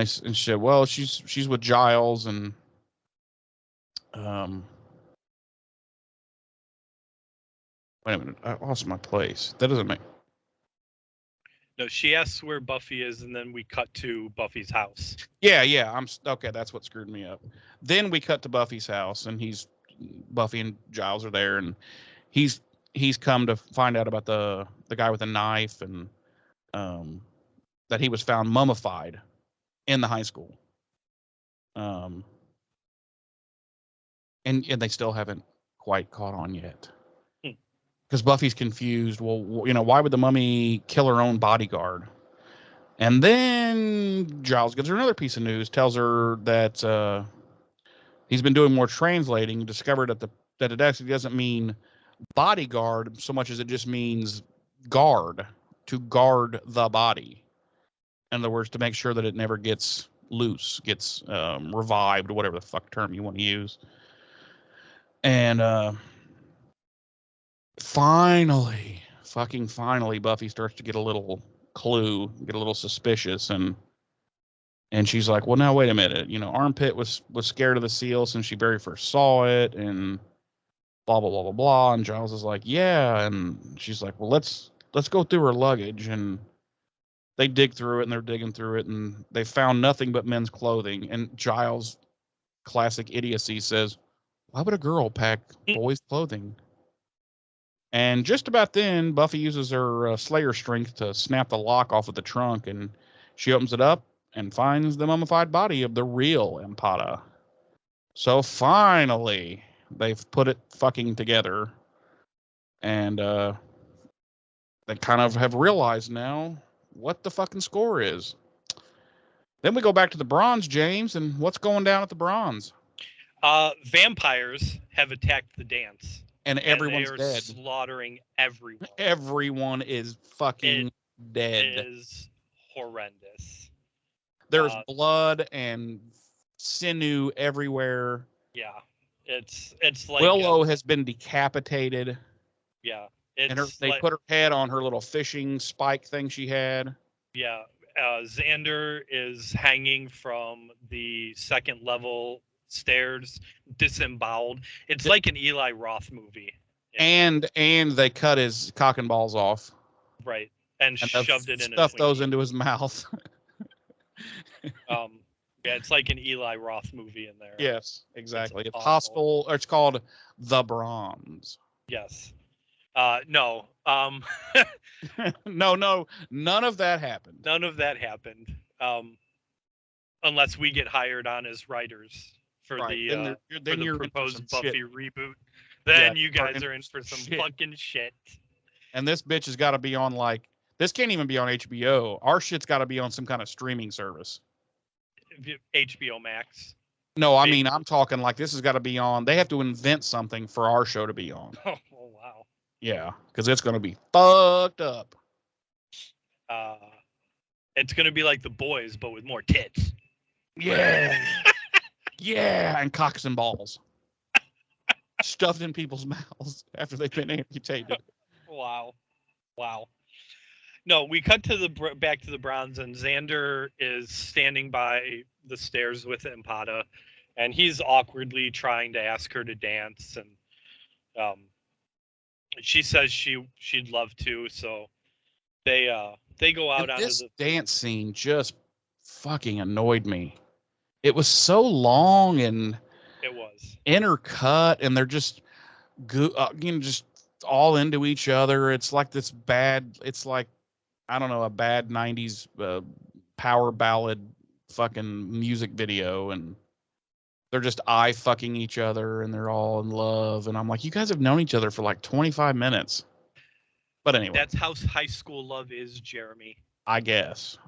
she said, well, she's with Giles, and wait a minute, I lost my place. That doesn't make. No, she asks where Buffy is, and then we cut to Buffy's house. Yeah, I'm okay. That's what screwed me up. Then we cut to Buffy's house, and Buffy and Giles are there, and he's come to find out about the guy with a knife, and that he was found mummified in the high school. And they still haven't quite caught on yet. Because Buffy's confused. Well, you know, why would the mummy kill her own bodyguard? And then Giles gives her another piece of news, tells her that he's been doing more translating, discovered that it actually doesn't mean bodyguard so much as it just means guard, to guard the body. In other words, to make sure that it never gets loose, gets revived, whatever the fuck term you want to use. And finally, Buffy starts to get a little clue, get a little suspicious, and she's like, well, now wait a minute, you know, Armpit was scared of the seal since she very first saw it, and blah blah blah blah blah. And Giles is like, yeah, and she's like, well, let's go through her luggage. And they dig through it, and they're digging through it, and they found nothing but men's clothing. And Giles, classic idiocy, says, why would a girl pack boys' clothing? And just about then, Buffy uses her Slayer strength to snap the lock off of the trunk, and she opens it up and finds the mummified body of the real Empata. So finally, they've put it fucking together, and they kind of have realized now what the fucking score is. Then we go back to the Bronze, James, and what's going down at the Bronze? Vampires have attacked the dance. And everyone's they are dead. Slaughtering everyone. Everyone is fucking dead. It is horrendous. There's blood and sinew everywhere. Yeah, it's like Willow has been decapitated. Yeah, and they put her head on her little fishing spike thing she had. Yeah, Xander is hanging from the second level stairs, disemboweled. It's like an Eli Roth movie. in And they cut his cock and balls off right, and and shoved it in a stuffed those Twinkie. into his mouth. Yeah, it's like an Eli Roth movie in there. Yes, exactly. It's awful. Hostile, or it's called The Brahms. Yes. No. No, none of that happened. None of that happened. Unless we get hired on as writers for Right. the Then for you're the in for proposed some Buffy shit. reboot. Then Yeah, you guys in are in for some shit. fucking shit. And this bitch has got to be on this can't even be on HBO. Our shit's got to be on some kind of streaming service. HBO Max. No, I mean, I'm talking like this has got to be on. They have to invent something for our show to be on. Oh wow. Yeah, because it's going to be fucked up. It's gonna be like The Boys, but with more tits. Yeah. Yeah, and cocks and balls. Stuffed in people's mouths after they've been amputated. Wow. No, we cut to back to the Browns, and Xander is standing by the stairs with Empada, and he's awkwardly trying to ask her to dance, and she says she'd love to, so they go out onto this the dance scene just fucking annoyed me. It was so long and it was intercut, and they're just just all into each other. It's like this bad. It's like, I don't know, a bad '90s power ballad fucking music video, and they're just eye fucking each other, and they're all in love. And I'm like, you guys have known each other for like 25 minutes. But anyway, that's how high school love is, Jeremy. I guess.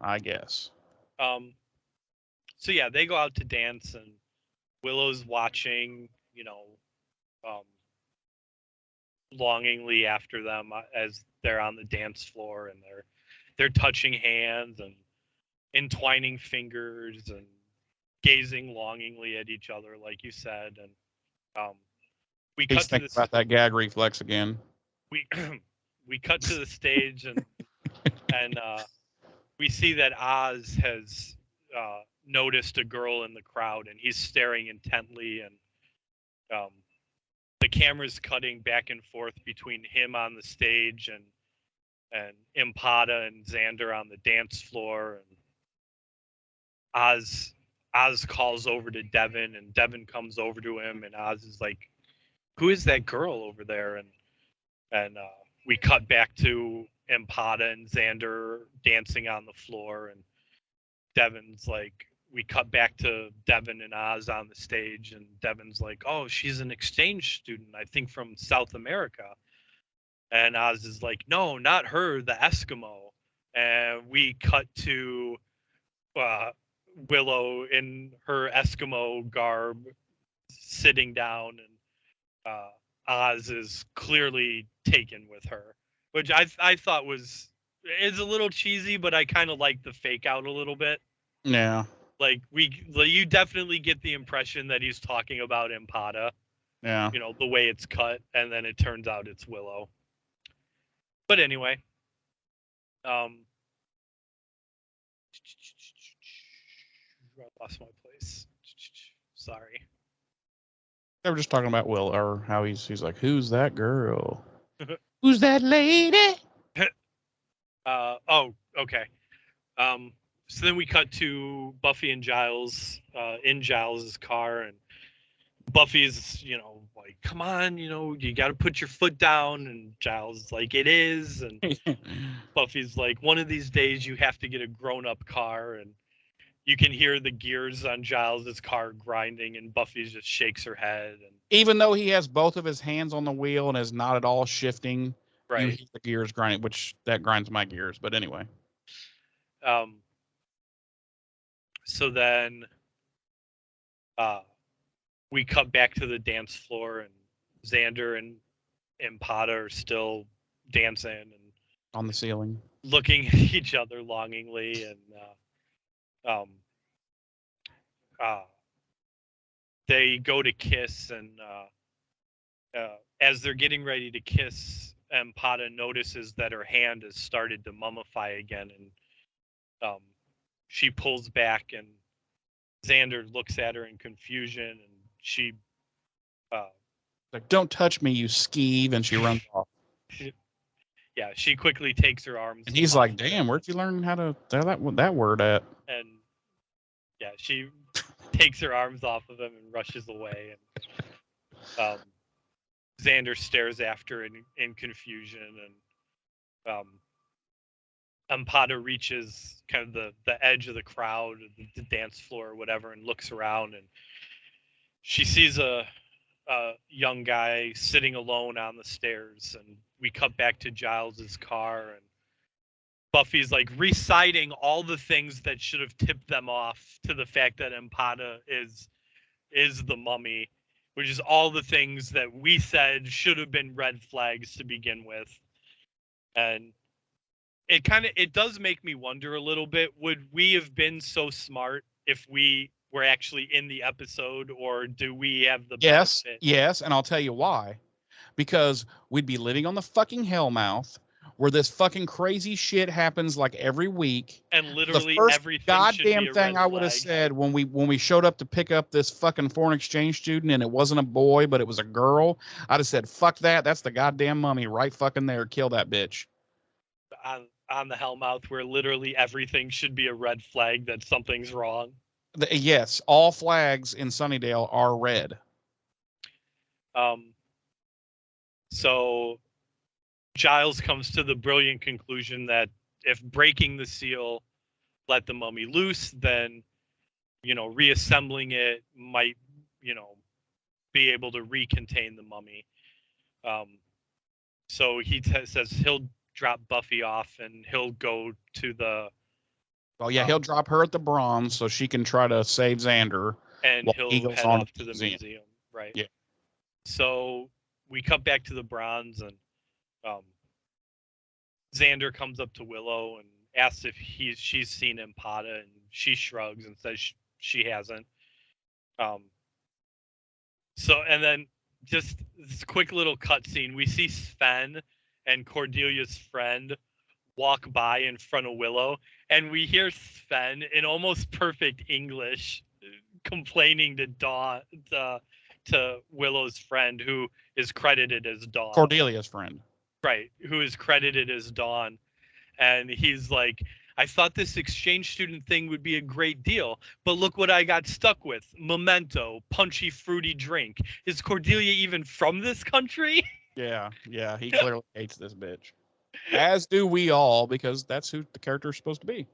So yeah, they go out to dance, and Willow's watching, longingly after them as they're on the dance floor, and they're touching hands and entwining fingers and gazing longingly at each other, like you said. And we He's cut to thinking about that gag reflex again. we cut to the stage, and we see that Oz has noticed a girl in the crowd, and he's staring intently, and the camera's cutting back and forth between him on the stage and Empada and Xander on the dance floor, and Oz calls over to Devin, and Devin comes over to him, and Oz is like, "Who is that girl over there?" And we cut back to Empada and Xander dancing on the floor, and Devin's like, we cut back to Devin and Oz on the stage, and Devin's like, "Oh, she's an exchange student, I think from South America." And Oz is like, "No, not her, the Eskimo." And we cut to Willow in her Eskimo garb sitting down, and Oz is clearly taken with her, which I thought is a little cheesy, but I kind of like the fake out a little bit. Yeah. Like you definitely get the impression that he's talking about Empada. Yeah. The way it's cut, and then it turns out it's Willow. But anyway, I lost my place. Sorry. They were just talking about Will, or how he's like, "Who's that girl? Who's that lady?" Oh, okay. So then we cut to Buffy and Giles in Giles's car, and Buffy's, like, "Come on, you got to put your foot down," and Giles is like, "It is," and Buffy's like, "One of these days you have to get a grown-up car," and you can hear the gears on Giles's car grinding, and Buffy just shakes her head. And even though he has both of his hands on the wheel and is not at all shifting, right, you hear the gears grinding, which that grinds my gears. But anyway. So then we cut back to the dance floor, and Xander and Empada are still dancing and on the ceiling, looking at each other longingly, and they go to kiss, and as they're getting ready to kiss, Empada notices that her hand has started to mummify again, and she pulls back, and Xander looks at her in confusion, and she Like, don't touch me, you skeeve, and she runs off. Yeah, she quickly takes her arms. And he's off like, of damn, him, where'd you learn how to say that word at? And yeah, she takes her arms off of him and rushes away. And Xander stares after in confusion, and Ampata reaches kind of the edge of the crowd, the dance floor or whatever, and looks around, and she sees a young guy sitting alone on the stairs, and we cut back to Giles's car, and Buffy's like reciting all the things that should have tipped them off to the fact that Ampata is the mummy, which is all the things that we said should have been red flags to begin with. And it does make me wonder a little bit, would we have been so smart if we were actually in the episode, or do we have the benefit? Yes, and I'll tell you why. Because we'd be living on the fucking Hellmouth, where this fucking crazy shit happens like every week. And literally the first everything goddamn should be a thing red I would have flag. said when we showed up to pick up this fucking foreign exchange student, and it wasn't a boy but it was a girl, I'd have said, fuck that, that's the goddamn mummy right fucking there, kill that bitch. On the Hellmouth, where literally everything should be a red flag that something's wrong. Yes, all flags in Sunnydale are red. So Giles comes to the brilliant conclusion that if breaking the seal let the mummy loose, then, reassembling it might, be able to recontain the mummy. So he says he'll drop Buffy off and he'll go to the... Well, yeah, he'll drop her at the Bronze so she can try to save Xander. And he'll head off to the museum. Right. Yeah. So we cut back to the Bronze, and Xander comes up to Willow and asks if she's seen Ampata, and she shrugs and says she hasn't. So, and then just this quick little cutscene, we see Sven and Cordelia's friend walk by in front of Willow, and we hear Sven in almost perfect English complaining to Willow's friend, who is credited as Dawn. Cordelia's friend. Right, who is credited as Dawn. And he's like, I thought this exchange student thing would be a great deal, but look what I got stuck with. Memento, punchy, fruity drink. Is Cordelia even from this country? Yeah, he clearly hates this bitch. As do we all, because that's who the character is supposed to be.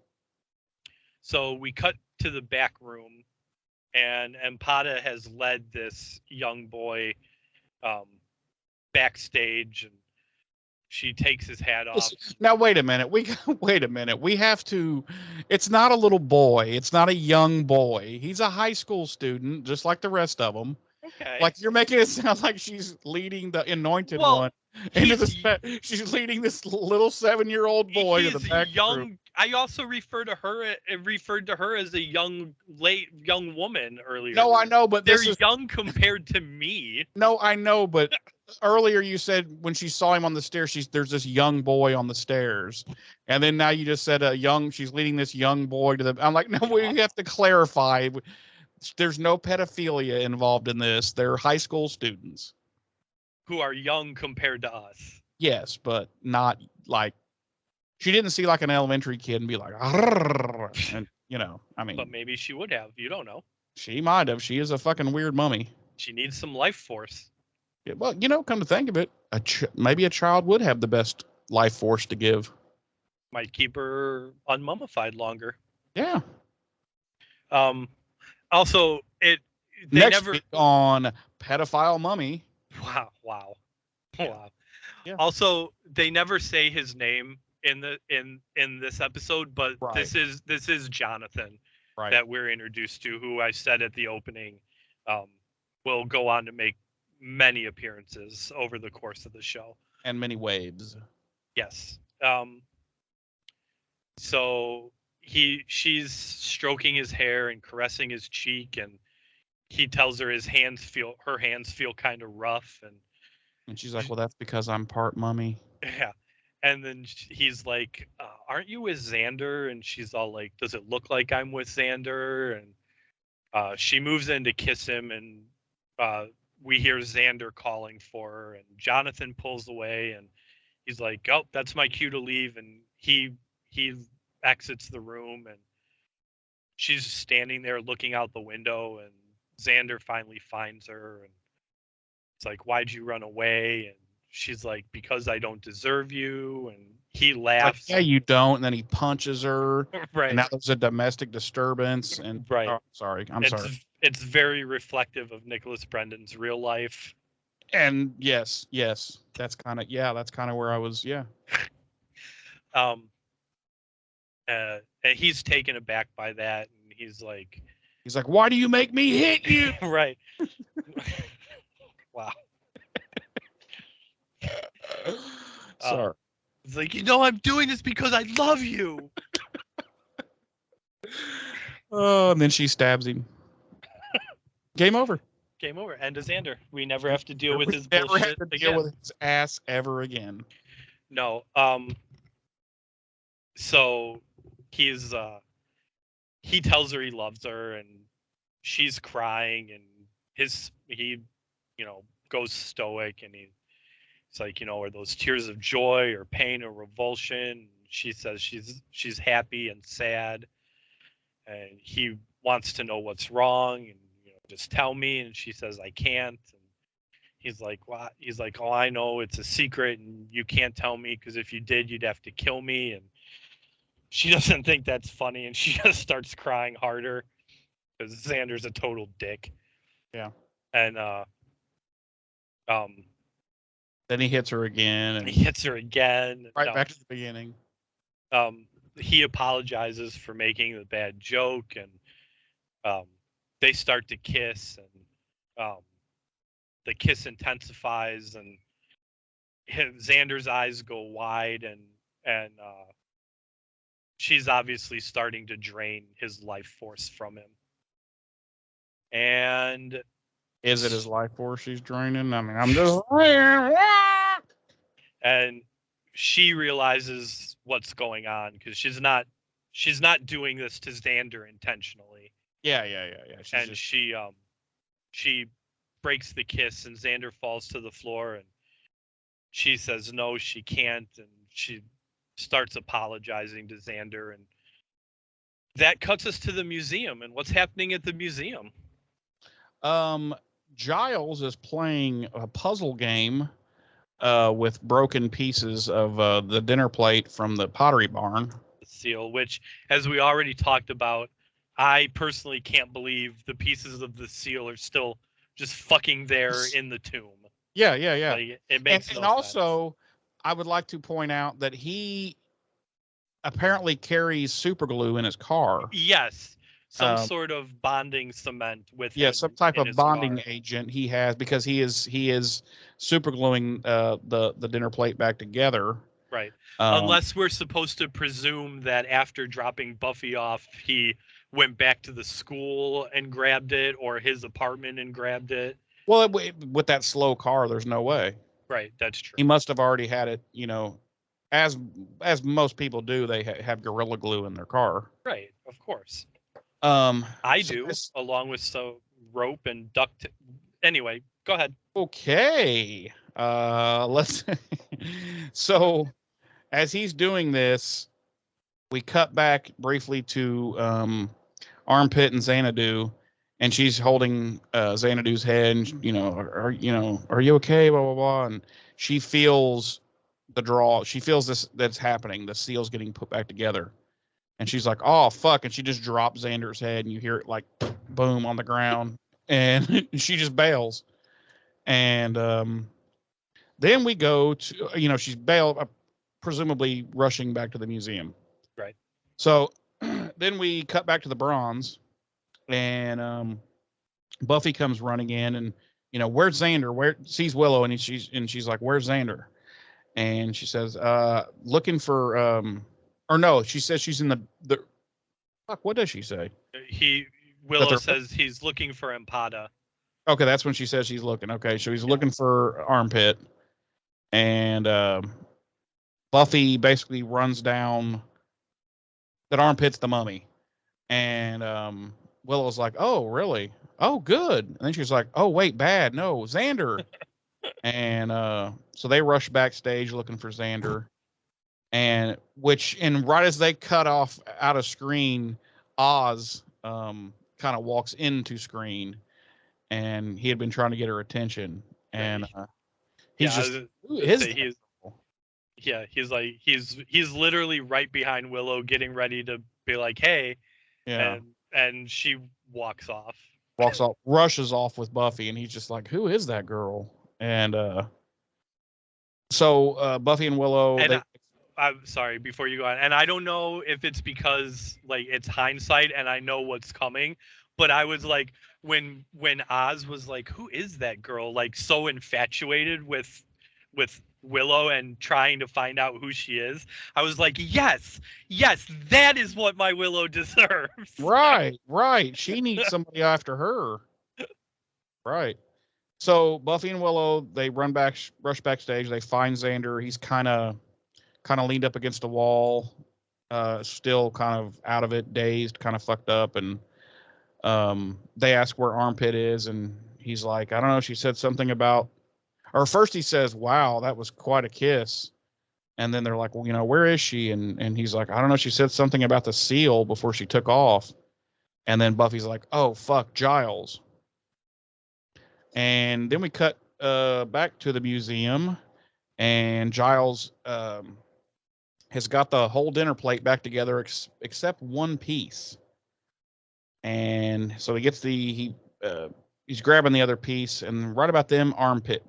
So we cut to the back room, and Ampata has led this young boy backstage, and she takes his hat off. Now, wait a minute. We have to... It's not a little boy. It's not a young boy. He's a high school student, just like the rest of them. Okay. Like, you're making it sound like she's leading the anointed one into the... She's leading this little 7-year-old boy to the back room. I also referred to her as a young woman earlier. No, I know, but they're young compared to me. No, I know, but earlier you said when she saw him on the stairs, there's this young boy on the stairs, and then now you just said she's leading this young boy to the... I'm like, no, we have to clarify. There's no pedophilia involved in this. They're high school students who are young compared to us. Yes, but not like... She didn't see like an elementary kid and be like, and I mean. But maybe she would have. You don't know. She might have. She is a fucking weird mummy. She needs some life force. Yeah, well, come to think of it, maybe a child would have the best life force to give. Might keep her unmummified longer. Yeah. Also, they next never week on Pedophile Mummy. Wow. Yeah. Also, they never say his name in this episode, but right. this is Jonathan, right, that we're introduced to, who I said at the opening will go on to make many appearances over the course of the show. And many waves. Yes. So she's stroking his hair and caressing his cheek, and he tells her her hands feel kind of rough, and she's like, well, that's because I'm part mummy. Yeah. And then he's like, aren't you with Xander? And she's all like, does it look like I'm with Xander? And she moves in to kiss him, and we hear Xander calling for her, and Jonathan pulls away, and he's like, "Oh, that's my cue to leave," and he exits the room, and she's standing there looking out the window, and Xander finally finds her, and it's like, "Why'd you run away?" And she's like, "Because I don't deserve you," and he Like, laughs. yeah, you don't. And then he punches her. Right. And now there's a domestic disturbance. And Right. oh, sorry. I'm it's, sorry. It's very reflective of Nicholas Brendan's real life. And yes, that's kind of where I was. Yeah. And he's taken aback by that, and he's like, "Why do you make me hit you?" right. Wow. Sorry. It's like, I'm doing this because I love you. Oh, and then she stabs him. Game over. Game over. End of Xander. We never have to deal with his never bullshit have to again. deal with his ass ever again. No. So he's he tells her he loves her, and she's crying, and he goes stoic, and it's like, are those tears of joy or pain or revulsion? She says she's happy and sad, and he wants to know what's wrong, and just tell me, and she says, I can't. And he's like, what? He's like, oh, I know it's a secret, and you can't tell me, because if you did, you'd have to kill me. And she doesn't think that's funny, and she just starts crying harder because Xander's a total dick. Yeah. And then he hits her again. And he hits her again. Right back to the beginning. He apologizes for making the bad joke, and they start to kiss, and the kiss intensifies, and Xander's eyes go wide, and she's obviously starting to drain his life force from him. And is it his life force she's draining? I mean, I'm just and she realizes what's going on, because she's not doing this to Xander intentionally. Yeah. And she breaks the kiss, and Xander falls to the floor, and she says no, she can't, and she starts apologizing to Xander, and that cuts us to the museum. And what's happening at the museum? Giles is playing a puzzle game with broken pieces of the dinner plate from the Pottery Barn. The seal, which, as we already talked about, I personally can't believe the pieces of the seal are still just fucking there in the tomb. Yeah. Like, it makes no sense. Also, I would like to point out that he apparently carries super glue in his car. Yes. Some sort of bonding cement with him. Yeah, some type of bonding car. agent he has, because he is super gluing the dinner plate back together. Right. Unless we're supposed to presume that after dropping Buffy off, he went back to the school and grabbed it, or his apartment and grabbed it. Well, with that slow car, there's no way. Right, that's true. He must have already had it, as most people do. They have Gorilla Glue in their car. Right, of course. I do, along with some rope and duct. Anyway, go ahead. Okay. Let's. So, as he's doing this, we cut back briefly to Armpit and Xanadu, and she's holding Xanadu's head, and are you okay? Blah blah blah. And she feels the draw. She feels that's happening. The seal's getting put back together. And she's like, oh, fuck. And she just drops Xander's head, and you hear it like boom on the ground. And she just bails. And then we go to, she's bailed, presumably rushing back to the museum. Right. So then we cut back to the Bronze, and Buffy comes running in, and, where's Xander? Sees Willow, and she's like, where's Xander? And she says, looking for, or no, she says she's in the fuck. What does she say? Willow says he's looking for Empada. Okay, that's when she says she's looking. Okay, so he's looking for Armpit, and Buffy basically runs down that Armpit's the mummy, and Willow's like, "Oh, really? oh, good. And then she's like, oh, wait, bad. No, Xander. And so they rush backstage looking for Xander. And right as they cut off out of screen, Oz kind of walks into screen, and he had been trying to get her attention. And he's who is that? He's literally right behind Willow, getting ready to be like, hey, and she walks off, rushes off with Buffy, and he's just like, who is that girl? And so Buffy and Willow. And I'm sorry, before you go on, and I don't know if it's because like it's hindsight and I know what's coming, but I was like, when Oz was like, who is that girl? Like so infatuated with Willow and trying to find out who she is. I was like, yes, that is what my Willow deserves. Right. She needs somebody after her. Right. So Buffy and Willow, they rush backstage. They find Xander. He's kind of leaned up against a wall, still kind of out of it, dazed, kind of fucked up. And they ask where Armpit is, and he's like, I don't know. She said something about, or first he says, wow, that was quite a kiss. And then they're like, well, where is she? And he's like, I don't know. She said something about the seal before she took off. And then Buffy's like, oh, fuck, Giles. And then we cut back to the museum, and Giles has got the whole dinner plate back together except one piece. And so he gets he's grabbing the other piece, and right about then, Armpit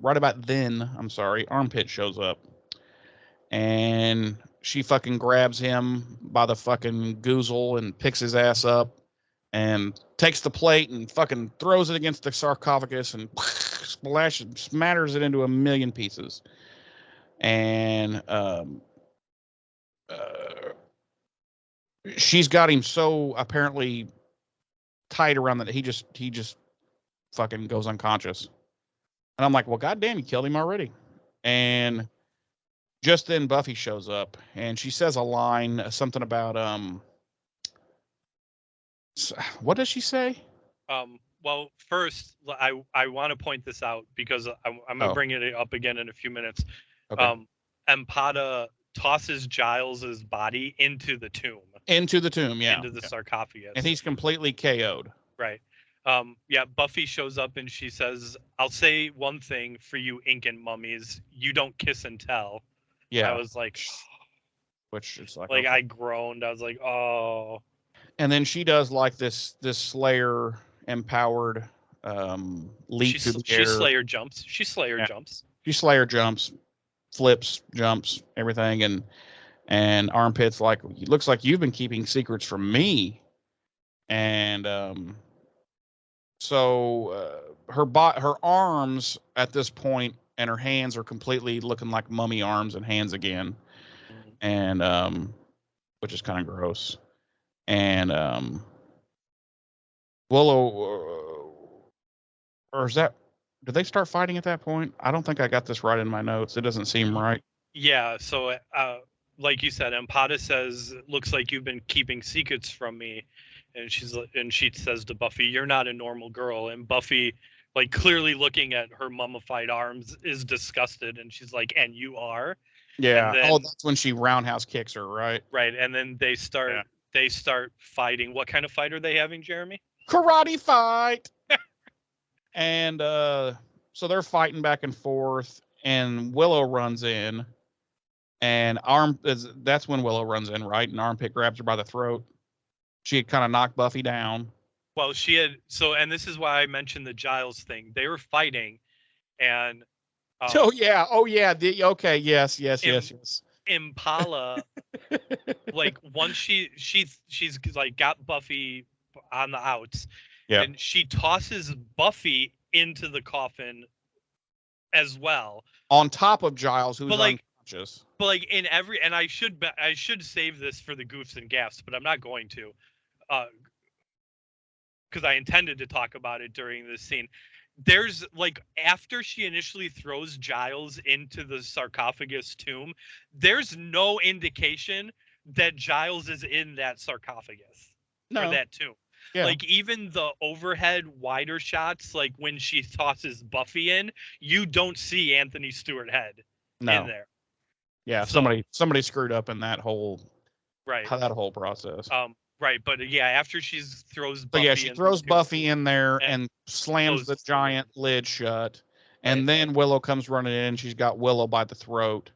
shows up. And she fucking grabs him by the fucking goozle and picks his ass up and takes the plate and fucking throws it against the sarcophagus and smatters it into a million pieces. And she's got him so apparently tight around that he just fucking goes unconscious. And I'm like, well, goddamn, you killed him already. And just then Buffy shows up, and she says a line, something about what does she say? Well, first, I want to point this out because I'm going to bring it up again in a few minutes. Okay. Empada tosses Giles's body into the tomb. Into the sarcophagus. And he's completely KO'd. Right. Buffy shows up and she says, I'll say one thing for you Incan mummies. You don't kiss and tell. Yeah. I was like... Which is like... okay. I groaned. I was like, oh... And then she does like this Slayer empowered leap through the air. She Slayer jumps. She Slayer jumps, flips, jumps, everything. And Armpit's like, it looks like you've been keeping secrets from me. And so her arms at this point and her hands are completely looking like mummy arms and hands again. And which is kind of gross. And Willow, or is that, did they start fighting at that point? I don't think I got this right in my notes. It doesn't seem right. Yeah, so like you said, Empada says, looks like you've been keeping secrets from me. And she says to Buffy, you're not a normal girl. And Buffy, like clearly looking at her mummified arms, is disgusted. And she's like, and you are? Yeah. Then, that's when she roundhouse kicks her, right? Right. And then they start fighting. What kind of fight are they having, Jeremy? Karate fight. And so they're fighting back and forth, and Willow runs in, and that's when Willow runs in, right? And Armpit grabs her by the throat. She had kind of knocked Buffy down. Well, she had, and this is why I mentioned the Giles thing. They were fighting, and okay, yes. Impala, like once she's like got Buffy on the outs, and she tosses Buffy into the coffin as well, on top of Giles, who's unconscious. But like in every, and I should save this for the goofs and gaffs, but I'm not going to, because I intended to talk about it during this scene. There's like, after she initially throws Giles into the sarcophagus tomb, there's no indication that Giles is in that sarcophagus or that tomb. Yeah. Like even the overhead wider shots, like when she tosses Buffy in, you don't see Anthony Stewart head in there. Yeah, So- somebody screwed up in that whole Right. process. Right, but yeah, after she throws So Buffy yeah, she throws Buffy in there and slams the closes the giant lid shut. And Right. then Willow comes running in. She's got Willow by the throat.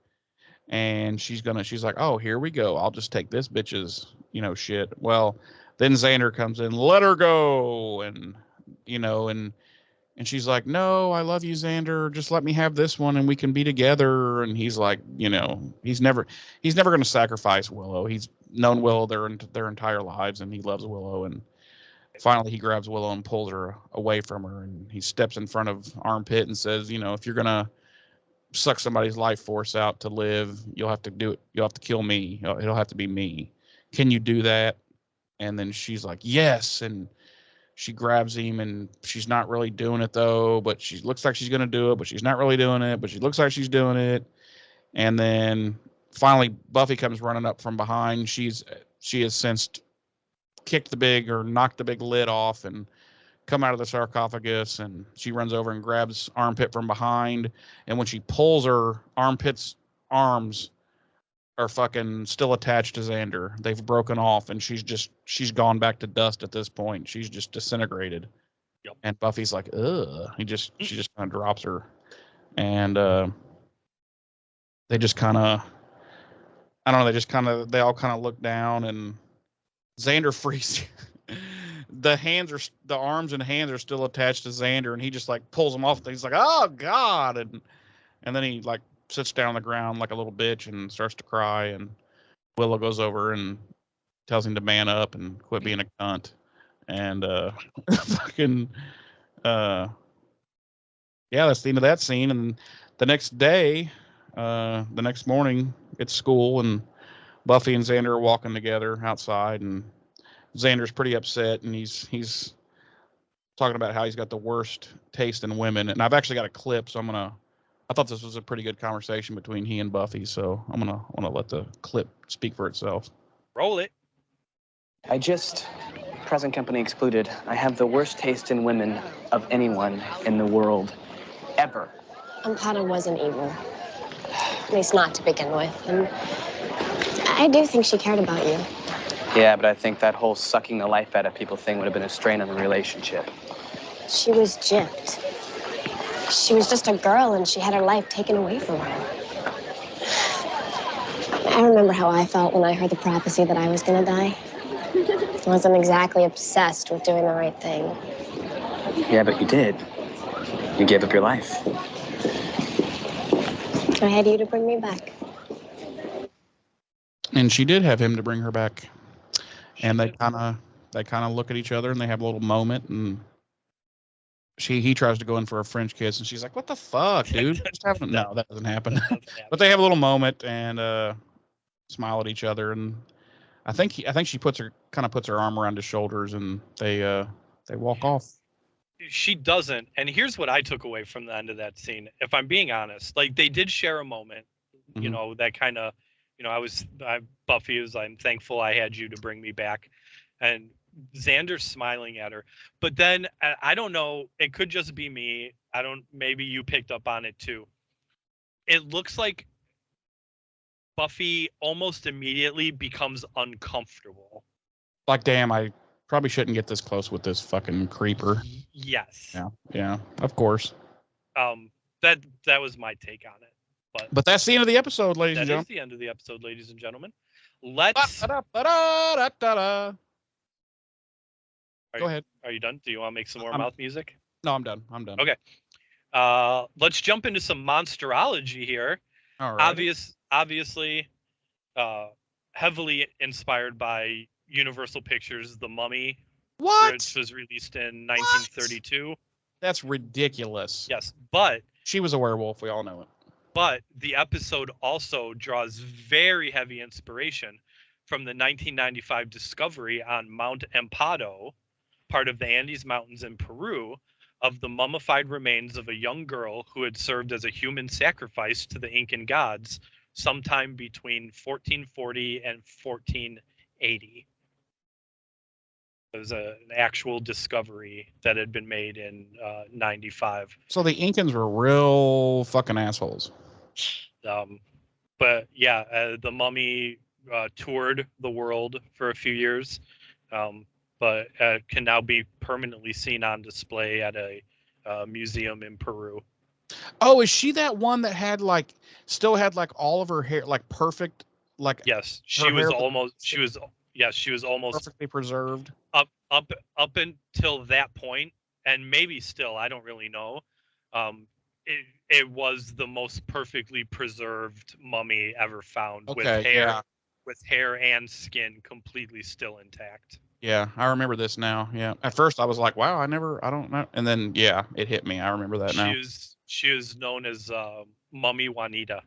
And she's like, oh, here we go. I'll just take this bitch's, shit. Well, then Xander comes in, let her go. And, and she's like, no, I love you, Xander. Just let me have this one and we can be together. And he's like, he's never going to sacrifice Willow. He's known Willow their entire lives and he loves Willow. And finally he grabs Willow and pulls her away from her. And he steps in front of Armpit and says, if you're going to suck somebody's life force out to live, you'll have to do it. You'll have to kill me. It'll have to be me. Can you do that? And then she's like, yes. And she grabs him and she's not really doing it though, but she looks like she's going to do it, but she's not really doing it, but she looks like she's doing it. And then finally Buffy comes running up from behind. She has since knocked the big lid off and come out of the sarcophagus, and she runs over and grabs Armpit from behind. And when she pulls her, Armpit's arms are fucking still attached to Xander. They've broken off, and she's gone back to dust at this point. She's just disintegrated. Yep. And Buffy's like, ugh. She just kind of drops her, and they just kind of, I don't know. They all kind of look down, and Xander frees. The arms and hands are still attached to Xander, and he just like pulls them off. He's like, oh God. And then he like sits down on the ground like a little bitch and starts to cry. And Willow goes over and tells him to man up and quit being a cunt. And, fucking, yeah, that's the end of that scene. And the next day, the next morning, it's school, and Buffy and Xander are walking together outside, and Xander's pretty upset, and he's talking about how he's got the worst taste in women. And I've actually got a clip, so I thought this was a pretty good conversation between he and Buffy, so I'm gonna let the clip speak for itself. Roll it. Present company excluded, I have the worst taste in women of anyone in the world, ever. Ampata wasn't evil. At least not to begin with. And I do think she cared about you. Yeah, but I think that whole sucking the life out of people thing would have been a strain on the relationship. She was gypped. She was just a girl, and she had her life taken away from her. I remember how I felt when I heard the prophecy that I was gonna die. I wasn't exactly obsessed with doing the right thing. Yeah, but you did. You gave up your life. I had you to bring me back. And she did have him to bring her back. And they kind of look at each other, and they have a little moment, and he tries to go in for a French kiss, and she's like, what the fuck, dude? No, that doesn't happen. But they have a little moment and smile at each other, and I think she puts her arm around his shoulders, and they walk off. She doesn't. And here's what I took away from the end of that scene. If I'm being honest, like they did share a moment, Mhm. that kind of, Buffy was, I'm thankful I had you to bring me back. And Xander's smiling at her. But then I don't know, it could just be me. Maybe you picked up on it too. It looks like Buffy almost immediately becomes uncomfortable. Like, damn, I probably shouldn't get this close with this fucking creeper. Yes. Yeah, of course. That was my take on it. But that's the end of the episode, ladies and That gentlemen. is the end of the episode, ladies and gentlemen. Let's. Ba-da-ba-da-da-da-da. Go ahead. Are you done? Do you want to make some more mouth music? No, I'm done. Okay. Let's jump into some monsterology here. All right. Obviously, heavily inspired by Universal Pictures' The Mummy, What? which was released in 1932. That's ridiculous. Yes, but She was a werewolf. We all know it. But the episode also draws very heavy inspiration from the 1995 discovery on Mount Ampado, part of the Andes Mountains in Peru, of the mummified remains of a young girl who had served as a human sacrifice to the Incan gods sometime between 1440 and 1480. It was an actual discovery that had been made in 95. So the Incans were real fucking assholes. But yeah, the Mummy toured the world for a few years, but can now be permanently seen on display at a museum in Peru. Oh, is she that one that had like still had like all of her hair like perfect, like Yes, her hair was she was almost perfectly preserved. up until that point, and maybe still, I don't really know. It was the most perfectly preserved mummy ever found, with hair and skin completely still intact. Yeah, I remember this now. Yeah, at first I was like, wow, I don't know, and then yeah, it hit me. I remember that now. She was known as Mummy Juanita.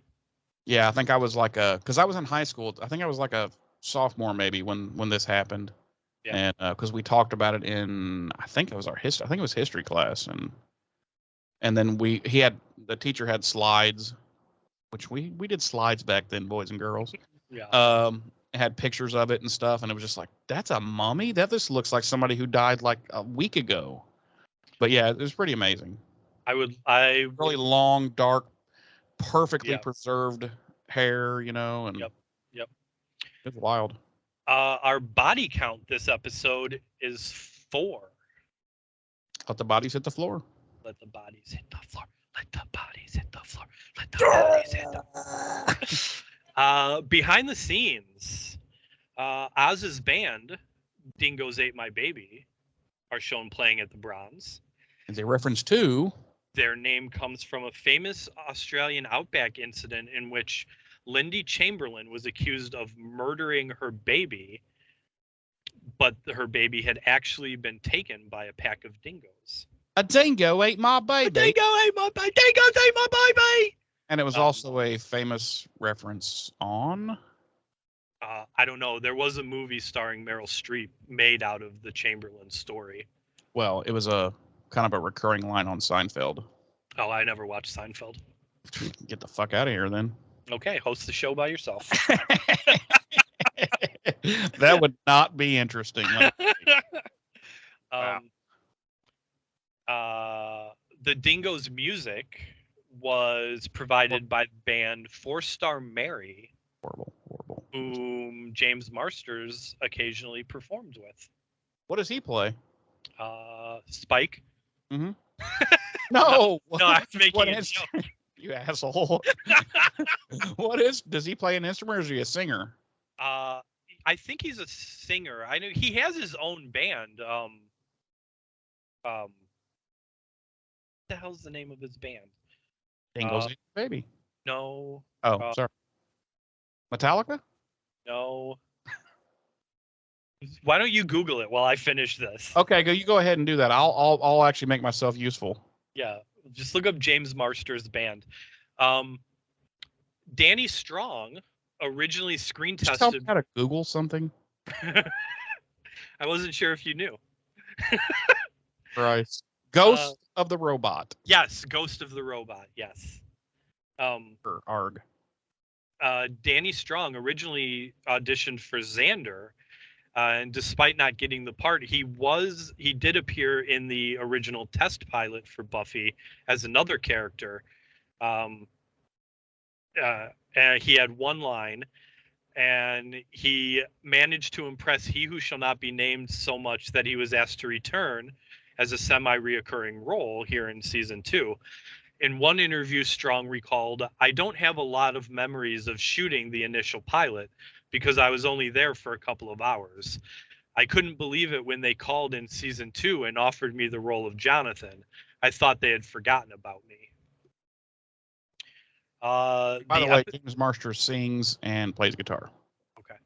Yeah, I think I was like because I was in high school. I think I was like a sophomore maybe when this happened. Yeah. And because we talked about it in, I think it was history class, and then the teacher had slides, which we did slides back then, boys and girls. Yeah. It had pictures of it and stuff, and it was just like, that's a mummy? This looks like somebody who died like a week ago. But yeah, it was pretty amazing. Really long, dark, perfectly preserved hair, and Yep. It's wild. Our body count this episode is 4. Let the bodies hit the floor. Let the bodies hit the floor. Let the bodies hit the floor. Let the bodies hit the floor. Behind the scenes, Oz's band, Dingoes Ate My Baby, are shown playing at the Bronze. As a reference to... Their name comes from a famous Australian outback incident in which Lindy Chamberlain was accused of murdering her baby, but her baby had actually been taken by a pack of dingoes. A dingo ate my baby. A dingo ate my baby. Dingoes ate my baby. And it was also a famous reference on... I don't know. There was a movie starring Meryl Streep made out of the Chamberlain story. Well, it was a kind of a recurring line on Seinfeld. Oh, I never watched Seinfeld. Get the fuck out of here, then. Okay, host the show by yourself. That would not be interesting. Wow. The Dingo's music was provided by the band 4-Star Mary. Horrible. Whom James Marsters occasionally performed with. What does he play? Spike. Mm-hmm. No, I'm making a joke. You asshole. Does he play an instrument or is he a singer? I think he's a singer. I know he has his own band. What the hell's the name of his band? Dingoes Ate My Baby. No. Oh, sorry. Metallica? No. Why don't you Google it while I finish this? Okay, you go ahead and do that. I'll actually make myself useful. Yeah, just look up James Marsters' band. Danny Strong originally screen tested. Tell me how to Google something. I wasn't sure if you knew. Christ. Ghost of the Robot. Yes, Ghost of the Robot. Yes. Or ARG. Danny Strong originally auditioned for Xander, and despite not getting the part, he did appear in the original test pilot for Buffy as another character. And he had one line, and he managed to impress He Who Shall Not Be Named so much that he was asked to return as a semi-reoccurring role here in season 2. In one interview, Strong recalled, "I don't have a lot of memories of shooting the initial pilot because I was only there for a couple of hours. I couldn't believe it when they called in season 2 and offered me the role of Jonathan. I thought they had forgotten about me." By the way, James Marster sings and plays guitar. Okay.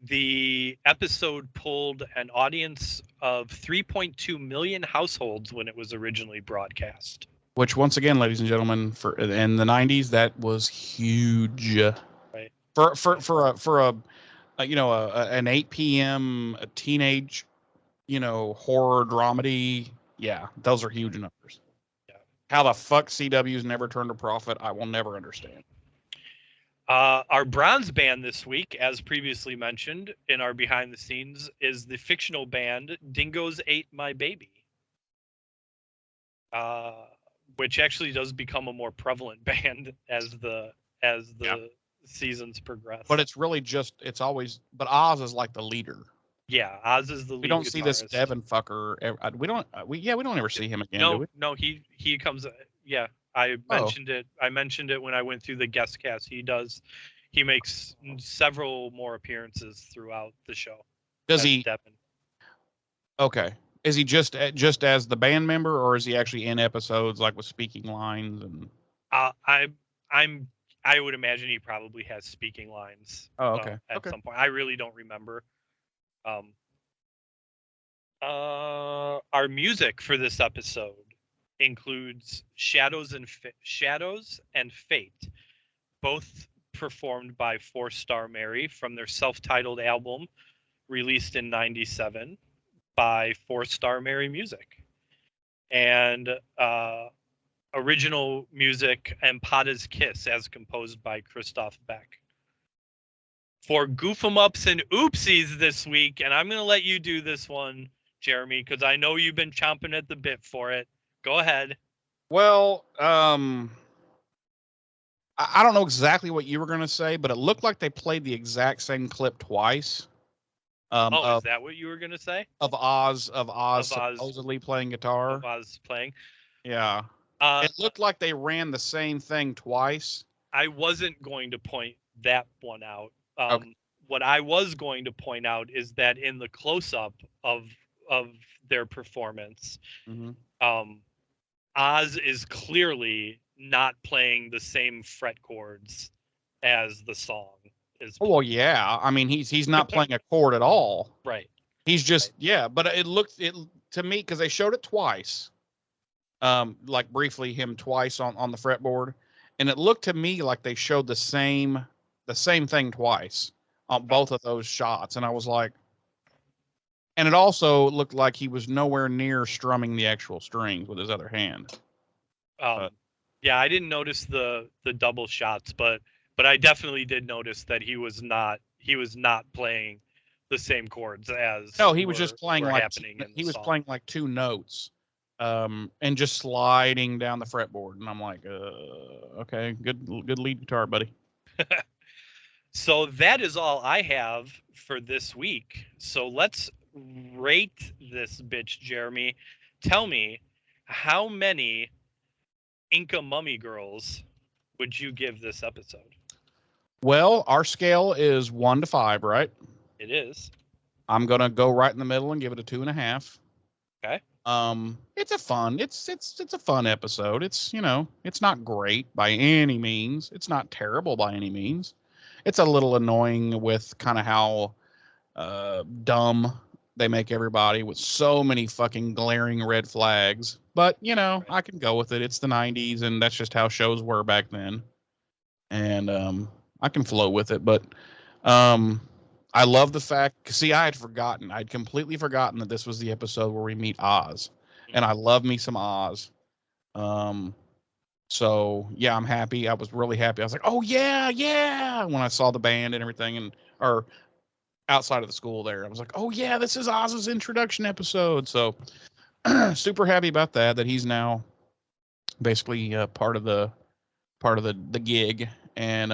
The episode pulled an audience of 3.2 million households when it was originally broadcast. Which, once again, ladies and gentlemen, in the 90s, that was huge. Right. For an 8 p.m. a teenage, horror dramedy. Yeah, those are huge numbers. Yeah. How the fuck CW's never turned a profit, I will never understand. Our bronze band this week, as previously mentioned in our behind the scenes, is the fictional band Dingoes Ate My Baby. Which actually does become a more prevalent band as the seasons progress. But it's really but Oz is like the leader. Yeah, Oz is the lead. We don't guitarist. see this Devin fucker. We don't ever see him again, do we? No, he comes. Yeah, I mentioned it. I mentioned it when I went through the guest cast. He makes several more appearances throughout the show. Does he? Devin. Okay. Is he just as the band member, or is he actually in episodes like with speaking lines and? I would imagine he probably has speaking lines. Oh, okay. At some point, I really don't remember. Our music for this episode includes Shadows and Fate, both performed by 4-Star Mary from their self-titled album released in '97 by 4-Star Mary Music, and original music Empada's Kiss as composed by Christoph Beck. For Goof 'em Ups and Oopsies this week, and I'm going to let you do this one, Jeremy, because I know you've been chomping at the bit for it. Go ahead. Well, I don't know exactly what you were going to say, but it looked like they played the exact same clip twice. Is that what you were going to say? Of Oz supposedly playing guitar. Of Oz playing. Yeah. It looked like they ran the same thing twice. I wasn't going to point that one out. Okay. What I was going to point out is that in the close-up of their performance, Oz is clearly not playing the same fret chords as the song is. Oh, well, yeah. I mean, he's not playing a chord at all. Right. He's just but it looked to me, because they showed it twice. Like briefly him twice on the fretboard, and it looked to me like they showed the same thing twice on both of those shots, and I was like, and it also looked like he was nowhere near strumming the actual strings with his other hand. Yeah, I didn't notice the double shots, but I definitely did notice that he was not playing the same chords as. No, he was just playing playing like two notes. And just sliding down the fretboard, and I'm like, okay, good lead guitar, buddy. So that is all I have for this week. So let's rate this bitch, Jeremy. Tell me, how many Inca mummy girls would you give this episode? Well, our scale is 1 to 5, right? It is. I'm gonna go right in the middle and give it a 2.5. Okay. It's a fun episode. It's, it's not great by any means. It's not terrible by any means. It's a little annoying with kind of how dumb they make everybody with so many fucking glaring red flags. But, right. I can go with it. It's the 90s, and that's just how shows were back then. And I can flow with it, but I love the fact, see, I'd completely forgotten that this was the episode where we meet Oz, and I love me some Oz. So yeah, I'm happy. I was really happy. I was like, oh yeah, when I saw the band and everything, or outside of the school there, I was like, oh yeah, this is Oz's introduction episode. So super happy about that he's now basically part of the gig. And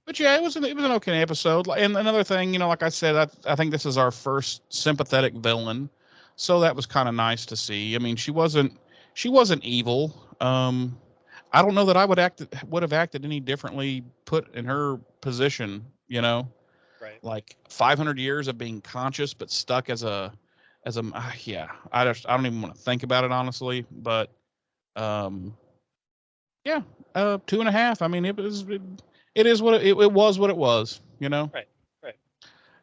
but yeah, it was an okay episode. And another thing, like I said, I think this is our first sympathetic villain, so that was kind of nice to see. I mean, she wasn't evil. I don't know that I would have acted any differently put in her position. Right. Like 500 years of being conscious but stuck as a yeah. I don't even want to think about it honestly. But yeah, 2.5. I mean, it is what it was what it was, Right.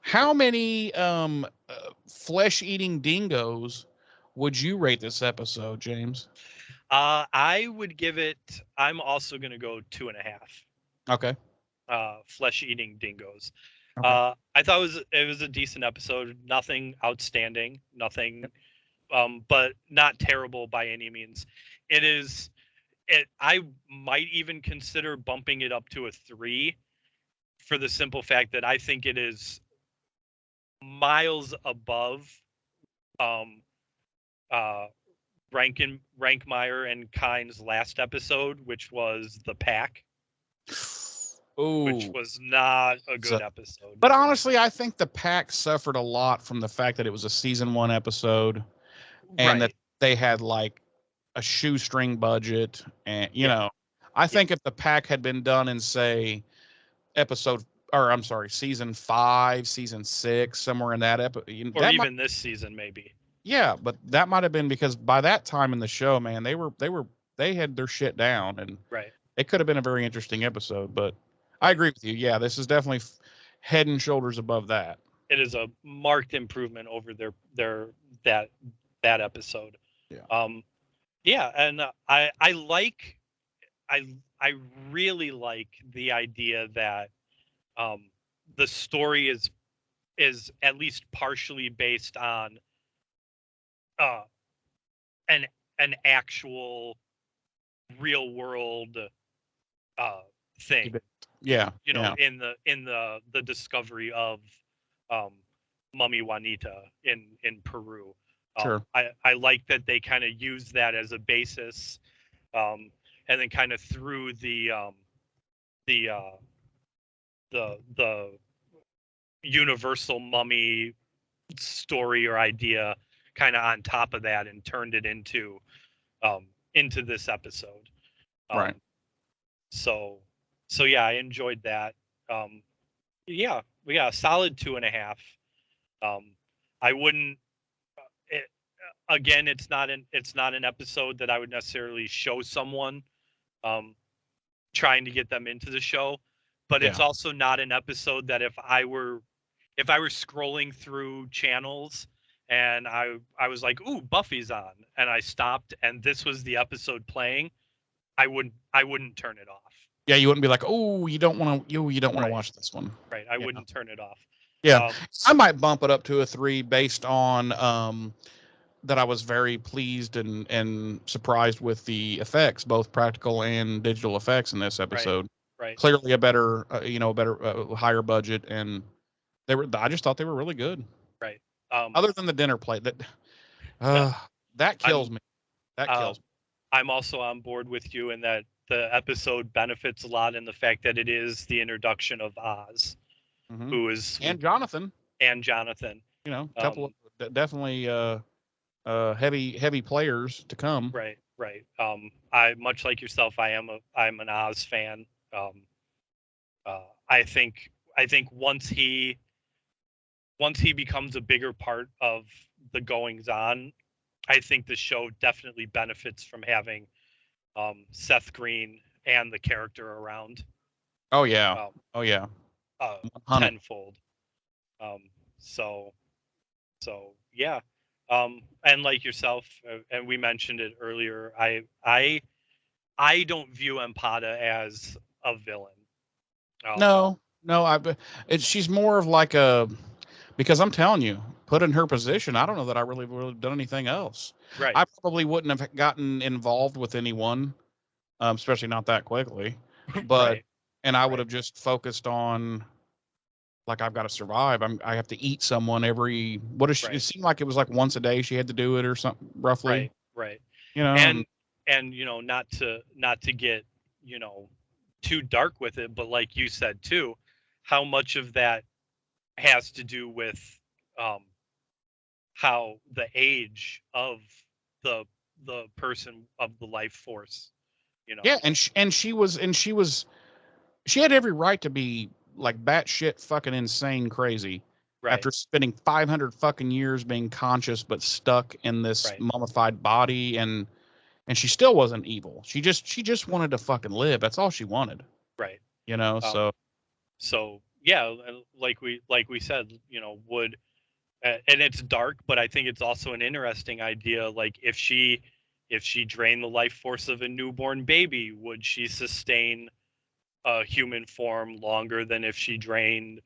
How many flesh-eating dingoes would you rate this episode, James? I would give it. I'm also going to go 2.5. Okay. Flesh-eating dingoes. Okay. I thought it was a decent episode. Nothing outstanding. Nothing, but not terrible by any means. It is. I might even consider bumping it up to a 3 for the simple fact that I think it is miles above um uh Rankmeyer and Kine's last episode, which was The Pack, which Ooh. was not a good So- episode. But honestly, I think the pack suffered a lot from the fact that it was a season 1 episode and that Right. they had like a shoestring budget. And, you Yeah. know, I think if the pack had been done in, say, season 5, season 6, somewhere in that episode, Or even this season, maybe. yeah, but that might have been because by that time in the show, man, they had their shit down, and Right. it could have been a very interesting episode. But I agree with you. Yeah, this is definitely head and shoulders above that. It is a marked improvement over their that episode. Yeah. Yeah, and I like I really like the idea that the story is at least partially based on uh an actual real world thing, Yeah, you know, yeah, in the discovery of Mummy Juanita in Peru. sure. I like that they kind of use that as a basis, and then kind of threw the the universal mummy story or idea kind of on top of that and turned it into this episode. Right. So yeah, I enjoyed that. Yeah, solid 2.5. I wouldn't. It, Again, it's not an episode that I would necessarily show someone, trying to get them into the show. But it's Yeah. also not an episode that if I were scrolling through channels and I was like, "Ooh, Buffy's on," and I stopped and this was the episode playing, I wouldn't turn it off. Yeah, you wouldn't be like, oh, you don't want to Right. watch this one. Right. I Yeah. wouldn't turn it off. Yeah, I might bump it up to a 3 based on that I was very pleased and surprised with the effects, both practical and digital effects in this episode. Right. Clearly a better, higher budget, and I just thought they were really good. Right. Other than the dinner plate, that kills me. That kills me. I'm also on board with you in that the episode benefits a lot in the fact that it is the introduction of Oz, who is And Jonathan. You know, a couple of definitely heavy players to come. Right. I, much like yourself, I'm an Oz fan. I think once he becomes a bigger part of the goings on, I think the show definitely benefits from having Seth Green and the character around. Oh yeah. 10-fold. So yeah. And like yourself, and we mentioned it earlier, I don't view Empada as a villain. No, she's more of like a, because I'm telling you, put in her position, I don't know that I really would have done anything else. Right. I probably wouldn't have gotten involved with anyone, especially not that quickly. But and I would have just focused on, like, I've got to survive. I have to eat someone every. What is she? It seemed like it was like once a day she had to do it or something, roughly. Right. You know, and you know, not to get, you know, too dark with it, but like you said too, how much of that has to do with how the age of the person of the life force, you know. Yeah, and she had every right to be like batshit fucking insane crazy. Right. After spending 500 fucking years being conscious but stuck in this mummified body, and she still wasn't evil. She just wanted to fucking live. That's all she wanted. Right. You know, so yeah, like we said, you know, would and it's dark, but I think it's also an interesting idea. Like if she drained the life force of a newborn baby, would she sustain a human form longer than if she drained,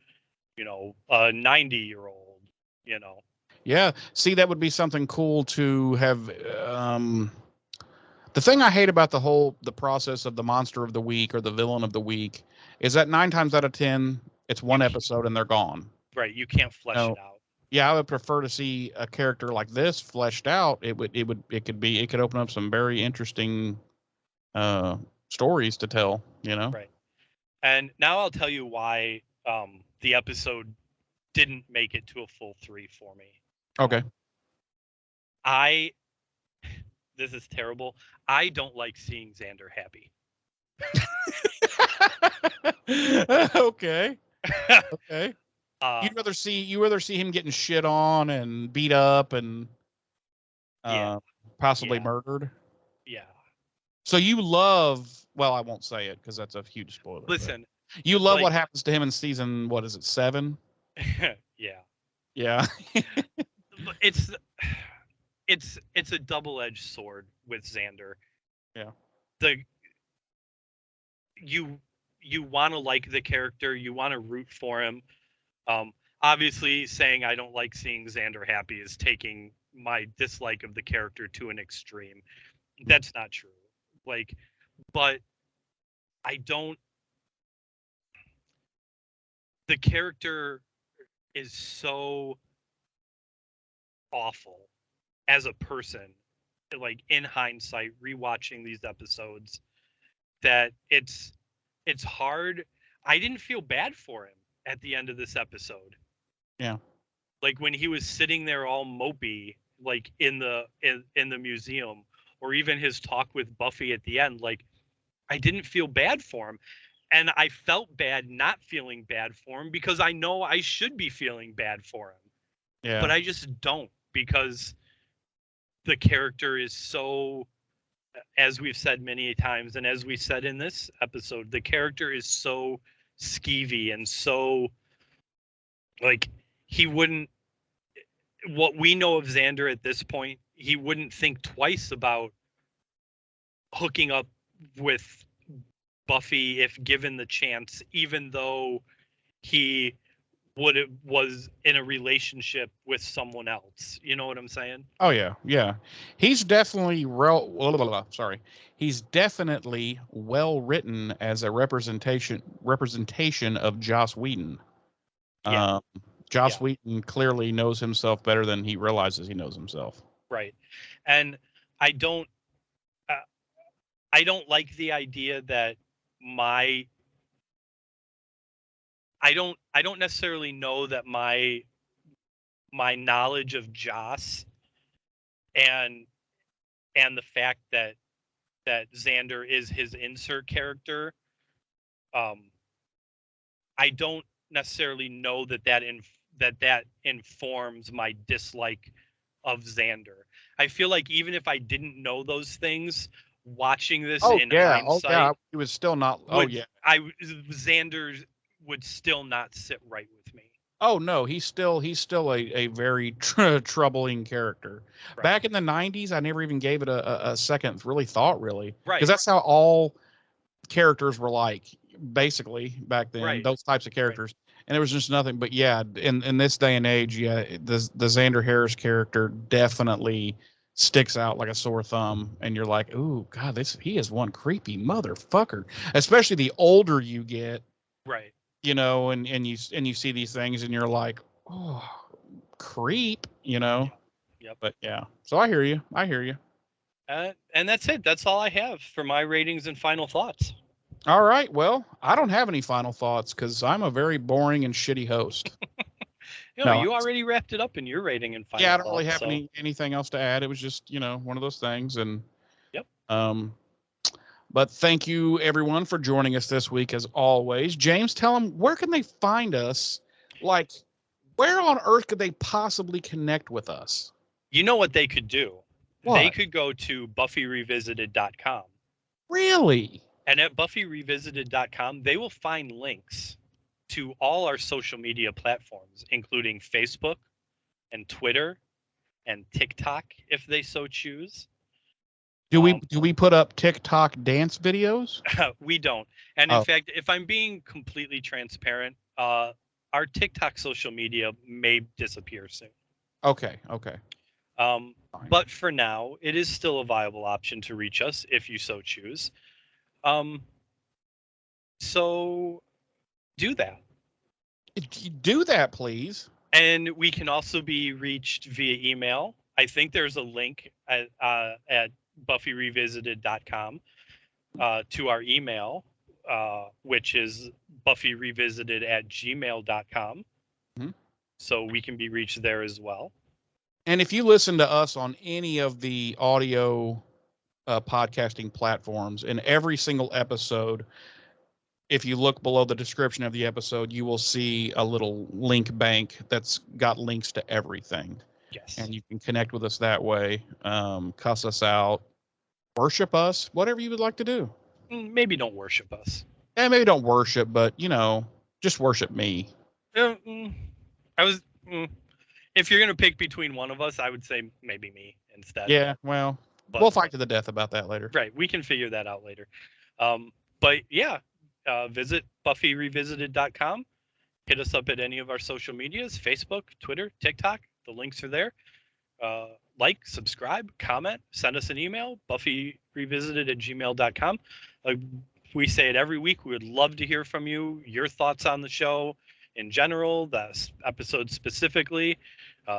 you know, a 90-year-old, you know? Yeah. See, that would be something cool to have. The thing I hate about the process of the monster of the week or the villain of the week is that 9 times out of 10, it's one episode and they're gone. Right. You can't flesh it out. Yeah, I would prefer to see a character like this fleshed out. It could open up some very interesting stories to tell, Right. And now I'll tell you why the episode didn't make it to a full 3 for me. Okay. This is terrible. I don't like seeing Xander happy. Okay. Okay. You'd rather see him getting shit on and beat up and possibly murdered. Yeah. So you love, well, I won't say it because that's a huge spoiler. Listen, you love what happens to him in season, what is it, 7? Yeah. Yeah. It's a double-edged sword with Xander. Yeah. You want to like the character, you want to root for him. Obviously, saying I don't like seeing Xander happy is taking my dislike of the character to an extreme. That's not true. But I don't. The character is so awful as a person, in hindsight, rewatching these episodes, that it's hard. I didn't feel bad for him at the end of this episode. Yeah. When he was sitting there all mopey, in the museum, or even his talk with Buffy at the end, I didn't feel bad for him. And I felt bad not feeling bad for him because I know I should be feeling bad for him. Yeah. But I just don't, because the character is so, as we've said many times, and as we said in this episode, the character is so skeevy and so, he wouldn't, what we know of Xander at this point, he wouldn't think twice about hooking up with Buffy if given the chance, even though he was in a relationship with someone else. You know what I'm saying? Oh yeah, yeah. He's definitely He's definitely well written as a representation of Joss Whedon. Yeah. Joss Whedon clearly knows himself better than he realizes he knows himself. Right. And I don't like the idea that I don't necessarily know that my knowledge of Joss and the fact that Xander is his insert character, I don't necessarily know that informs my dislike of Xander. I feel like even if I didn't know those things, watching this hindsight, he was still not. Xander would still not sit right with me. Oh no, he's still a very troubling character. Right. Back in the 90s, I never even gave it a second thought, right? Because that's how all characters were basically back then. Those types of characters, and there was just nothing. But yeah, in this day and age, the Xander Harris character definitely sticks out like a sore thumb, and you're like, ooh, God, he is one creepy motherfucker. Especially the older you get, right? And you see these things, and you're like, oh, creep, Yep. But yeah, so I hear you. And that's it. That's all I have for my ratings and final thoughts. All right. Well, I don't have any final thoughts because I'm a very boring and shitty host. You already wrapped it up in your rating and final thoughts. Yeah, I don't really have anything else to add. It was just, one of those things. And yep. But thank you, everyone, for joining us this week, as always. James, tell them, where can they find us? Where on earth could they possibly connect with us? You know what they could do? What? They could go to BuffyRevisited.com. Really? And at BuffyRevisited.com, they will find links to all our social media platforms, including Facebook and Twitter and TikTok, if they so choose. Do we put up TikTok dance videos? We don't. And in fact, if I'm being completely transparent, our TikTok social media may disappear soon. Okay. All But for now, it is still a viable option to reach us if you so choose. So do that. Do that, please. And we can also be reached via email. I think there's a link at buffyrevisited.com to our email, which is buffyrevisited@gmail.com. Mm-hmm. So we can be reached there as well. And if you listen to us on any of the audio podcasting platforms, in every single episode, if you look below the description of the episode, you will see a little link bank that's got links to everything. Yes. And you can connect with us that way, cuss us out, worship us, whatever you would like to do. Maybe don't worship us. And maybe don't worship, but, just worship me. If you're going to pick between one of us, I would say maybe me instead. Yeah, well, we'll fight to the death about that later. Right. We can figure that out later. But yeah, visit buffyrevisited.com. Hit us up at any of our social medias, Facebook, Twitter, TikTok. The links are there. Like, subscribe, comment, send us an email, buffyrevisited@gmail.com. We say it every week. We would love to hear from you, your thoughts on the show in general, the episode specifically,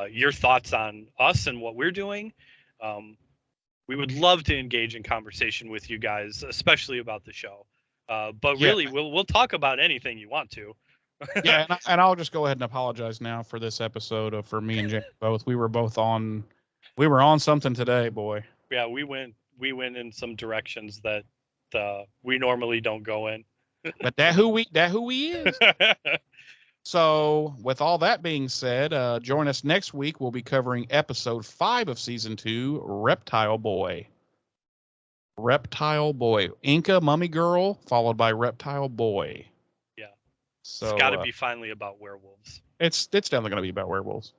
your thoughts on us and what we're doing. We would love to engage in conversation with you guys, especially about the show. But really, we'll talk about anything you want to. Yeah, and I'll just go ahead and apologize now for this episode for me and James both. We were on something today, boy. Yeah, we went in some directions that we normally don't go in. But that who he is. So, with all that being said, join us next week. We'll be covering episode 5 of season 2, Reptile Boy. Reptile Boy. Inca Mummy Girl, followed by Reptile Boy. Yeah. So, it's got to be finally about werewolves. It's definitely going to be about werewolves.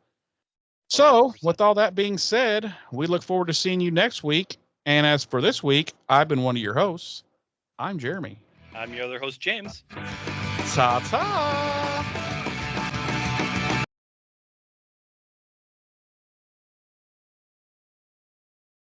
So, 100%. With all that being said, we look forward to seeing you next week. And as for this week, I've been one of your hosts. I'm Jeremy. I'm your other host, James. Ta-ta!